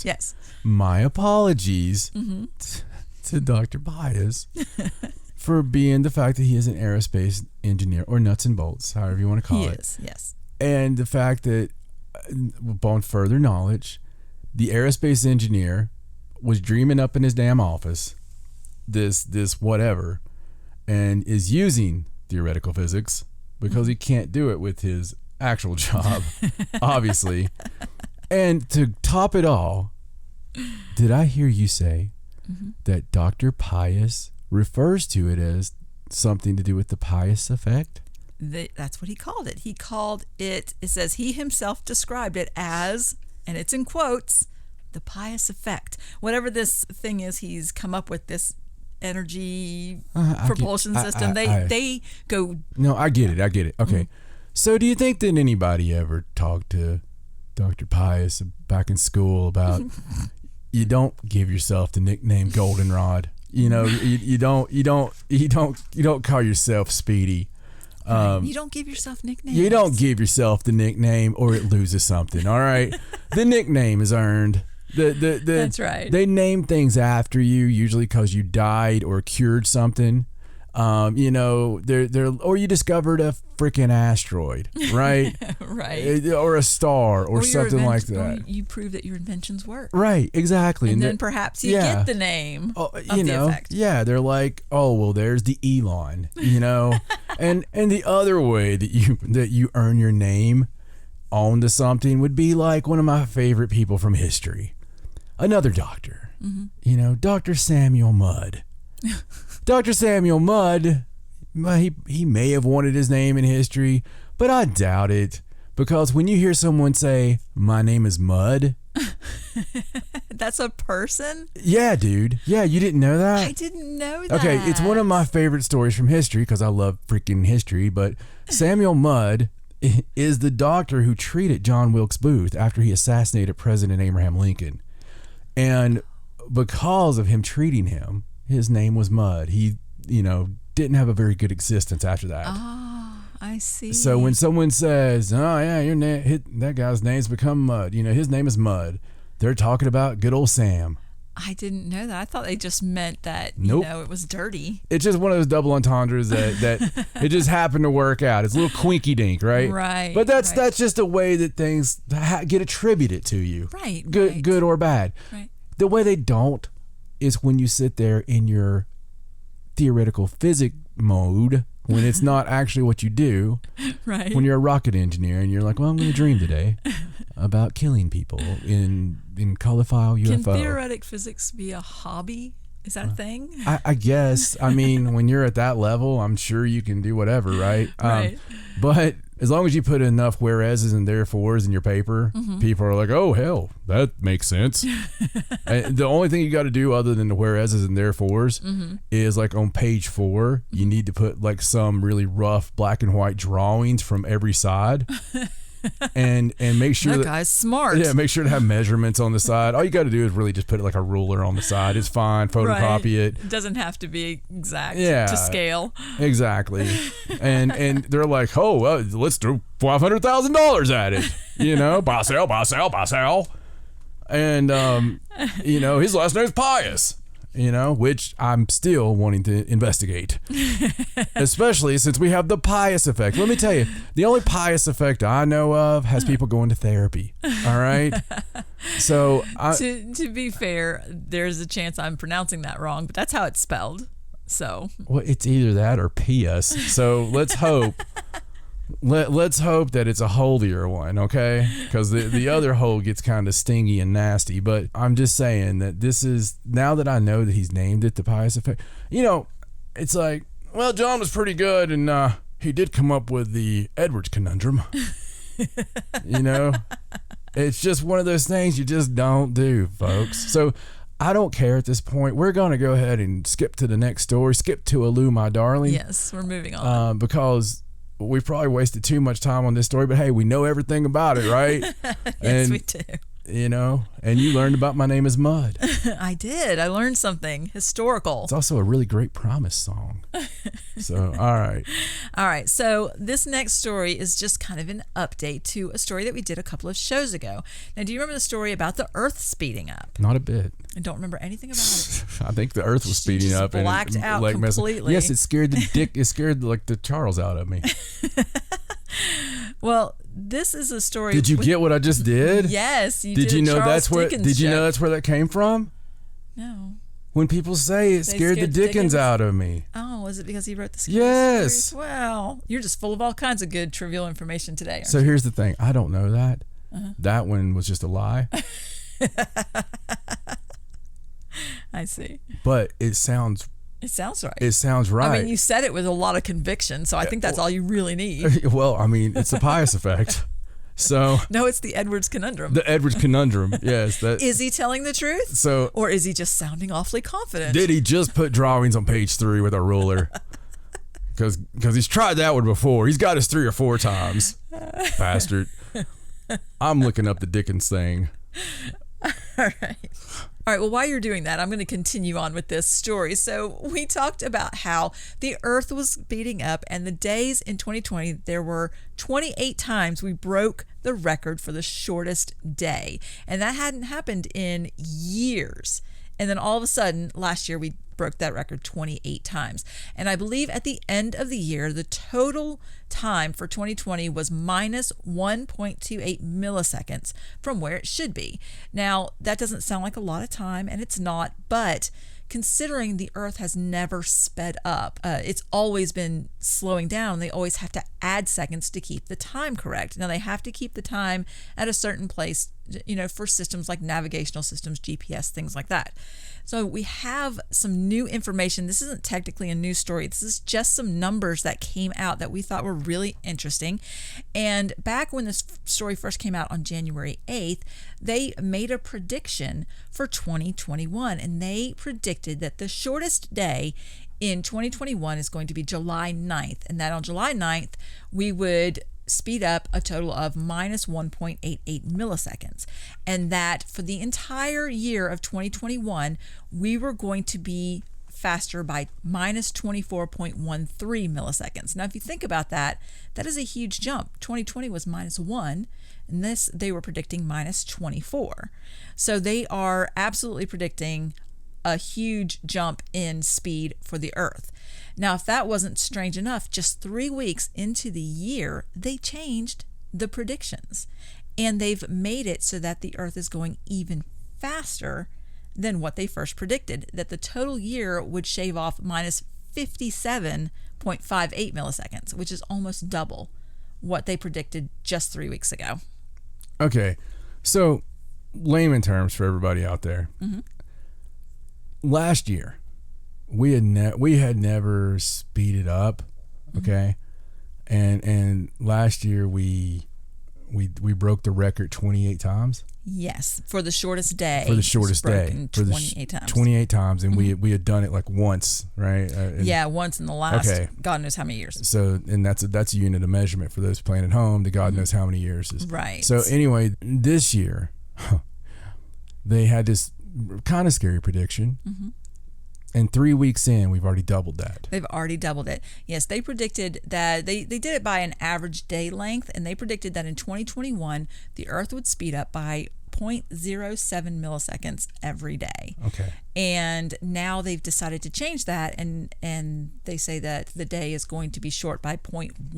yes. My apologies to Dr. Pius for being the fact that he is an aerospace engineer, or nuts and bolts, however you want to call it. Yes. And the fact that, upon further knowledge, the aerospace engineer was dreaming up in his damn office this whatever, and is using theoretical physics because he can't do it with his actual job, obviously. And to top it all, did I hear you say that Dr. Pius refers to it as something to do with the Pius effect? That's what he called it. He called it, it says he himself described it as, and it's in quotes, the Pius effect. Whatever this thing is, he's come up with this energy propulsion system. They go... No, I get it. Okay. So do you think that anybody ever talked to Dr. Pius back in school about... You don't give yourself the nickname Goldenrod. You don't call yourself Speedy. You don't give yourself nicknames. You don't give yourself the nickname, or it loses something. All right, the nickname is earned. That's right. They name things after you, usually because you died or cured something. You know, or you discovered a freaking asteroid, right? Right. Or a star or something like Or that. you prove that your inventions work. Right, exactly. And then perhaps you get the name of you the know, effect. yeah, they're like, oh, well, there's the Elon, you know. and the other way that you earn your name onto something would be like one of my favorite people from history. Another doctor. You know, Dr. Samuel Mudd. Dr. Samuel Mudd, he may have wanted his name in history, but I doubt it. Because when you hear someone say, my name is Mudd. That's a person? Yeah, dude. Yeah, you didn't know that? I didn't know that. Okay, it's one of my favorite stories from history because I love freaking history. But Samuel Mudd is the doctor who treated John Wilkes Booth after he assassinated President Abraham Lincoln. And because of him treating him, his name was Mudd. He, you know, didn't have a very good existence after that. Oh, I see. So when someone says, "Oh yeah, that guy's name's become Mudd," you know, his name is Mudd, they're talking about good old Sam. I didn't know that. I thought they just meant that Nope. you know it was dirty. It's just one of those double entendres that it just happened to work out. It's a little quinky dink, right? Right. But that's right. just a way that things get attributed to you. Right. Good, right. good or bad. Right. The way they don't is when you sit there in your theoretical physics mode when it's not actually what you do. Right. When you're a rocket engineer and you're like, well, I'm going to dream today about killing people in colorful UFO. Can theoretic physics be a hobby? Is that a thing? I guess. I mean, when you're at that level, I'm sure you can do whatever, right? Right. But as long as you put enough whereases and therefores in your paper, people are like, oh, hell, that makes sense. And the only thing you got to do other than the whereases and therefores is like on page 4, you need to put like some really rough black and white drawings from every side. And make sure that guy's smart. Yeah, make sure to have measurements on the side. All you got to do is really just put like a ruler on the side. It's fine. Photocopy it. It doesn't have to be exact Yeah, to scale. Exactly. and they're like, oh, well, let's throw $500,000 at it. You know, buy sell. And you know, his last name's Pius. You know, which I'm still wanting to investigate, especially since we have the Pius effect. Let me tell you, the only Pius effect I know of has people going to therapy. All right. So to be fair, there's a chance I'm pronouncing that wrong, but that's how it's spelled. So well, it's either that or Pius. So let's hope. Let's hope that it's a holier one, okay? Because the other hole gets kind of stingy and nasty. But I'm just saying that this is, now that I know that he's named it the Pius effect, you know, it's like, well, John was pretty good and he did come up with the Edwards Conundrum. You know? It's just one of those things you just don't do, folks. So I don't care at this point. We're going to go ahead and skip to the next story. Skip to Aloo, my darling. yes, we're moving on. Because we've probably wasted too much time on this story, but hey, we know everything about it, right? Yes, we do. You know, and you learned about My Name is Mudd. I did. I learned something historical. It's also a really great Promise song. So, all right. All right. So this next story is just kind of an update to a story that we did a couple of shows ago. Now, do you remember the story about the Earth speeding up? Not a bit. I don't remember anything about it. I think the Earth was She speeding just up blacked and out like completely. Yes, it scared like the Charles out of me. Well, this is a story. Did you get what I just did? Yes, you Did you know Charles that's where? Dickens Did you know joke. that's where that came from? No. When people say it scared the Dickens out of me. Oh, was it because he wrote the scary Yes. stories? Well, you're just full of all kinds of good trivial information today. Aren't So you? here's the thing. I don't know that. That one was just a lie. I see. But it sounds It sounds right. right. I mean, you said it with a lot of conviction, so I think that's all you really need. Well, I mean, it's the Pius effect. So No, it's the Edwards Conundrum. the Edwards Conundrum. Yes. That. Is he telling the truth? So Or is he just sounding awfully confident? did he just put drawings on page 3 with a ruler? Because he's tried that one before. He's got us 3 or 4 times. Bastard. I'm looking up the Dickens thing. All right, well, while you're doing that, I'm going to continue on with this story. So we talked about how the Earth was beating up, and the days in 2020, there were 28 times we broke the record for the shortest day. And that hadn't happened in years. And then all of a sudden, last year, we broke that record 28 times. And I believe at the end of the year, the total time for 2020 was minus 1.28 milliseconds from where it should be. Now, that doesn't sound like a lot of time, and it's not, but considering the Earth has never sped up, it's always been slowing down. They always have to add seconds to keep the time correct. Now, they have to keep the time at a certain place, for systems like navigational systems, GPS, things like that. So we have some new information. This isn't technically a news story. This is just some numbers that came out that we thought were really interesting. And back when this story first came out on January 8th, they made a prediction for 2021, and they predicted that the shortest day in 2021 is going to be July 9th, and that on July 9th, we would speed up a total of minus 1.88 milliseconds, and that for the entire year of 2021, we were going to be faster by minus 24.13 milliseconds. Now, if you think about that, that is a huge jump. 2020 was minus 1, and this they were predicting minus 24. So they are absolutely predicting a huge jump in speed for the Earth. Now, if that wasn't strange enough, just 3 weeks into the year, they changed the predictions, and they've made it so that the Earth is going even faster than what they first predicted, that the total year would shave off minus 57.58 milliseconds, which is almost double what they predicted just 3 weeks ago. Okay, so layman terms for everybody out there. Mm-hmm. Last year, we had never speeded up, okay, and last year we broke the record 28 times. Yes, for the shortest day. For the shortest day, 28 times. 28 times, and we had done it like once, right? Once in the last God knows how many years. So, and that's a unit of measurement for those playing at home. The God knows how many years is. Right. So anyway, this year they had this kind of scary prediction. Mm-hmm. And 3 weeks in, we've already doubled that. They've already doubled it. Yes, they predicted that they did it by an average day length, and they predicted that in 2021, the Earth would speed up by 0.07 milliseconds every day. Okay. And now they've decided to change that, and they say that the day is going to be short by 0.16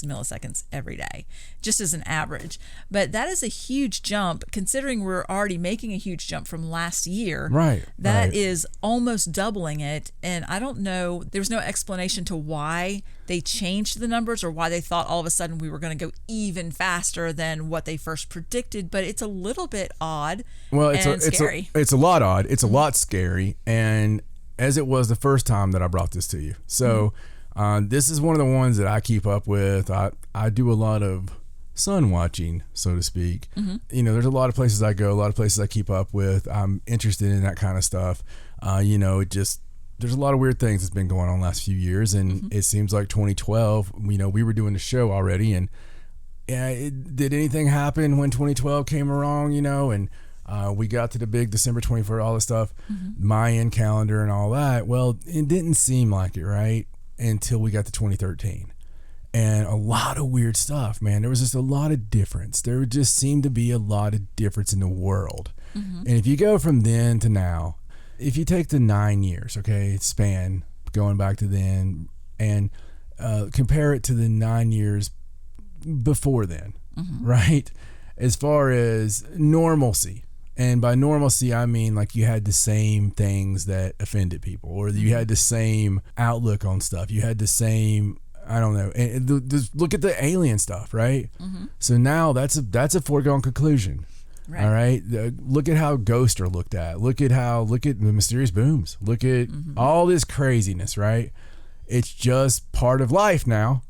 milliseconds every day, just as an average. But that is a huge jump, considering we're already making a huge jump from last year. Right. That is almost doubling it, and I don't know, there's no explanation to why they changed the numbers or why they thought all of a sudden we were going to go even faster than what they first predicted, but it's a little bit odd and scary. It's a lot odd. It's a lot scary, and as it was the first time that I brought this to you. So this is one of the ones that I keep up with. I do a lot of sun watching, so to speak. Mm-hmm. There's a lot of places I go, a lot of places I keep up with. I'm interested in that kind of stuff. There's a lot of weird things that's been going on the last few years, and it seems like 2012, we were doing the show already, and did anything happen when 2012 came around, and we got to the big December 24th, all this stuff, Mayan calendar and all that. Well, it didn't seem like it, right? Until we got to 2013. And a lot of weird stuff, man. There was just a lot of difference. There just seemed to be a lot of difference in the world. Mm-hmm. And if you go from then to now, if you take the 9 years, okay, span going back to then, and compare it to the 9 years before then, right? As far as normalcy, and by normalcy, I mean like you had the same things that offended people, or you had the same outlook on stuff. You had the same, I don't know. And look at the alien stuff, right? Mm-hmm. So now that's a foregone conclusion. Right. All right. Look at how ghosts are looked at. Look at the mysterious booms. Look at all this craziness, right? It's just part of life now.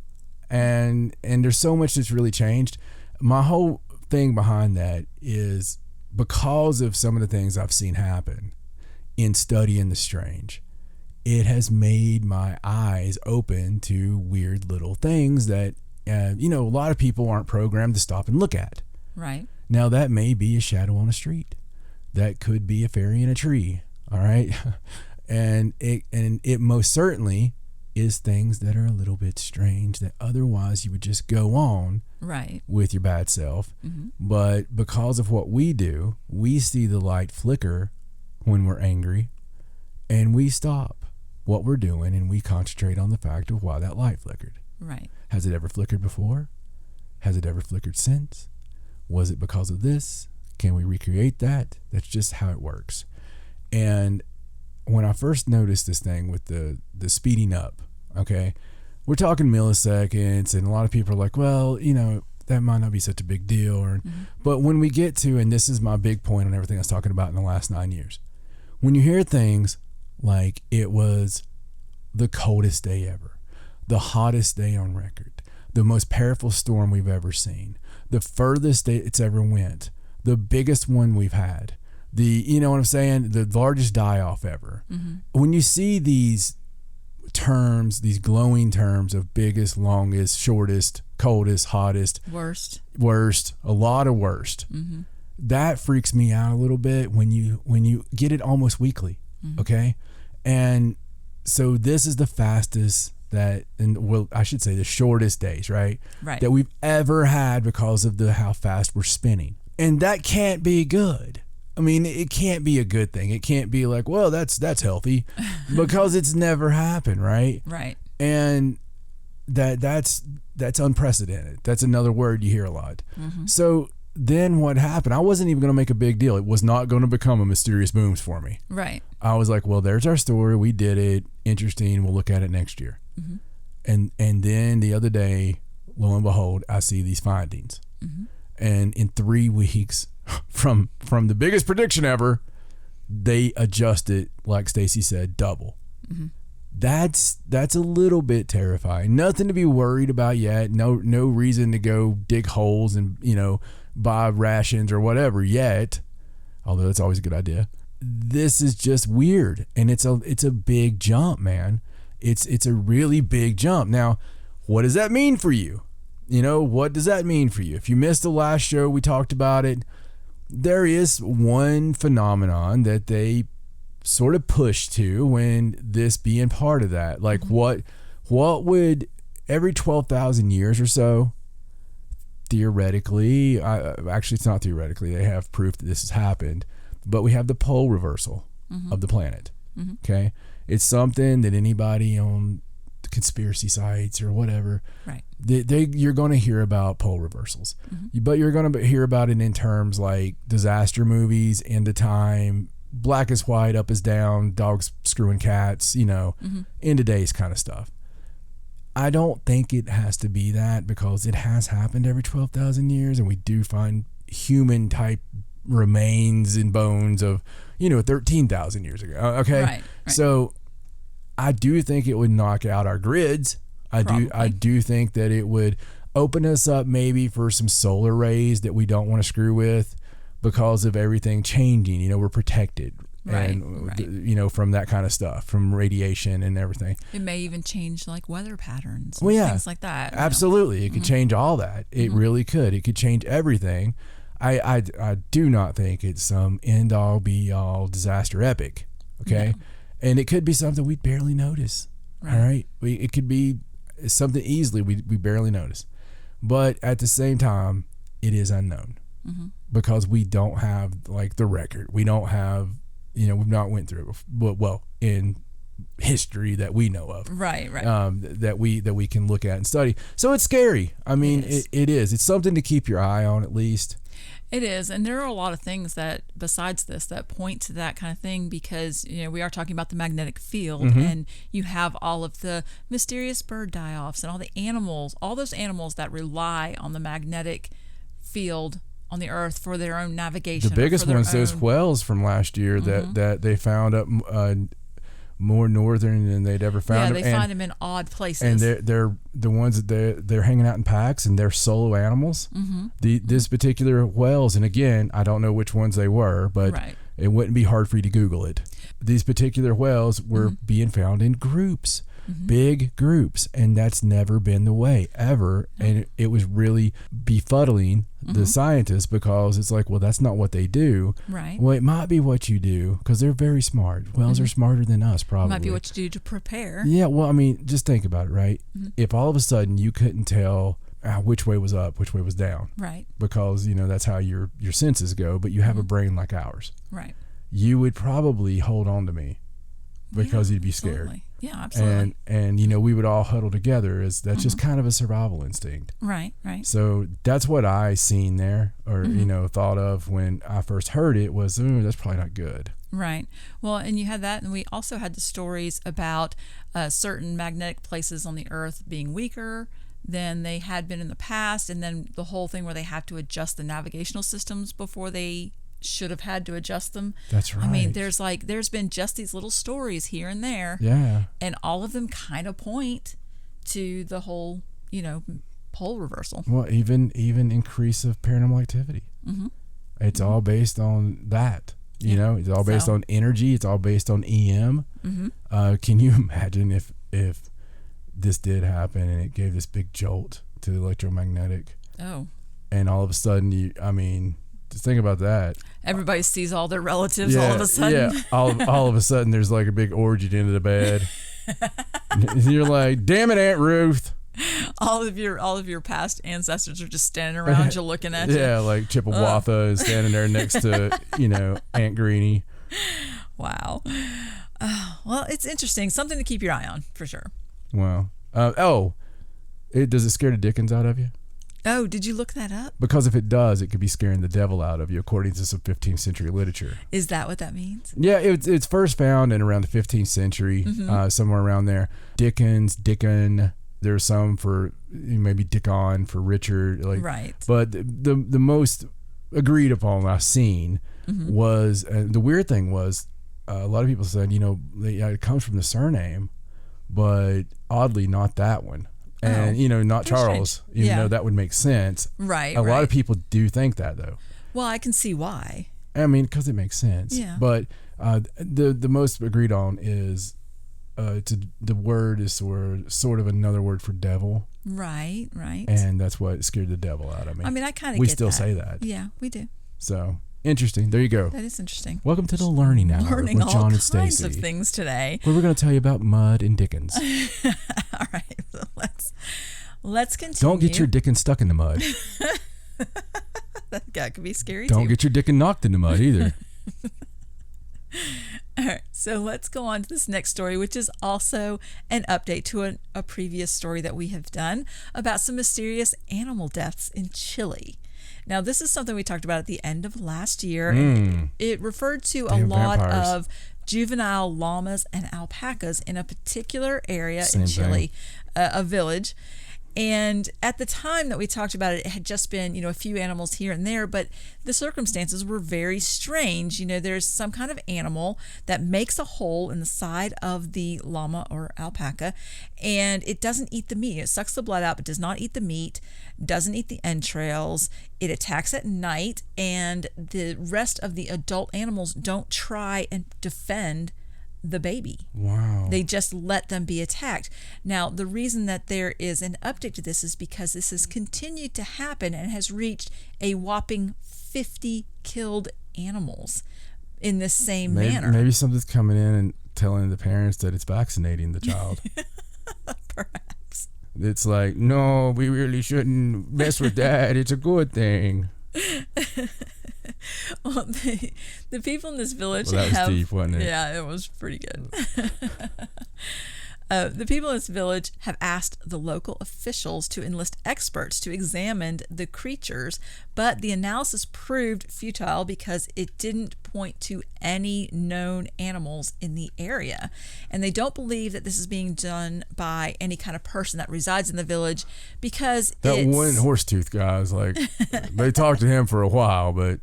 And there's so much that's really changed. My whole thing behind that is because of some of the things I've seen happen in studying the strange, it has made my eyes open to weird little things that, a lot of people aren't programmed to stop and look at. Right. Now, that may be a shadow on a street. That could be a fairy in a tree. All right. And it most certainly is things that are a little bit strange that otherwise you would just go on with your bad self. Mm-hmm. But because of what we do, we see the light flicker when we're angry, and we stop what we're doing and we concentrate on the fact of why that light flickered. Right. Has it ever flickered before? Has it ever flickered since? Was it because of this? Can we recreate that? That's just how it works. And when I first noticed this thing with the speeding up, okay, we're talking milliseconds, and a lot of people are like, well, you know, that might not be such a big deal. Or, but when we get to, and this is my big point on everything I was talking about in the last 9 years, when you hear things like it was the coldest day ever, the hottest day on record, the most powerful storm we've ever seen, the furthest it's ever went, the biggest one we've had, you know what I'm saying, the largest die-off ever. When you see these terms, these glowing terms of biggest, longest, shortest, coldest, hottest, worst, a lot of worst, that freaks me out a little bit when you get it almost weekly. Okay. And so this is the fastest I should say the shortest days, right? That we've ever had because of how fast we're spinning. And that can't be good. I mean, it can't be a good thing. It can't be like, well, that's healthy, because it's never happened, right? Right. And that's unprecedented. That's another word you hear a lot. So then what happened? I wasn't even going to make a big deal. It was not going to become a mysterious booms for me. Right. I was like, well, there's our story. We did it. Interesting. We'll look at it next year. And then the other day, lo and behold, I see these findings. And in 3 weeks from the biggest prediction ever, they adjust it, like Stacey said, double. That's a little bit terrifying. Nothing to be worried about yet. No reason to go dig holes and, you know, buy rations or whatever yet, although it's always a good idea. This is just weird, and it's a big jump, man. It's a really big jump. Now, what does that mean for you? You know, what does that mean for you? If you missed the last show, we talked about it. There is one phenomenon that they sort of push to when this being part of that. Like what would every 12,000 years or so, theoretically, actually it's not theoretically, they have proof that this has happened, but we have the pole reversal of the planet. Okay. It's something that anybody on the conspiracy sites or whatever, right, you're going to hear about pole reversals, but you're going to hear about it in terms like disaster movies, end of time, black is white, up is down, dogs screwing cats, you know, end of days kind of stuff. I don't think it has to be that, because it has happened every 12,000 years, and we do find human type remains and bones of, you know, 13,000 years ago. Okay. Right. So I do think it would knock out our grids. I do think that it would open us up maybe for some solar rays that we don't want to screw with because of everything changing. You know, we're protected. Right, and you know, from that kind of stuff, from radiation and everything. It may even change like weather patterns, well, yeah, things like that. Absolutely, it could change all that. It really could. It could change everything. I do not think it's some end all be all disaster epic. Okay, and it could be something we barely notice. Right. All right, it could be something easily we barely notice, but at the same time, it is unknown because we don't have like the record. We don't have. You know, we've not went through it before, well, in history that we know of, right, that we can look at and study. So it's scary. I mean, it is. It's something to keep your eye on, at least. It is, and there are a lot of things that, besides this, that point to that kind of thing, because you know we are talking about the magnetic field, and you have all of the mysterious bird die-offs and all the animals, all those animals that rely on the magnetic field on the earth for their own navigation. The biggest one's those whales from last year that they found up more northern than they'd ever found. Yeah, they find them in odd places. And they're the ones that they're hanging out in packs, and they're solo animals. This particular whales, and again, I don't know which ones they were, but it wouldn't be hard for you to Google it. These particular whales were being found in groups. Big groups, and that's never been the way ever. And it was really befuddling the scientists, because it's like, well, that's not what they do. Right. Well, it might be what you do, because they're very smart. Whales are smarter than us, probably. Might be what you do to prepare. Yeah, well, I mean, just think about it, right? If all of a sudden you couldn't tell which way was up, which way was down, right? Because you know that's how your senses go, but you have a brain like ours, right? You would probably hold on to me because he'd be scared. Absolutely. Yeah, absolutely. And we would all huddle together. That's just kind of a survival instinct. Right. So that's what I seen there, or thought of when I first heard it was, ooh, that's probably not good. Right. Well, and you had that, and we also had the stories about certain magnetic places on the Earth being weaker than they had been in the past, and then the whole thing where they have to adjust the navigational systems before they should have had to adjust them. That's right. I mean, there's been just these little stories here and there. Yeah. And all of them kind of point to the whole, pole reversal. Well, even increase of paranormal activity. Mm-hmm. It's all based on that. It's all based on energy. It's all based on EM. Mm-hmm. Can you imagine if this did happen and it gave this big jolt to the electromagnetic? Oh. And all of a sudden, just think about that. Everybody sees all their relatives all of a sudden. Yeah, all of a sudden, there's like a big orgy at the end of the bed. And you're like, damn it, Aunt Ruth. All of your past ancestors are just standing around you looking at you. Yeah, like Chippewa is standing there next to, Aunt Greenie. Wow. Well, it's interesting. Something to keep your eye on, for sure. Wow. Does it scare the dickens out of you? Oh, did you look that up? Because if it does, it could be scaring the devil out of you, according to some 15th century literature. Is that what that means? Yeah, it's first found in around the 15th century, somewhere around there. Dickon. There's some for maybe Dickon for Richard. Right. But the most agreed upon I've seen was, the weird thing was, a lot of people said, it comes from the surname, but oddly not that one. And, not Charles, even though that would make sense. Right. A lot of people do think that, though. Well, I can see why. I mean, because it makes sense. Yeah. But the most agreed on is the word is sort of another word for devil. Right. And that's what scared the devil out of me. I mean, I kind of We get still that. say that. Yeah, we do. So, interesting. There you go. That is interesting. Welcome to the Learning Hour Learning with all John and kinds Stacey. of things today. Where we're going to tell you about mud and Dickens. All right. Let's continue. Don't get your Dickens stuck in the mud. That could be scary Don't too. get your Dickens knocked in the mud either. All right, so let's go on to this next story, which is also an update to a previous story that we have done about some mysterious animal deaths in Chile. Now, this is something we talked about at the end of last year. And it referred to a lot vampires. of juvenile llamas and alpacas in a particular area Same in Chile, thing. A village. And at the time that we talked about it, it had just been, a few animals here and there, but the circumstances were very strange. There's some kind of animal that makes a hole in the side of the llama or alpaca, and it doesn't eat the meat. It sucks the blood out, but does not eat the meat, doesn't eat the entrails. It attacks at night, and the rest of the adult animals don't try and defend the baby. Wow. They just let them be attacked. Now, the reason that there is an update to this is because this has continued to happen and has reached a whopping 50 killed animals in this same manner. Maybe something's coming in and telling the parents that it's vaccinating the child. Perhaps. It's like, no, we really shouldn't mess with that. It's a good thing. Well, the people in this village Well, that was deep, wasn't it? Yeah, it was pretty good. The people in this village have asked the local officials to enlist experts to examine the creatures, but the analysis proved futile because it didn't point to any known animals in the area. And they don't believe that this is being done by any kind of person that resides in the village because that one horsetooth guy is like, they talked to him for a while, but...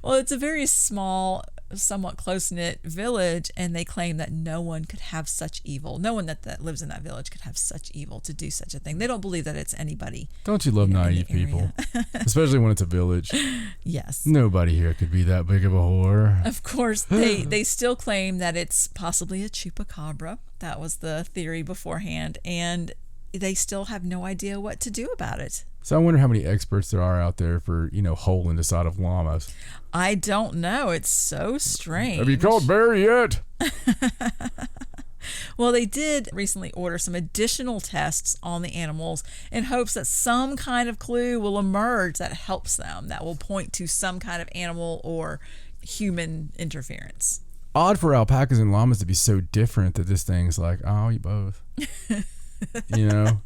Well, it's a very small, somewhat close-knit village, and they claim that no one could have such evil. No one that lives in that village could have such evil to do such a thing. They don't believe that it's anybody. Don't you love naive people? Especially when it's a village. Yes. Nobody here could be that big of a whore. Of course, they still claim that it's possibly a chupacabra. That was the theory beforehand, and they still have no idea what to do about it. So I wonder how many experts there are out there for, hole in the side of llamas. I don't know. It's so strange. Have you called Barry yet? Well, they did recently order some additional tests on the animals in hopes that some kind of clue will emerge that helps them, that will point to some kind of animal or human interference. odd for alpacas and llamas to be so different that this thing's like, oh, I'll eat both. You know?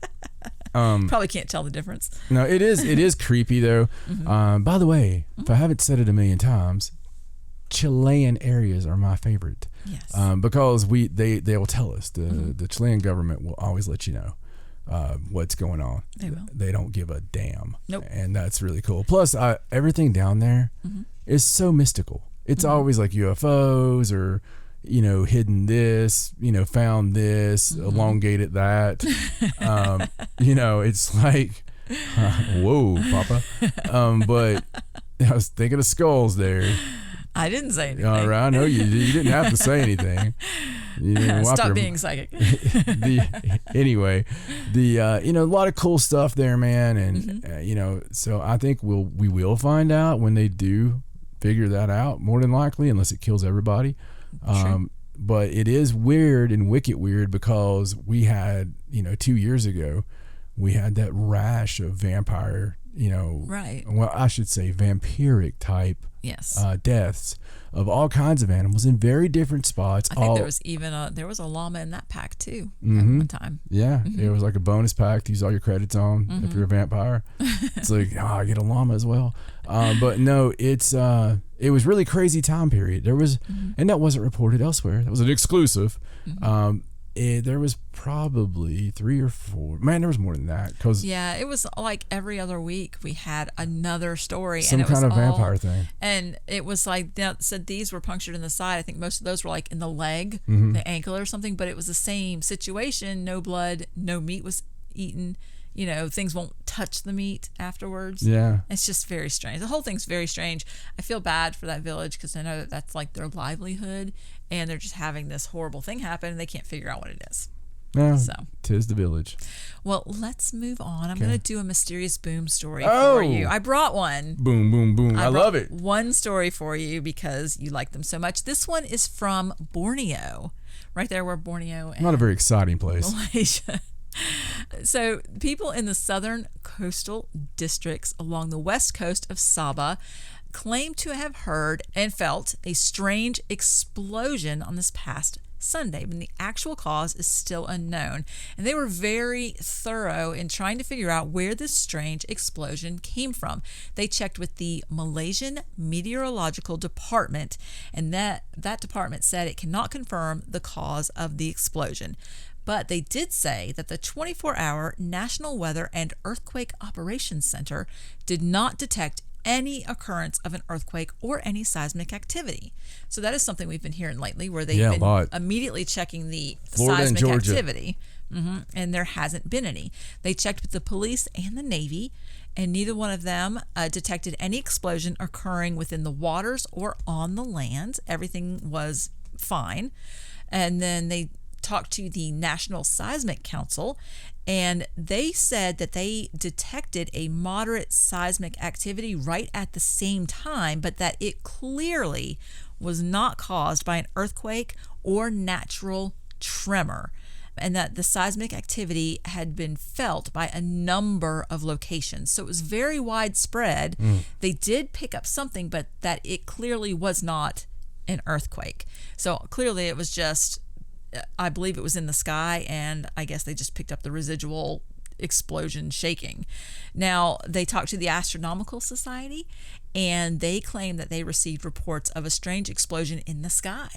Probably can't tell the difference. No, it is creepy though. By the way, if I haven't said it a million times, Chilean areas are my favorite. Yes. Because they will tell us. The Chilean government will always let you know what's going on. They will. They don't give a damn. Nope. And that's really cool. Plus, everything down there is so mystical. It's always like UFOs or, you know, hidden this, you know, found this, elongated that. You know, it's like, whoa, Papa. But I was thinking of skulls there. I didn't say anything. All right, I know you didn't have to say anything. You didn't Stop being psychic. Anyway, you know, a lot of cool stuff there, man, and you know, so I think we will find out when they do figure that out, more than likely, unless it kills everybody. Sure. But it is weird and wicked weird because we had, you know, 2 years ago, we had that rash of vampire, you know, Right. Well, I should say vampiric type Yes. deaths of all kinds of animals in very different spots. I think there was even a llama in that pack too at one time. Yeah, it was like a bonus pack to use all your credits on if you're a vampire. It's like, oh, I get a llama as well. But no, it was really crazy time period. There was, and that wasn't reported elsewhere. That was an exclusive. There was probably 3 or 4. Man, there was more than that. Yeah, it was like every other week we had another story. Some and it kind was of vampire thing. And it was like, they said these were punctured in the side. I think most of those were like in the leg, the ankle or something, but it was the same situation. No blood, no meat was eaten. You know, things won't touch the meat afterwards. Yeah. It's just very strange. The whole thing's very strange. I feel bad for that village because I know that that's like their livelihood and they're just having this horrible thing happen and they can't figure out what it is. No, So, 'tis the village. well, let's move on. I'm going to do a mysterious boom story for you. I brought one. Boom, boom, boom. I love it. One story for you because you like them so much. This one is from Borneo, right there where Borneo and Not a very exciting place. Malaysia. So people in the southern coastal districts along the west coast of Sabah claim to have heard and felt a strange explosion on this past Sunday, but the actual cause is still unknown. And they were very thorough in trying to figure out where this strange explosion came from. They checked with the Malaysian Meteorological Department, and that department said it cannot confirm the cause of the explosion. But they did say that the 24-hour National Weather and Earthquake Operations Center did not detect any occurrence of an earthquake or any seismic activity. So that is something we've been hearing lately, where they've been immediately checking the Florida seismic and Georgia. activity, and there hasn't been any. They checked with the police and the Navy, and neither one of them detected any explosion occurring within the waters or on the land. Everything was fine. And then they talked to the National Seismic Council, and they said that they detected a moderate seismic activity right at the same time, but that it clearly was not caused by an earthquake or natural tremor, and that the seismic activity had been felt by a number of locations. So it was very widespread. They did pick up something, but that it clearly was not an earthquake. So clearly it was just, I believe it was in the sky, and I guess they just picked up the residual explosion shaking. Now, they talked to the Astronomical Society, and they claim that they received reports of a strange explosion in the sky.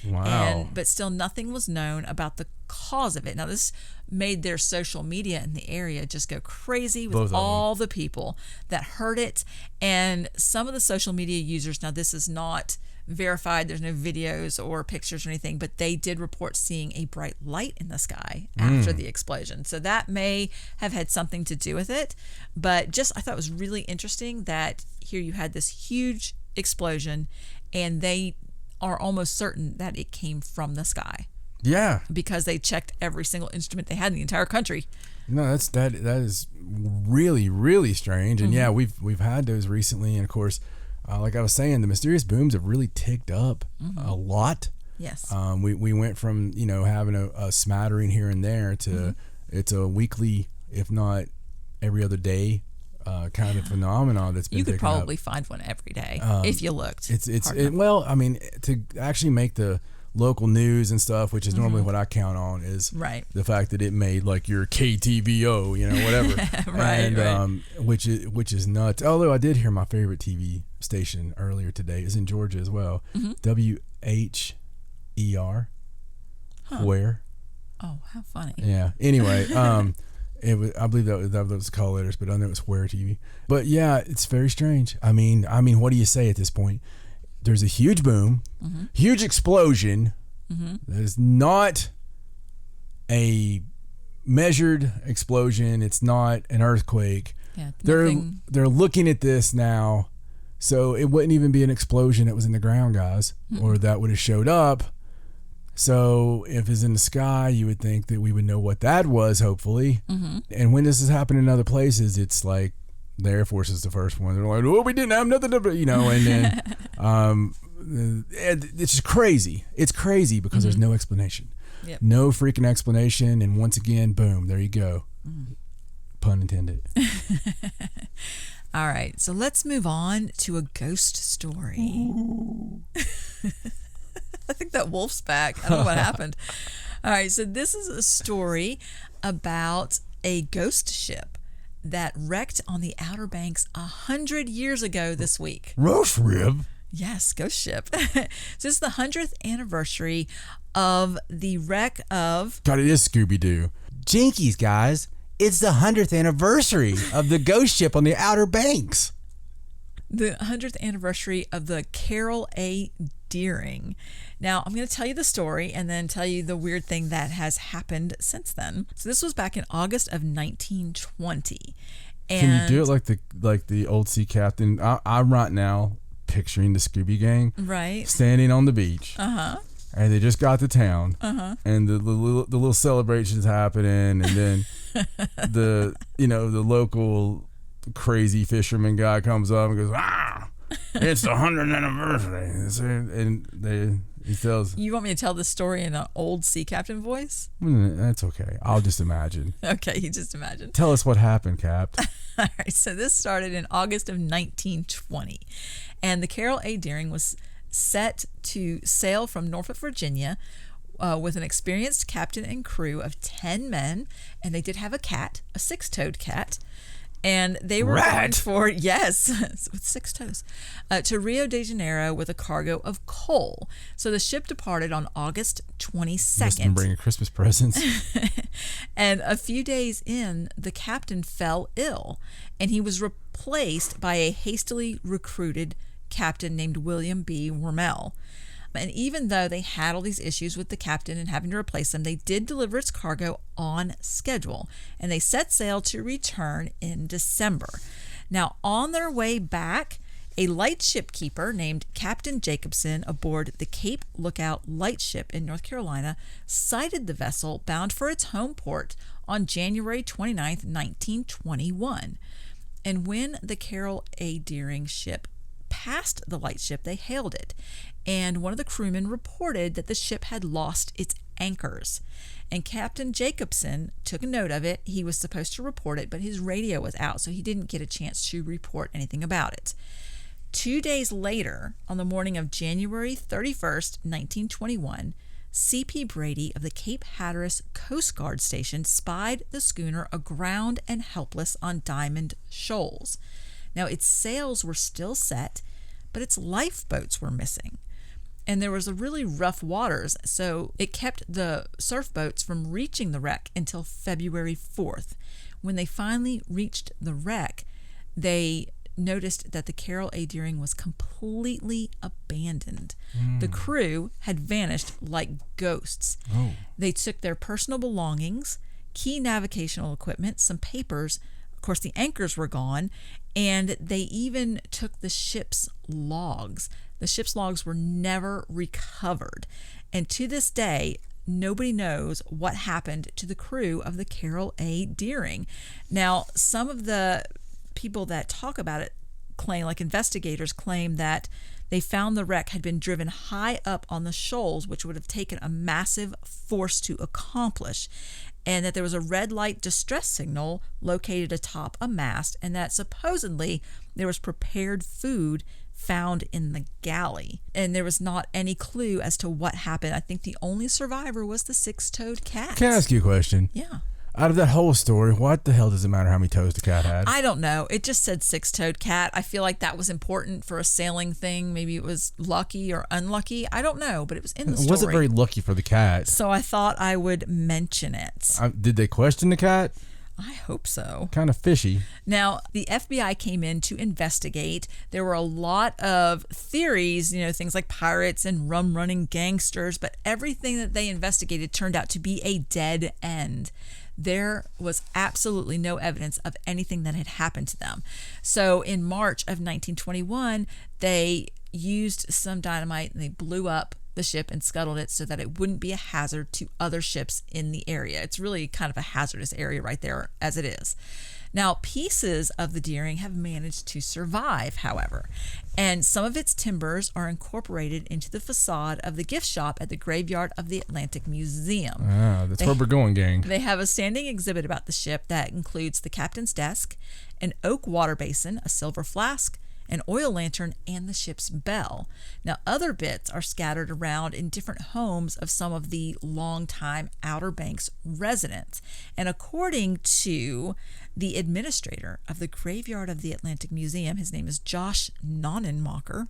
Wow. But still nothing was known about the cause of it. Now, this made their social media in the area just go crazy with all the people that heard it. And some of the social media users, now this is not verified, there's no videos or pictures or anything, but they did report seeing a bright light in the sky after the explosion. So that may have had something to do with it. But just, I thought it was really interesting that here you had this huge explosion and they are almost certain that it came from the sky. Yeah. Because they checked every single instrument they had in the entire country. No, that is really, really strange. And yeah, we've had those recently, and of course, like I was saying, the mysterious booms have really ticked up a lot. Yes. We went from, you know, having a smattering here and there to it's a weekly, if not every other day, kind of phenomenon that's been You could picking up. probably find one every day if you looked. Well, I mean, to actually make the local news and stuff, which is normally what I count on, is Right. the fact that it made like your KTVO, whatever, Right. Which is nuts. Although I did hear my favorite TV station earlier today is in Georgia as well, WHER, where. Oh, how funny. Yeah. Anyway, it was, I believe that was call letters, but I know it's Where TV. But yeah, it's very strange. I mean, what do you say at this point? There's a huge boom, huge explosion. That is not a measured explosion. It's not an earthquake. Yeah, They're looking at this now, so it wouldn't even be an explosion that was in the ground, guys, or that would have showed up. So if it's in the sky, you would think that we would know what that was, hopefully. And when this has happened in other places, it's like the Air Force is the first one. They're like, "Oh, we didn't have nothing to," and then it's just crazy. It's crazy because there's no explanation. Yep. No freaking explanation. And once again, boom, there you go. Pun intended. All right, so let's move on to a ghost story. I think that wolf's back. I don't know what happened. All right, so this is a story about a ghost ship that wrecked on the Outer Banks 100 years ago this week. Roast rib? Yes, ghost ship. So this is the 100th anniversary of the wreck of... God, it is Scooby-Doo. Jinkies, guys. It's the 100th anniversary of the ghost ship on the Outer Banks. The 100th anniversary of the Carol A. Deering. Now, I'm going to tell you the story and then tell you the weird thing that has happened since then. So this was back in August of 1920. And Can you do it like the old sea captain? I'm right now picturing the Scooby Gang right standing on the beach. And they just got to town. And the little celebrations happening, and then the local crazy fisherman guy comes up and goes, it's the 100th anniversary, and he tells. You want me to tell this story in an old sea captain voice? That's okay. I'll just imagine. Okay, you just imagine. Tell us what happened, Cap. All right, so this started in August of 1920, and the Carol A. Deering was set to sail from Norfolk, Virginia, with an experienced captain and crew of 10 men, and they did have a cat, a six-toed cat. And they were going for, yes, with 6 toes, to Rio de Janeiro with a cargo of coal. So the ship departed on August 22nd. Must have been bringing Christmas presents. And a few days in, the captain fell ill, and he was replaced by a hastily recruited captain named William B. Wormel. And even though they had all these issues with the captain and having to replace them, they did deliver its cargo on schedule, and they set sail to return in December. Now, on their way back, a lightship keeper named Captain Jacobson aboard the Cape Lookout lightship in North Carolina sighted the vessel bound for its home port on January 29th, 1921. And when the Carol A. Deering ship passed the lightship, they hailed it, and one of the crewmen reported that the ship had lost its anchors. And Captain Jacobson took a note of it. He was supposed to report it, but his radio was out, so he didn't get a chance to report anything about it. 2 days later, on the morning of January 31st, 1921, C.P. Brady of the Cape Hatteras Coast Guard Station spied the schooner aground and helpless on Diamond Shoals. Now, its sails were still set, but its lifeboats were missing. And there was a really rough waters, so it kept the surf boats from reaching the wreck until February 4th. When they finally reached the wreck, they noticed that the Carol A. Deering was completely abandoned. The crew had vanished like ghosts. They took their personal belongings, key navigational equipment, some papers. Of course, the anchors were gone, and they even took the ship's logs. The ship's logs were never recovered. And to this day, nobody knows what happened to the crew of the Carol A. Deering. Now, some of the people that talk about it investigators claim that they found the wreck had been driven high up on the shoals, which would have taken a massive force to accomplish, and that there was a red light distress signal located atop a mast, and that supposedly there was prepared food found in the galley, and there was not any clue as to what happened. I think the only survivor was the six-toed cat. Can I ask you a question? Yeah. Out of that whole story, what the hell does it matter how many toes the cat had? I don't know. It just said six-toed cat. I feel like that was important for a sailing thing. Maybe it was lucky or unlucky. I don't know, but it was in the story. It wasn't very lucky for the cat. So I thought I would mention it. Did they question the cat? I hope so. Kind of fishy. Now, the FBI came in to investigate. There were a lot of theories, things like pirates and rum-running gangsters, but everything that they investigated turned out to be a dead end. There was absolutely no evidence of anything that had happened to them. So in March of 1921, they used some dynamite and they blew up the ship and scuttled it so that it wouldn't be a hazard to other ships in the area. It's really kind of a hazardous area right there as it is. Now, pieces of the Deering have managed to survive, however, and some of its timbers are incorporated into the facade of the gift shop at the Graveyard of the Atlantic Museum. That's where we're going, gang. They have a standing exhibit about the ship that includes the captain's desk, an oak water basin, a silver flask, an oil lantern, and the ship's bell. Now, other bits are scattered around in different homes of some of the longtime Outer Banks residents. And according to the administrator of the Graveyard of the Atlantic Museum, his name is Josh Nonnenmacher,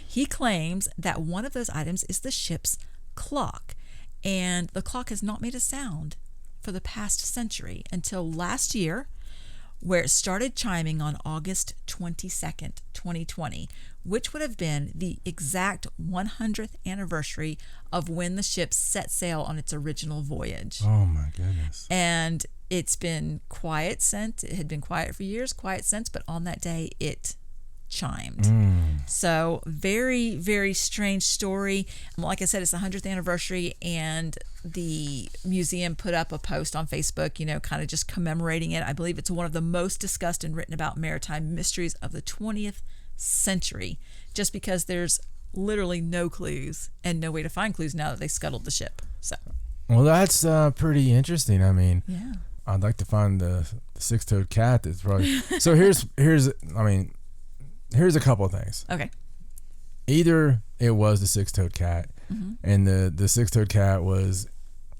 he claims that one of those items is the ship's clock. And the clock has not made a sound for the past century until last year, where it started chiming on August 22nd, 2020, which would have been the exact 100th anniversary of when the ship set sail on its original voyage. Oh my goodness. And it's been quiet since. It had been quiet for years, quiet since, but on that day it chimed. So very, very strange story. Like I said, it's the 100th anniversary, and the museum put up a post on Facebook, kind of just commemorating it. I believe it's one of the most discussed and written about maritime mysteries of the 20th century, just because there's literally no clues and no way to find clues now that they scuttled the ship. So, well, that's pretty interesting. I mean, yeah, I'd like to find the six-toed cat that's probably. So here's a couple of things. Okay. Either it was the six-toed cat, and the six-toed cat was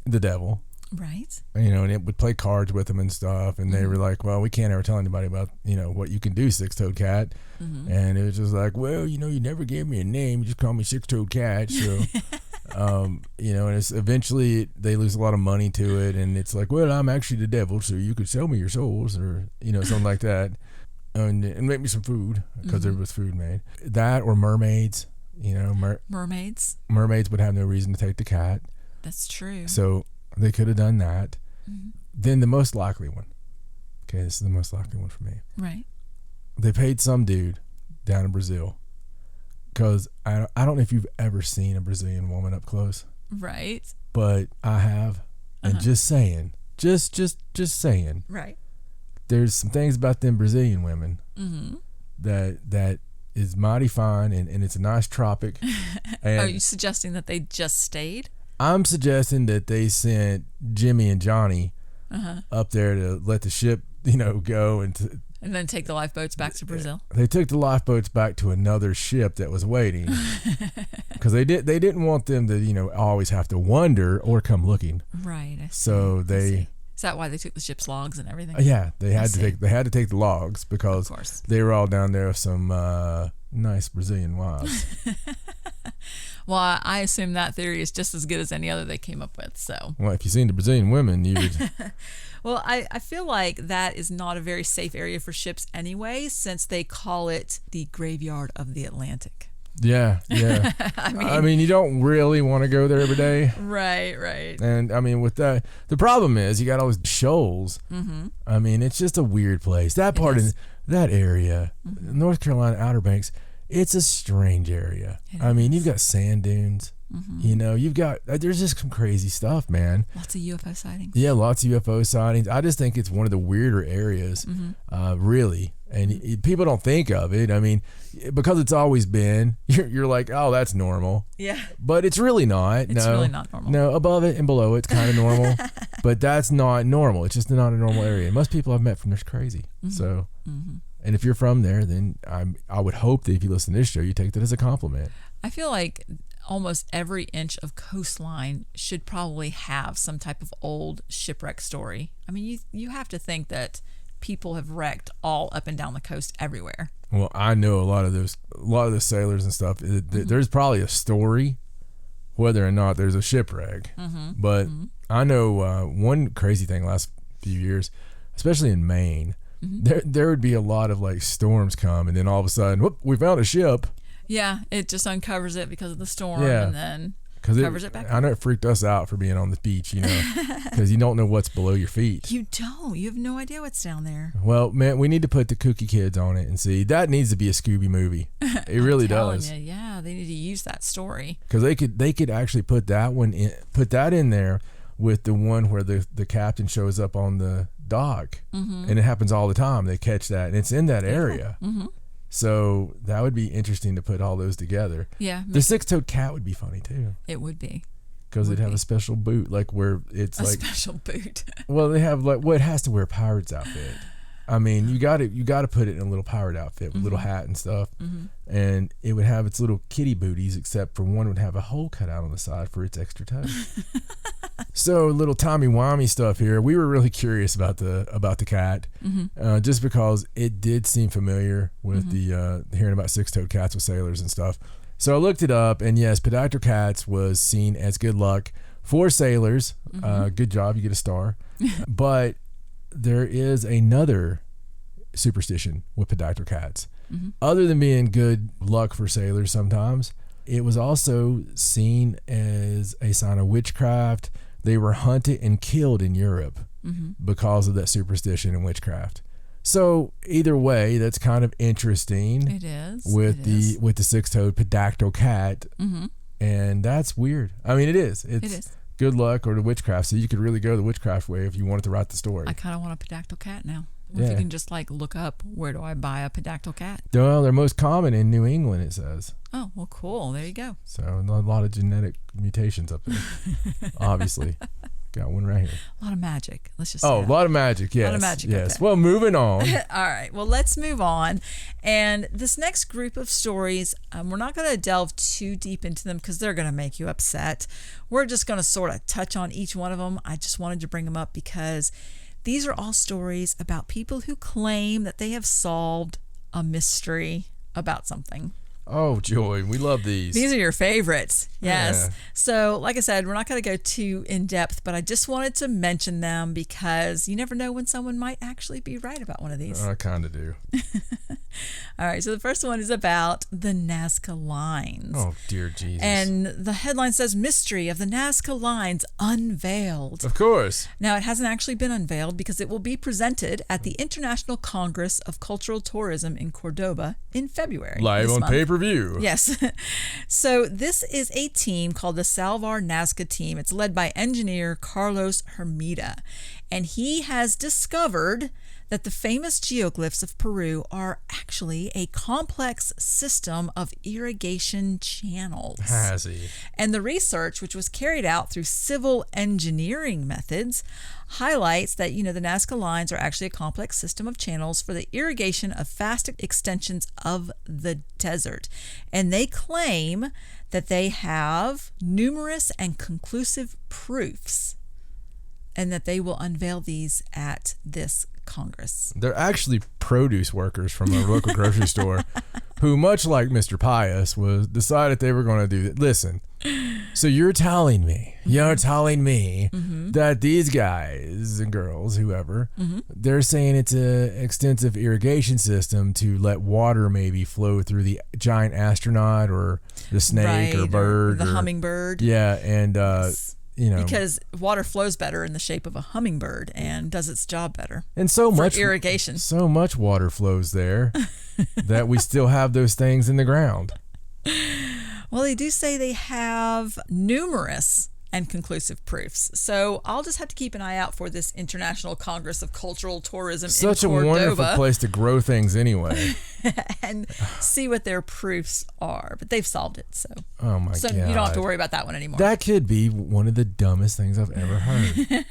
the devil. Right. And it would play cards with them and stuff, and they were like, well, we can't ever tell anybody about, what you can do, six-toed cat. And it was just like, well, you never gave me a name. You just call me six-toed cat. So, and it's eventually they lose a lot of money to it, and it's like, well, I'm actually the devil, so you could sell me your souls, or, something like that. And make me some food, because there was food made. That or mermaids, mermaids. Mermaids would have no reason to take the cat. That's true. So they could have done that. Then the most likely one. Okay, this is the most likely one for me. Right. They paid some dude down in Brazil, because I don't know if you've ever seen a Brazilian woman up close. Right. But I have, and just saying, just saying. Right. There's some things about them Brazilian women that is mighty fine, and it's a nice tropic. And are you suggesting that they just stayed? I'm suggesting that they sent Jimmy and Johnny up there to let the ship, go and then take the lifeboats back to Brazil. They took the lifeboats back to another ship that was waiting, because they didn't want them to always have to wonder or come looking. Right. I see. So they. Is that why they took the ship's logs and everything? Yeah, they had to take the logs, because of course they were all down there with some nice Brazilian wives. Well, I assume that theory is just as good as any other they came up with. So, well, if you've seen the Brazilian women, you would. Well, I feel like that is not a very safe area for ships anyway, since they call it the Graveyard of the Atlantic. Yeah. I mean, you don't really want to go there every day. Right. And I mean, with that, the problem is you got all these shoals. I mean, it's just a weird place. That part in that area, North Carolina Outer Banks, it's a strange area. I mean, you've got sand dunes. There's just some crazy stuff, man. Lots of UFO sightings. Yeah, lots of UFO sightings. I just think it's one of the weirder areas, really. And people don't think of it. I mean, because it's always been, you're like, oh, that's normal. Yeah. But it's really not. It's really not normal. No, above it and below it's kind of normal. But that's not normal. It's just not a normal area. And most people I've met from there's crazy. So, and if you're from there, then I would hope that if you listen to this show, you take that as a compliment. I feel like almost every inch of coastline should probably have some type of old shipwreck story. I mean, you have to think that people have wrecked all up and down the coast everywhere. Well, I know a lot of the sailors and stuff. There's probably a story, whether or not there's a shipwreck. But I know one crazy thing last few years, especially in Maine, there would be a lot of like storms come, and then all of a sudden, whoop, we found a ship. Yeah, it just uncovers it because of the storm, and then covers it back. I know it freaked us out for being on the beach, because you don't know what's below your feet. You don't. You have no idea what's down there. Well, man, we need to put the Kooky Kids on it and see. That needs to be a Scooby movie. It really does. Yeah, they need to use that story because they could actually put that in there with the one where the captain shows up on the dock, and it happens all the time. They catch that, and it's in that area. So that would be interesting to put all those together. Yeah. The six-toed cat would be funny too. It would be. Because they'd have a special boot, like where it's a like special boot. Well, they have like it has to wear a pirate's outfit. I mean, you got to put it in a little pirate outfit with little hat and stuff, and it would have its little kitty booties, except for one would have a hole cut out on the side for its extra toe. So little timey-wimey stuff here. We were really curious about the cat, just because it did seem familiar with the hearing about six-toed cats with sailors and stuff. So I looked it up, and yes, Pedictor cats was seen as good luck for sailors. Good job, you get a star. But there is another superstition with Pedictor cats. Other than being good luck for sailors sometimes, it was also seen as a sign of witchcraft. They were hunted and killed in Europe because of that superstition and witchcraft. So either way, that's kind of interesting. It is. With the six-toed Pedictor cat. And that's weird. I mean, it is. It is. Good luck or the witchcraft. So you could really go the witchcraft way if you wanted to write the story. I kind of want a Pedictor cat now. If you can just like look up, where do I buy a Pedictor cat? Well, they're most common in New England, it says. Oh, well, cool. There you go. So a lot of genetic mutations up there, obviously. Got one right here. A lot of magic. Let's just say a lot of magic. Yes. A lot of magic. Yes. Okay. Well, moving on. All right. Well, let's move on. And this next group of stories, we're not going to delve too deep into them because they're going to make you upset. We're just going to sort of touch on each one of them. I just wanted to bring them up because these are all stories about people who claim that they have solved a mystery about something. Oh, joy. We love these. These are your favorites. Yes. Yeah. So, like I said, we're not going to go too in depth, but I just wanted to mention them because you never know when someone might actually be right about one of these. I kind of do. All right. So, the first one is about the Nazca lines. Oh, dear Jesus. And the headline says, Mystery of the Nazca Lines Unveiled. Of course. Now, it hasn't actually been unveiled because it will be presented at the International Congress of Cultural Tourism in Cordoba in February. Live on pay-per-view. Yes. So this is a team called the Salvar Nazca team. It's led by engineer Carlos Hermida. And he has discovered that the famous geoglyphs of Peru are actually a complex system of irrigation channels. Has he? And the research, which was carried out through civil engineering methods, highlights that, the Nazca lines are actually a complex system of channels for the irrigation of vast extensions of the desert. And they claim that they have numerous and conclusive proofs and that they will unveil these at this Congress. They're actually produce workers from a local grocery store who, much like Mr. Pius, decided they were going to do that. Listen, so you're telling me that these guys and girls, whoever, they're saying it's an extensive irrigation system to let water maybe flow through the giant astronaut or the snake or bird. Or the hummingbird. Yeah, and... because water flows better in the shape of a hummingbird and does its job better. And so much irrigation. So much water flows there that we still have those things in the ground. Well, they do say they have numerous and conclusive proofs. So I'll just have to keep an eye out for this International Congress of Cultural Tourism Such in a Cordoba. wonderful place to grow things anyway. And see what their proofs are. But they've solved it, so Oh my god. you don't have to worry about that one anymore. That could be one of the dumbest things I've ever heard.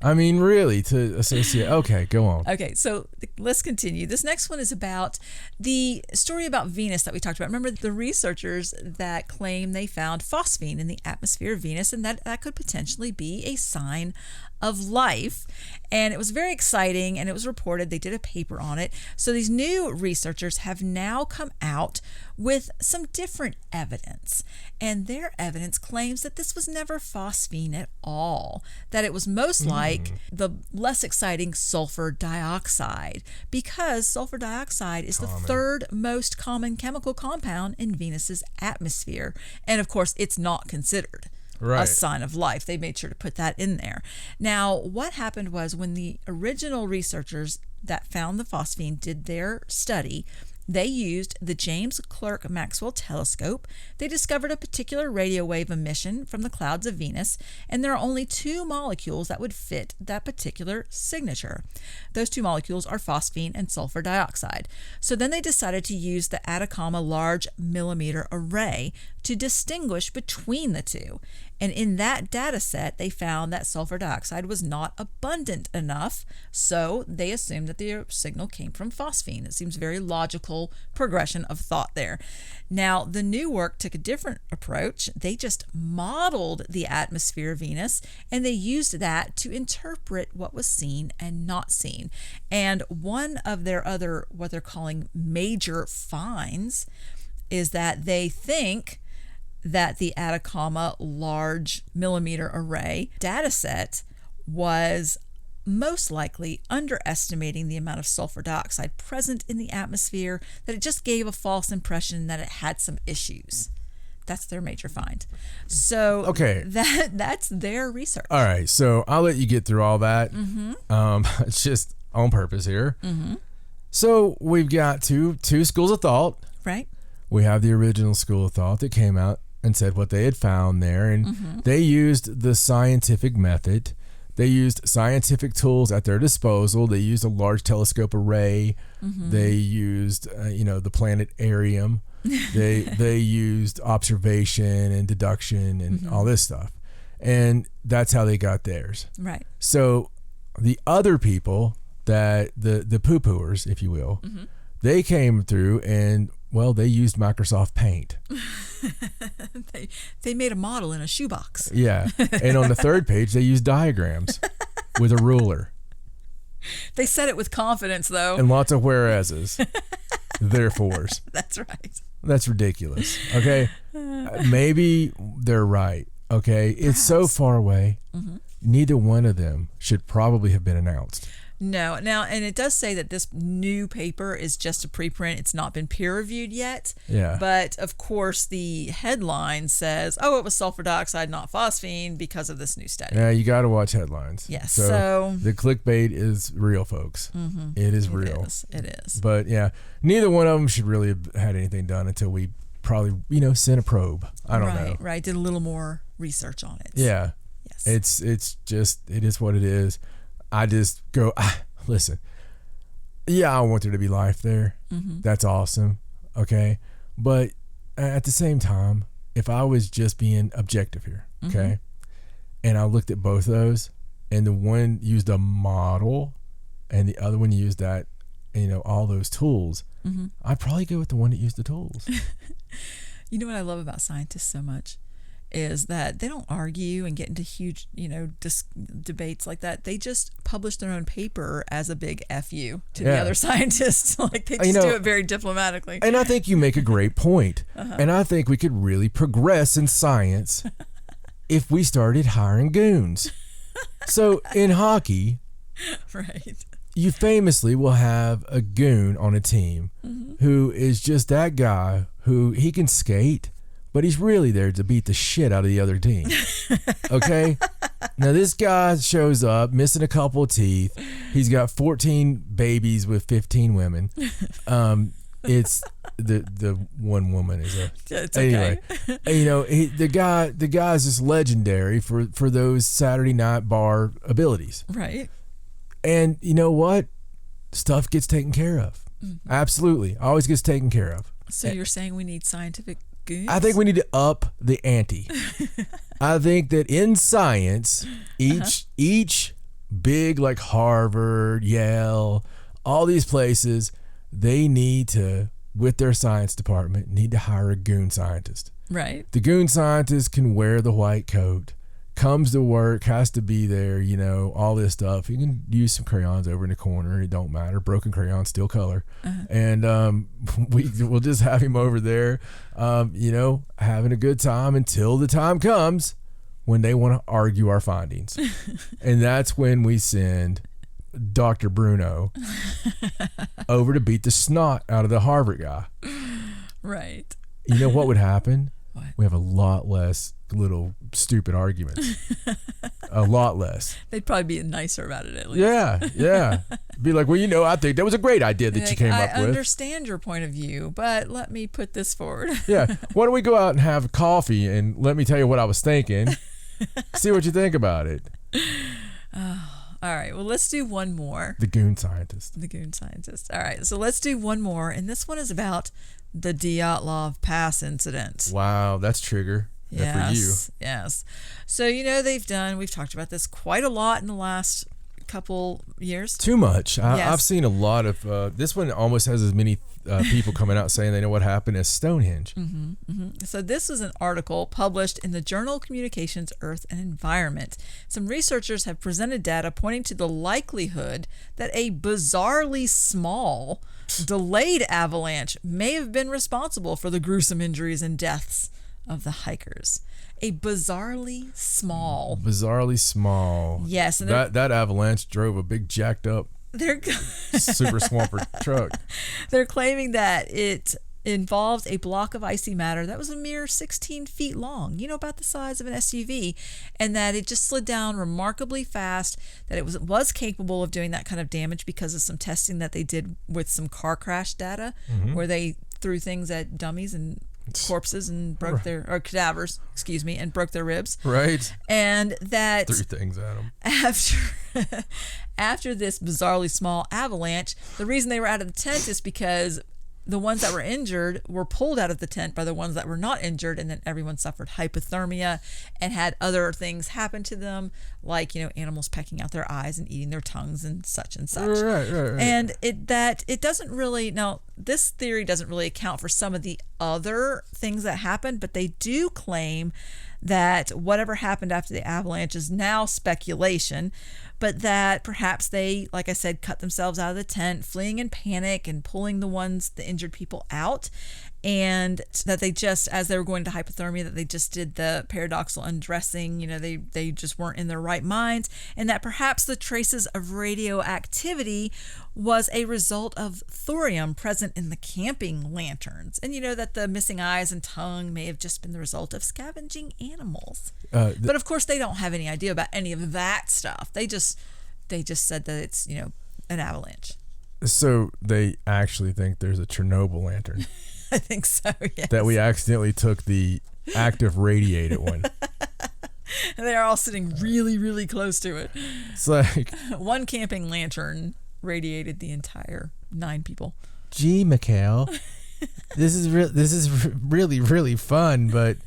I mean, really, to associate. Okay, go on. Okay, so let's continue. This next one is about the story about Venus that we talked about. Remember the researchers that claim they found phosphine in the atmosphere of Venus, and that could potentially be a sign of life. And it was very exciting, and it was reported. They did a paper on it. So these new researchers have now come out with some different evidence. And their evidence claims that this was never phosphine at all, that it was most like the less exciting sulfur dioxide, because sulfur dioxide is the third most common chemical compound in Venus's atmosphere. And of course, it's not considered a sign of life. They made sure to put that in there. Now, what happened was when the original researchers that found the phosphine did their study, they used the James Clerk Maxwell telescope. They discovered a particular radio wave emission from the clouds of Venus, and there are only two molecules that would fit that particular signature. Those two molecules are phosphine and sulfur dioxide. So then they decided to use the Atacama Large Millimeter Array to distinguish between the two. And in that data set, they found that sulfur dioxide was not abundant enough, so they assumed that the signal came from phosphine. It seems very logical progression of thought there. Now, the new work took a different approach. They just modeled the atmosphere of Venus, and they used that to interpret what was seen and not seen. And one of their other, what they're calling major finds, is that they think that the Atacama Large Millimeter Array data set was most likely underestimating the amount of sulfur dioxide present in the atmosphere, that it just gave a false impression that it had some issues. That's their major find. So Okay. that's their research. All right, so I'll let you get through all that. It's just on purpose here. So we've got two schools of thought. Right? We have the original school of thought that came out and said what they had found there, and they used the scientific method. They used scientific tools at their disposal. They used a large telescope array. They used, the planetarium. They used observation and deduction and all this stuff, and that's how they got theirs. Right. So the other people, that the poo-pooers, if you will, they came through and, well, they used Microsoft Paint. They made a model in a shoebox. Yeah. And on the third page, they used diagrams with a ruler. They said it with confidence, though. And lots of whereases. Therefores. That's right. That's ridiculous. Okay. Maybe they're right. Okay. It's so far away. Neither one of them should probably have been announced. No. Now, and it does say that this new paper is just a preprint. It's not been peer reviewed yet. Yeah. But of course, the headline says, "Oh, it was sulfur dioxide, not phosphine, because of this new study." Yeah, you got to watch headlines. Yes. So the clickbait is real, folks. It is real. It is. But yeah, neither one of them should really have had anything done until we probably, sent a probe. I don't know. Right. Did a little more research on it. Yeah. Yes. It's just, it is what it is. I just go, listen, yeah, I want there to be life there. That's awesome. Okay. But at the same time, if I was just being objective here, okay, and I looked at both of those, and the one used a model and the other one used that, all those tools, I'd probably go with the one that used the tools. You know what I love about scientists so much is that they don't argue and get into huge, debates like that. They just publish their own paper as a big FU to the other scientists. Like they just do it very diplomatically. And I think you make a great point. And I think we could really progress in science if we started hiring goons. So in hockey, right, you famously will have a goon on a team who is just that guy who he can skate, but he's really there to beat the shit out of the other team. Okay? Now, this guy shows up missing a couple of teeth. He's got 14 babies with 15 women. It's the one woman is a. It's okay. Anyway, the guy's just legendary for those Saturday night bar abilities. Right. And you know what? Stuff gets taken care of. Mm-hmm. Absolutely, always gets taken care of. So you're saying we need scientific goons? I think we need to up the ante. I think that in science, each big like Harvard, Yale, all these places, they need to, with their science department, need to hire a goon scientist. Right. The goon scientist can wear the white coat, comes to work, has to be there, all this stuff. You can use some crayons over in the corner. It don't matter. Broken crayons, still color. And we'll just have him over there, having a good time until the time comes when they want to argue our findings. And that's when we send Dr. Bruno over to beat the snot out of the Harvard guy. Right. You know what would happen? What? We have a lot less little stupid arguments. A lot less. They'd probably be nicer about it at least. Yeah. Be like, well, I think that was a great idea that you came up with. I understand your point of view, but let me put this forward. Yeah. Why don't we go out and have coffee and let me tell you what I was thinking. See what you think about it. All right. Well, let's do one more. The goon scientist. All right. So let's do one more. And this one is about the Dyatlov Pass incident. Wow. That's trigger. Yes. For you. Yes. So, we've talked about this quite a lot in the last couple years. Too much. Yes. I've seen a lot of, this one almost has as many people coming out saying they know what happened as Stonehenge. Mm-hmm, mm-hmm. So this is an article published in the Journal of Communications, Earth and Environment. Some researchers have presented data pointing to the likelihood that a bizarrely small, delayed avalanche may have been responsible for the gruesome injuries and deaths of the hikers. A bizarrely small. Yes. And that avalanche drove a big jacked up super swamper truck. They're claiming that it involved a block of icy matter that was a mere 16 feet long, about the size of an SUV, and that it just slid down remarkably fast, that it was capable of doing that kind of damage because of some testing that they did with some car crash data, where they threw things at dummies and corpses and broke cadavers, and broke their ribs. Right. And that threw things at them. After this bizarrely small avalanche, the reason they were out of the tent is because the ones that were injured were pulled out of the tent by the ones that were not injured, and then everyone suffered hypothermia and had other things happen to them, like animals pecking out their eyes and eating their tongues and such and such. Right. And it doesn't really, now this theory doesn't really account for some of the other things that happened, but they do claim that whatever happened after the avalanche is now speculation, but that perhaps they, like I said, cut themselves out of the tent, fleeing in panic and pulling the injured people out, and that they just, as they were going to hypothermia, that they just did the paradoxical undressing, they just weren't in their right minds, and that perhaps the traces of radioactivity was a result of thorium present in the camping lanterns, and that the missing eyes and tongue may have just been the result of scavenging animals. But of course they don't have any idea about any of that stuff. They just said that it's an avalanche. So they actually think there's a Chernobyl lantern. I think so, yes. That we accidentally took the active radiated one. And they're all sitting really, really close to it. It's like one camping lantern radiated the entire 9 people. Gee, Mikhail, this is really, really fun, but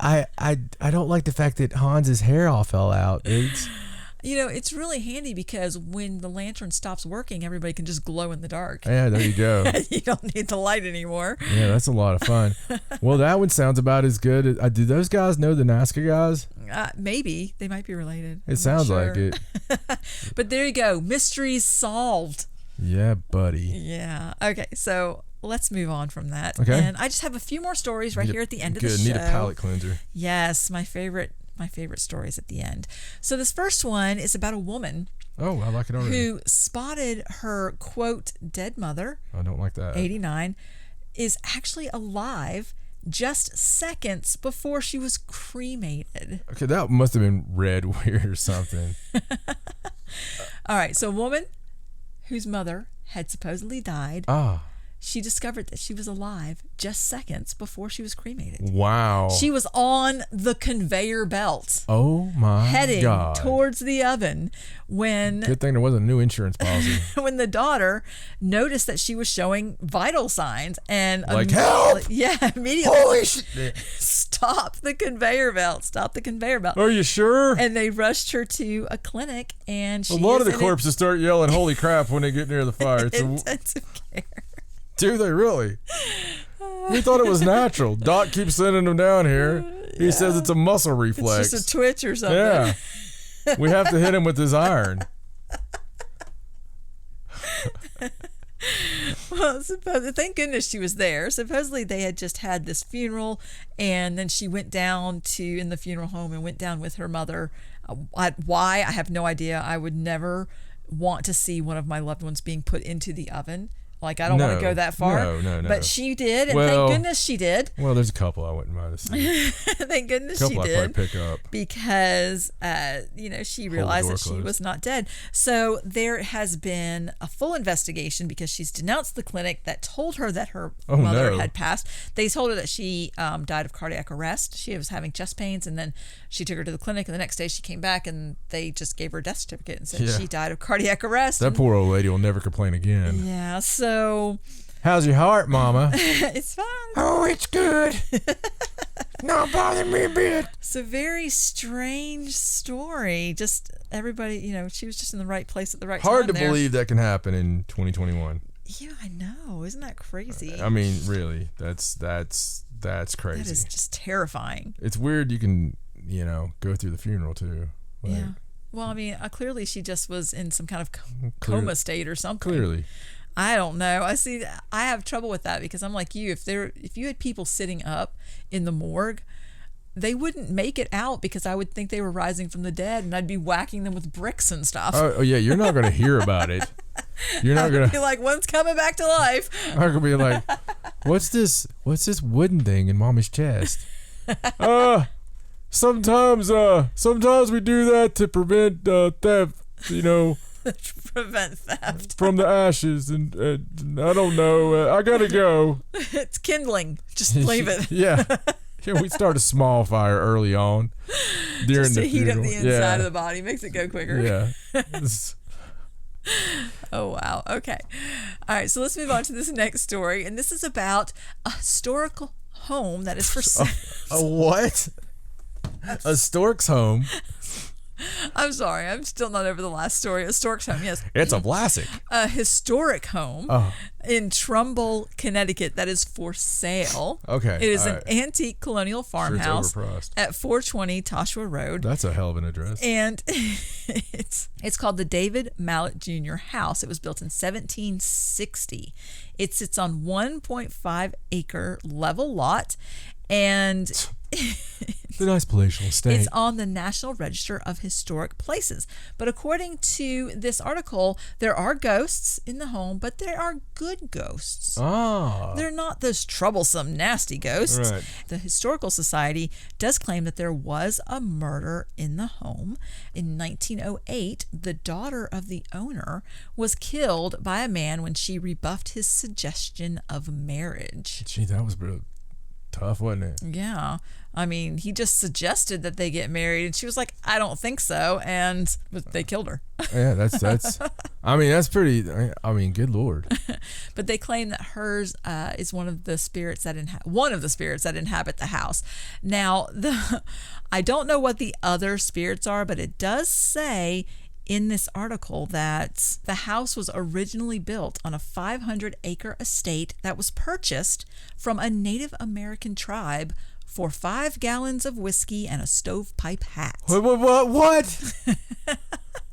I don't like the fact that Hans's hair all fell out. It's really handy because when the lantern stops working, everybody can just glow in the dark. Yeah, there you go. You don't need the light anymore. Yeah, that's a lot of fun. Well, that one sounds about as good. Do those guys know the Nazca guys? Maybe. They might be related. It sounds like it. But there you go. Mysteries solved. Yeah, buddy. Yeah. Okay, so let's move on from that. Okay. And I just have a few more stories right here at the end of the show. Need a palate cleanser. Yes, my favorite stories at the end. So this first one is about a woman. Oh, I like it already. Who spotted her, quote, dead mother. I don't like that. 89, is actually alive just seconds before she was cremated. Okay, that must have been read weird or something. All right, so a woman whose mother had supposedly died. she discovered that she was alive just seconds before she was cremated. Wow. She was on the conveyor belt. Oh my heading God. towards the oven when Good thing there wasn't a new insurance policy. when the daughter noticed that she was showing vital signs and Like, help! Immediately Holy shit. stop the conveyor belt. Are you sure? And they rushed her to a clinic, and she A lot of the is in corpses start yelling, holy crap, when they get near the fire. It's intensive care. do they really? We thought it was natural. Doc keeps sending them down here. He says it's a muscle reflex. It's just a twitch or something. Yeah. We have to hit him with his iron. Well, thank goodness she was there. Supposedly they had just had this funeral, and then she went down in the funeral home and went down with her mother. Why? I have no idea. I would never want to see one of my loved ones being put into the oven. Like, I don't want to go that far. No. But she did, and Well, thank goodness she did. Well, there's a couple I wouldn't mind to see. Thank goodness A she couple I'd did. probably pick up. Because, she realized that she closed. was not dead. So there has been a full investigation because she's denounced the clinic that told her that her mother had passed. They told her that she died of cardiac arrest. She was having chest pains, and then she took her to the clinic, and the next day she came back, and they just gave her a death certificate and said she died of cardiac arrest. That poor old lady will never complain again. Yeah, so... How's your heart, Mama? It's fine. Oh, it's good. Not bothering me a bit. It's a very strange story. Just everybody, she was just in the right place at the right time. Hard to believe that can happen in 2021. Yeah, I know. Isn't that crazy? I mean, really, that's crazy. That is just terrifying. It's weird you can, go through the funeral too. Like, Yeah. Well, I mean, clearly she just was in some kind of coma state or something. Clearly. I don't know. I have trouble with that because I'm like you. If you had people sitting up in the morgue, they wouldn't make it out because I would think they were rising from the dead, and I'd be whacking them with bricks and stuff. Oh yeah, you're not going to hear about it. You're not going to be like, one's coming back to life. I'm going to be like, what's this wooden thing in Mommy's chest? Sometimes we do that to prevent theft. Prevent theft from the ashes, and I don't know. I gotta go. It's kindling. Just leave it. Yeah, we start a small fire early on during just to the heat funeral. up the inside of the body, makes it go quicker. Yeah. Oh wow. Okay. All right. So let's move on to this next story, and this is about a historical home that is for sale. A what? A stork's home. I'm sorry, I'm still not over the last story. A stork's home, yes. It's a classic. A historic home in Trumbull, Connecticut that is for sale. Okay. It is an antique colonial farmhouse at 420 Toshua Road. That's a hell of an address. And it's called the David Mallet Jr. House. It was built in 1760. It sits on 1.5 acre level lot, and it's a nice palatial estate. It's on the National Register of Historic Places. But according to this article, there are ghosts in the home, but there are good ghosts. They're not those troublesome, nasty ghosts. Right. The Historical Society does claim that there was a murder in the home. In 1908, the daughter of the owner was killed by a man when she rebuffed his suggestion of marriage. Gee, that was real tough, wasn't it? Yeah. I mean, he just suggested that they get married, and she was like, I don't think so, and they killed her. Yeah, that's I mean, that's pretty, I mean, good Lord. But they claim that hers is one of the spirits that inhabit the house. Now, I don't know what the other spirits are, but it does say in this article that the house was originally built on a 500-acre estate that was purchased from a Native American tribe for 5 gallons of whiskey and a stovepipe hat. What?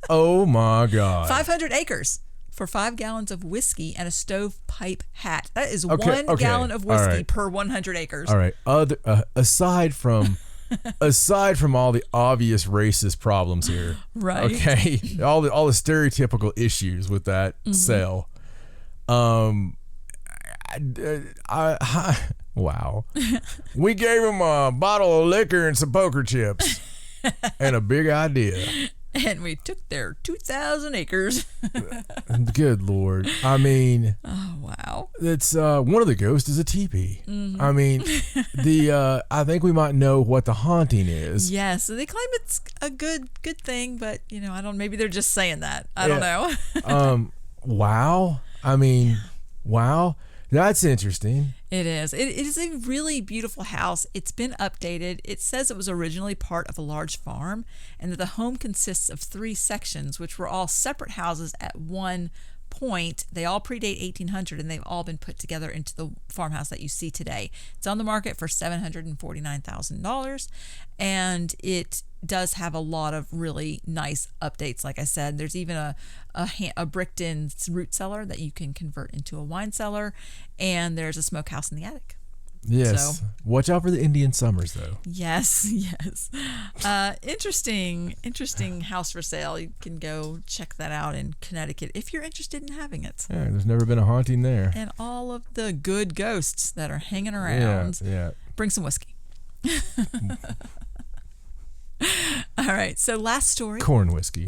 Oh my God. 500 acres for 5 gallons of whiskey and a stovepipe hat. That is Okay, 1 gallon of whiskey right. per 100 acres. All right. Aside from all the obvious racist problems here, Right. Okay, all the stereotypical issues with that sale. Wow. We gave him a bottle of liquor and some poker chips and a big idea. And we took their 2,000 acres. Good Lord. I mean, Oh, wow. it's one of the ghosts is a teepee. Mm-hmm. I mean, I think we might know what the haunting is. Yes, so they claim it's a good thing, but I don't. Maybe they're just saying that. I don't know. Wow. I mean, wow. That's interesting. It is. It is a really beautiful house. It's been updated. It says it was originally part of a large farm, and that the home consists of 3 sections, which were all separate houses at one point. They all predate 1800, and they've all been put together into the farmhouse that you see today. It's on the market for $749,000, and it does have a lot of really nice updates. Like I said, there's even a bricked-in root cellar that you can convert into a wine cellar, and there's a smokehouse in the attic. Yes. So, watch out for the Indian summers, though. yes. Interesting house for sale. You can go check that out in Connecticut if you're interested in having it. Yeah, there's never been a haunting there. And all of the good ghosts that are hanging around. Yeah. Bring some whiskey. All right, so last story. Corn whiskey.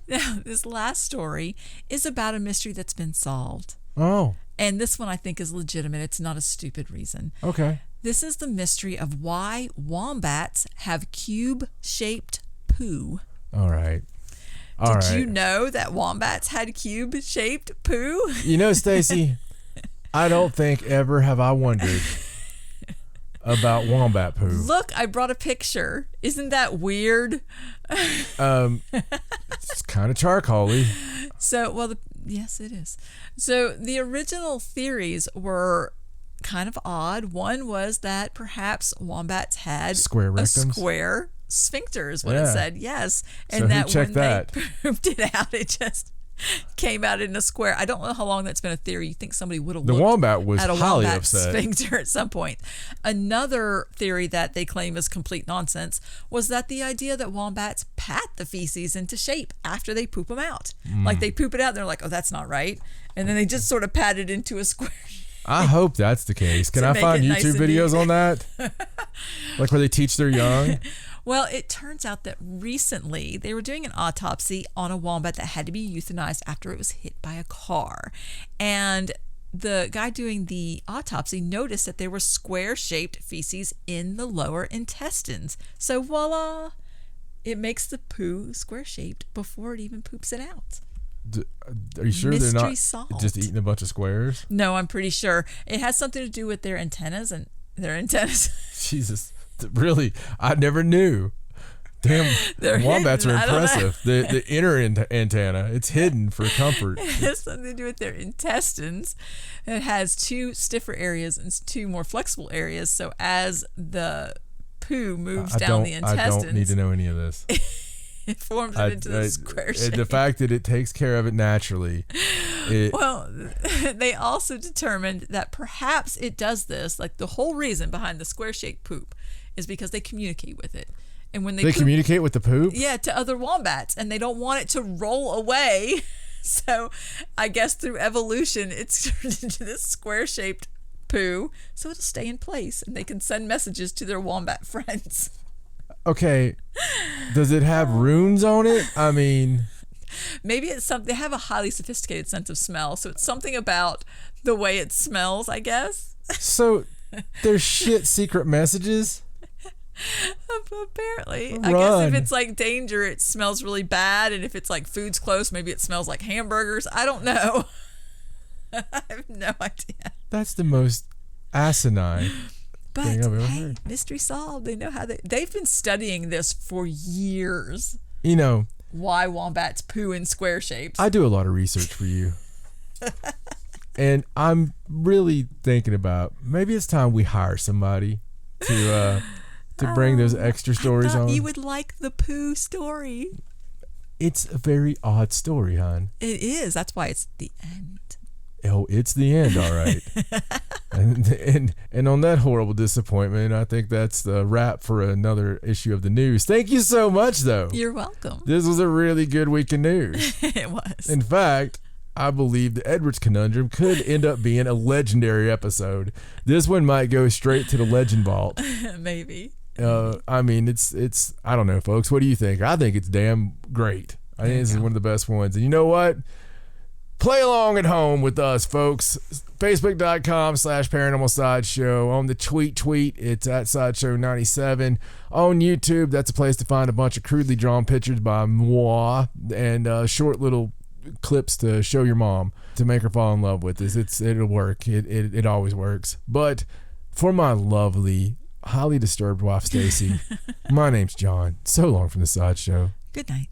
Now, this last story is about a mystery that's been solved. Oh, And this one I think is legitimate. It's not a stupid reason. okay. This is the mystery of why wombats have cube-shaped poo. All right. Did you know that wombats had cube-shaped poo? You know, Stacey, I don't think ever have I wondered about wombat poo. Look, I brought a picture. Isn't that weird? It's kind of charcoaly. So, yes, it is. So the original theories were kind of odd. One was that perhaps wombats had Square rectums? a square sphincter is what it Yeah. said. Yes. And So who that checked when that? they pooped it out, it just came out in a square. I don't know how long that's been a theory. You think somebody would have The looked wombat was at a highly wombat upset. sphincter at some point. Another theory that they claim is complete nonsense was that the idea that wombats pat the feces into shape after they poop them out. Like they poop it out, and they're like, oh, that's not right. And then they just sort of pat it into a square. I hope that's the case. Can To I make find it YouTube nice and videos neat. on that? Like where they teach their young? Well, it turns out that recently they were doing an autopsy on a wombat that had to be euthanized after it was hit by a car. And the guy doing the autopsy noticed that there were square-shaped feces in the lower intestines. So voila, it makes the poo square-shaped before it even poops it out. Are you sure they're Mystery not solved. just eating a bunch of squares? No, I'm pretty sure. It has something to do with their antennas and their antennas. Jesus. Really? I never knew. Damn, They're wombats hidden. are I don't know. impressive. The inner antenna, it's hidden for comfort. It has something to do with their intestines. It has 2 stiffer areas and 2 more flexible areas. So as the poo moves down the intestines, I don't need to know any of this. it forms it into the square shape. The fact that it takes care of it naturally. Well, they also determined that perhaps it does this, like the whole reason behind the square-shaped poop is because they communicate with it. And when they poop, communicate with the poop? yeah, to other wombats, and they don't want it to roll away. So I guess through evolution, it's turned into this square-shaped poo, so it'll stay in place, and they can send messages to their wombat friends. Okay. Does it have runes on it? I mean, Maybe it's something, they have a highly sophisticated sense of smell, so it's something about the way it smells, I guess. so there's shit secret messages? Apparently. I guess Run. if it's like danger, it smells really bad, and if it's like food's close, maybe it smells like hamburgers. I don't know. I have no idea. That's the most asinine But thing I've ever hey, heard. mystery solved. They know how they've been studying this for years. You know, Why wombats poo in square shapes. I do a lot of research for you. And I'm really thinking about maybe it's time we hire somebody to bring those extra stories I thought on. you would like the poo story. It's a very odd story, hon. It is. That's why it's the end. Oh, it's the end, all right. and on that horrible disappointment, I think that's the wrap for another issue of the news. Thank you so much, though. You're welcome. This was a really good week in news. It was. In fact, I believe the Edwards Conundrum could end up being a legendary episode. This one might go straight to the legend vault. Maybe. I mean, it's I don't know, folks. What do you think? I think it's damn great. I think this is one of the best ones. And you know what? Play along at home with us, folks. Facebook.com/Paranormal Sideshow. On the tweet, it's at Sideshow97. On YouTube, that's a place to find a bunch of crudely drawn pictures by moi and short little clips to show your mom to make her fall in love with this. It'll work. It always works. But for my lovely, highly disturbed wife, Stacey, my name's John. So long from the Sideshow. Good night.